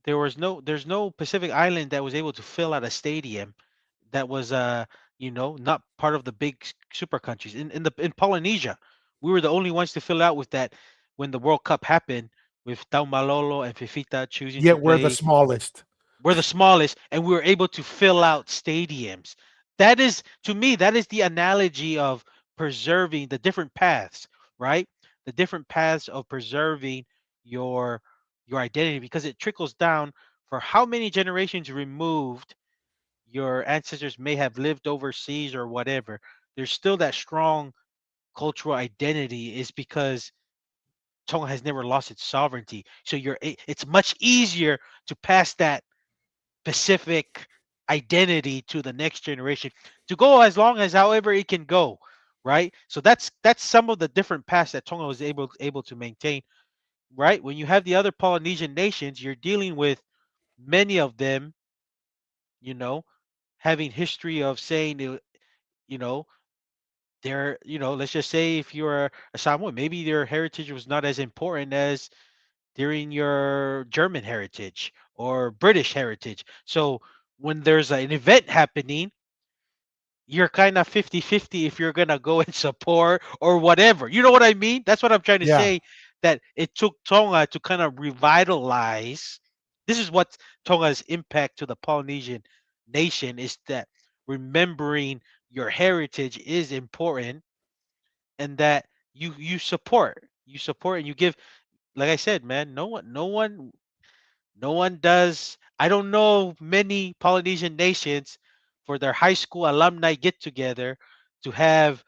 there's no Pacific island that was able to fill out a stadium that was not part of the big super countries. In Polynesia, we were the only ones to fill out with that when the World Cup happened with Taumalolo and Fifita choosing to Yet we're the play. smallest. We're the smallest, and we were able to fill out stadiums. That is, to me, that is the analogy of preserving the different paths, right? The different paths of preserving your your identity because it trickles down for how many generations removed your ancestors may have lived overseas or whatever. There's still that strong cultural identity is because Tonga has never lost its sovereignty. So it's much easier to pass that specific identity to the next generation to go as long as however it can go, right? So that's some of the different paths that Tonga was able to maintain, right? When you have the other Polynesian nations, you're dealing with many of them, you know, having history of saying you know they're let's just say if you're a Samoan, maybe their heritage was not as important as during your German heritage or British heritage. So when there's an event happening, you're kind of 50-50 if you're going to go and support or whatever. You know what I mean? That's what I'm trying to Yeah, say, that it took Tonga to kind of revitalize. This is what Tonga's impact to the Polynesian nation is, that remembering your heritage is important, and that you support and you give, like I said, man, no one does. I don't know many Polynesian nations for their high school alumni get together to have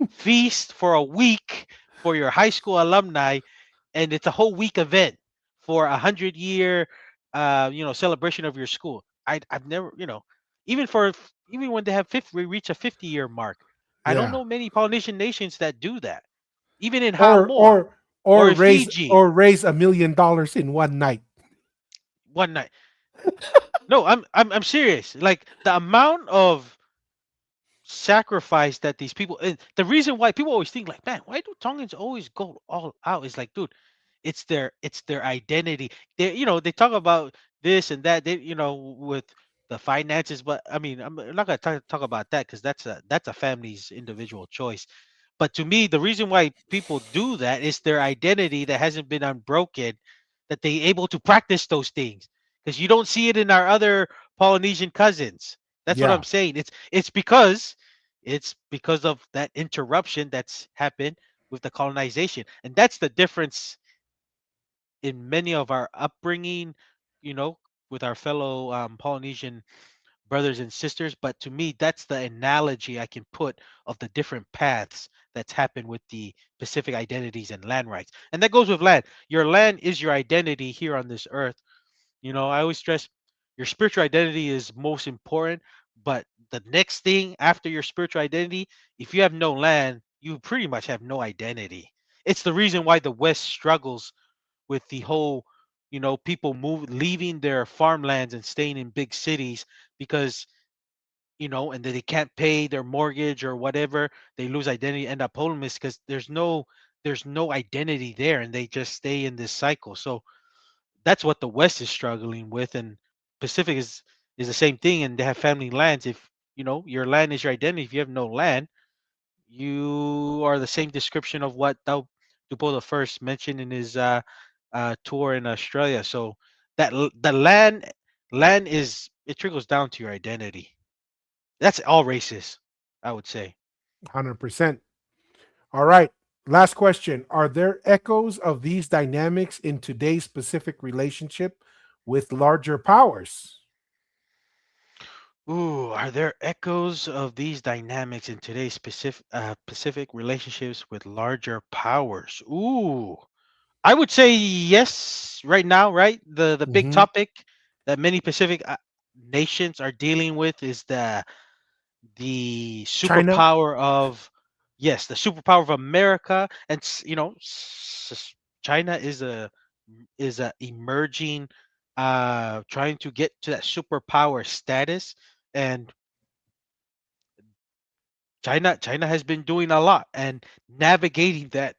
feast for a week for your high school alumni, and it's a whole week event for 100-year, celebration of your school. I've never, even when they have 50, we reach a 50-year mark. I don't yeah. know many Polynesian nations that do that, even in Or Samoa or or or in raise Fiji or raise $1 million in one night. one night. No, I'm serious. Like the amount of sacrifice that these people, and the reason why people always think like, man, why do Tongans always go all out? It's like, dude, it's their identity. They talk about this and that, with the finances, but I mean, I'm not gonna talk about that because that's a family's individual choice. But to me, the reason why people do that is their identity that hasn't been unbroken, that they able to practice those things. Because you don't see it in our other Polynesian cousins. That's what Yeah, I'm saying. It's because of that interruption that's happened with the colonization. And that's the difference in many of our upbringing, you know, with our fellow Polynesian brothers and sisters. But to me, that's the analogy I can put of the different paths that's happened with the Pacific identities and land rights. And that goes with land. Your land is your identity here on this earth. I always stress your spiritual identity is most important, but the next thing after your spiritual identity, if you have no land, you pretty much have no identity. It's the reason why the West struggles with the whole, people leaving their farmlands and staying in big cities, because and then they can't pay their mortgage or whatever, they lose identity, end up homeless because there's no identity there, and they just stay in this cycle. So that's what the West is struggling with, and Pacific is the same thing, and they have family lands. If your land is your identity, if you have no land, you are the same description of what Dupo the first mentioned in his tour in Australia. So the land is, it trickles down to your identity. That's all races, I would say. 100%. All right. Last question. Are there echoes of these dynamics in today's Pacific relationship with larger powers? Ooh, are there echoes of these dynamics in today's Pacific relationships with larger powers? Ooh, I would say yes right now, right? The big Hmm. topic that many Pacific nations are dealing with is the China? superpower of, yes, the superpower of America, and China is a emerging, trying to get to that superpower status, and China has been doing a lot and navigating that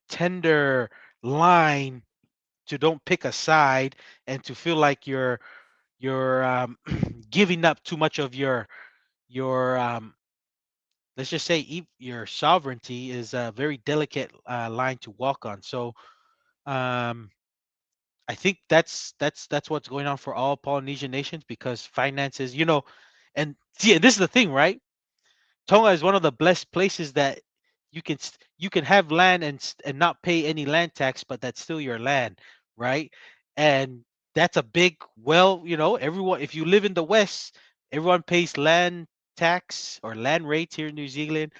tender line to don't pick a side and to feel like you're giving up too much of your let's just say your sovereignty is a very delicate line to walk on. So um, I think that's what's going on for all Polynesian nations, because finances, and see, and this is the thing, right? Tonga is one of the blessed places that you can have land and not pay any land tax, but that's still your land, right? And that's a big, well, everyone, if you live in the West, everyone pays land tax or land rates here in New Zealand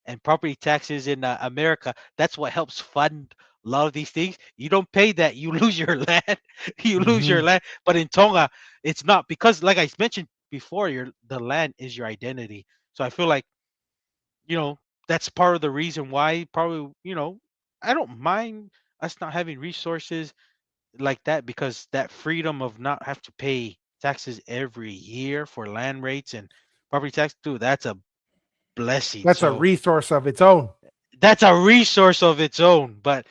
and property taxes in America. That's what helps fund a lot of these things. You don't pay that, you lose your land. You lose your Hmm. land. But in Tonga, it's not, because, like I mentioned before, the land is your identity. So I feel like you know that's part of the reason why, probably, I don't mind us not having resources like that, because that freedom of not have to pay taxes every year for land rates and property tax, dude, that's a blessing. That's a So resource of its own. that's a resource of its own. But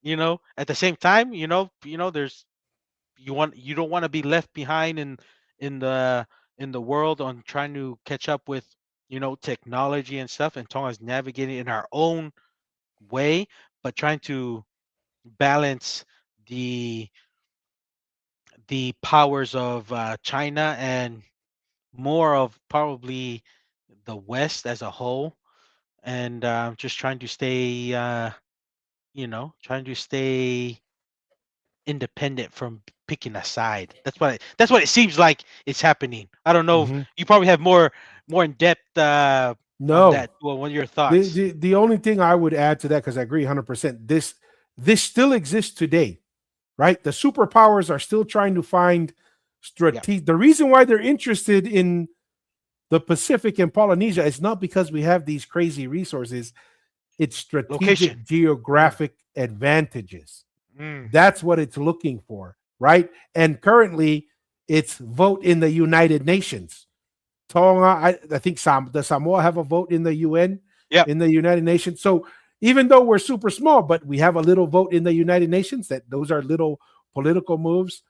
at the same time, there's, you don't want to be left behind in the in the world on trying to catch up with technology and stuff, and Tonga's navigating in our own way, but trying to balance the the powers of China and more of probably the West as a whole, and just trying to stay trying to stay independent from picking a side. That's what it seems like it's happening. I don't know if Hmm. you probably have more in depth on No. that. Well, what are your The, thoughts? the the only thing I would add to that, because I agree 100%, this still exists today, right? The superpowers are still trying to find Yeah, strategic. The reason why they're interested in the Pacific and Polynesia is not because we have these crazy resources. It's location. strategic Mm, geographic advantages. mm, That's what it's looking for, right? And currently, it's vote in the United Nations. Tonga, I think the Samoa have a vote in the UN, yep. in the United Nations. So even though we're super small, but we have a little vote in the United Nations. That those are little political moves.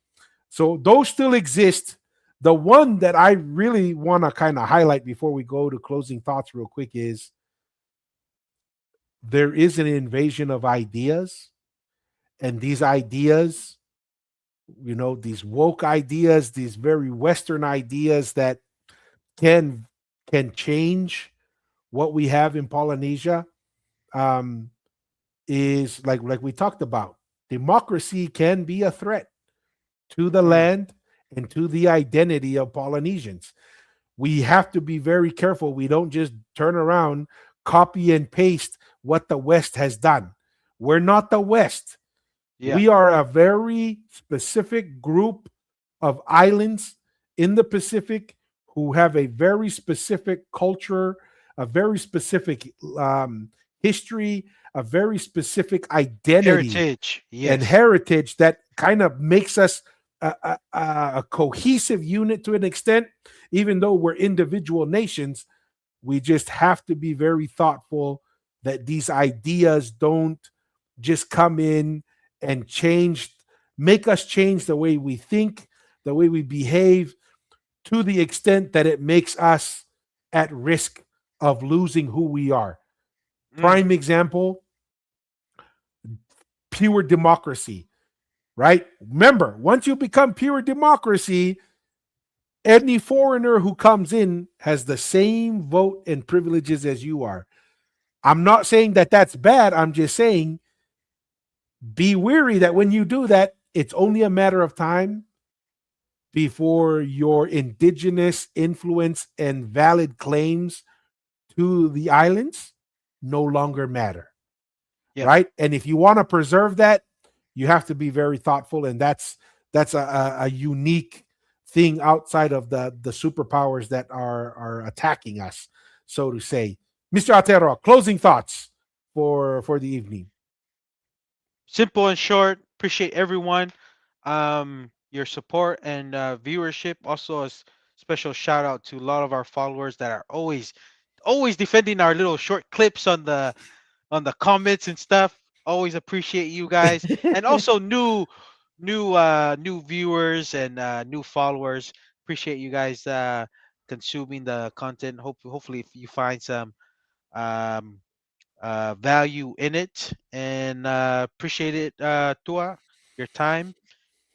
So those still exist. The one that I really want to kind of highlight before we go to closing thoughts real quick is there is an invasion of ideas, and these ideas, these woke ideas, these very Western ideas that can can change what we have in Polynesia, um, is like we talked about. Democracy can be a threat to the Mm, land and to the identity of Polynesians. We have to be very careful. We don't just turn around, copy and paste what the West has done. We're not the West. yeah. We are a very specific group of islands in the Pacific who have a very specific culture, a very specific history, a very specific identity Heritage. and Yes. heritage that kind of makes us a cohesive unit to an extent. even though we're individual nations, we just have to be very thoughtful that these ideas don't just come in and make us change the way we think, the way we behave, to the extent that it makes us at risk of losing who we are. Mm. Prime example, pure democracy, right? Remember, once you become pure democracy, any foreigner who comes in has the same vote and privileges as you are. I'm not saying that that's bad. I'm just saying be wary that when you do that, it's only a matter of time before your indigenous influence and valid claims to the islands no longer matter, Yep. right? And if you want to preserve that, you have to be very thoughtful, and that's a unique thing outside of the superpowers that are attacking us, so to say. Mr. Atero, closing thoughts for the evening. Simple and short. Appreciate everyone, your support and viewership. Also, special shout out to a lot of our followers that are always defending our little short clips on the comments and stuff. Always appreciate you guys, and also new viewers and new followers. Appreciate you guys consuming the content. Hopefully if you find some um, value in it, and appreciate it, Tua, your time.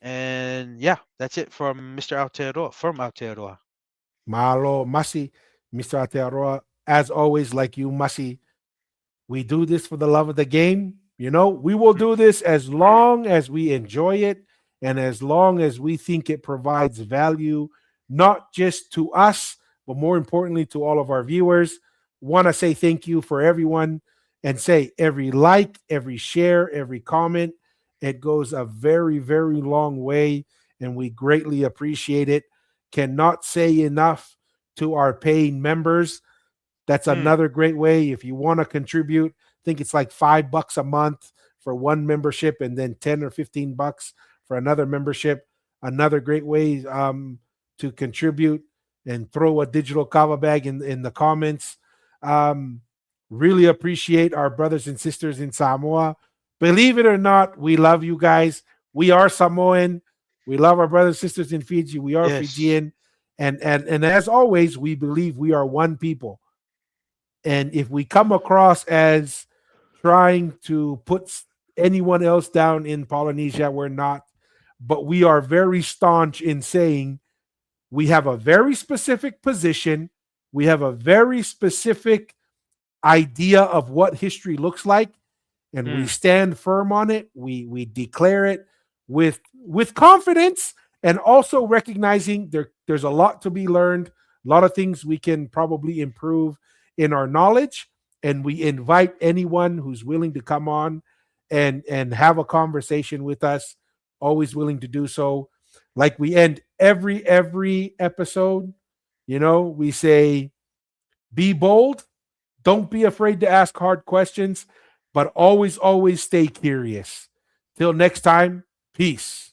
And yeah, that's it from Mr. Aotearoa, from Aotearoa. Malo Masi, Mr. Atearoa, as always, like you, Masi, we do this for the love of the game. You know, we will do this as long as we enjoy it and as long as we think it provides value, not just to us, but more importantly to all of our viewers. Want to say thank you for everyone and say every like, every share, every comment. It goes a very, very long way, and we greatly appreciate it. Cannot say enough to our paying members. That's Mm, another great way. If you want to contribute, I think it's like $5 a month for one membership and then 10 or $15 for another membership. Another great way to contribute, and throw a digital kava bag in the comments. Um, really appreciate our brothers and sisters in Samoa. Believe it or not, we love you guys. We are Samoan. We love our brothers and sisters in Fiji. We are yes. Fijian. And as always, we believe we are one people, and if we come across as trying to put anyone else down in Polynesia, we're not. But we are very staunch in saying we have a very specific position. We have a very specific idea of what history looks like, and we Mm, stand firm on it. We declare it with confidence, and also recognizing there's a lot to be learned, a lot of things we can probably improve in our knowledge, and we invite anyone who's willing to come on and have a conversation with us, always willing to do so. Like we end every episode, we say be bold, don't be afraid to ask hard questions, but always, always stay curious. Till next time, peace.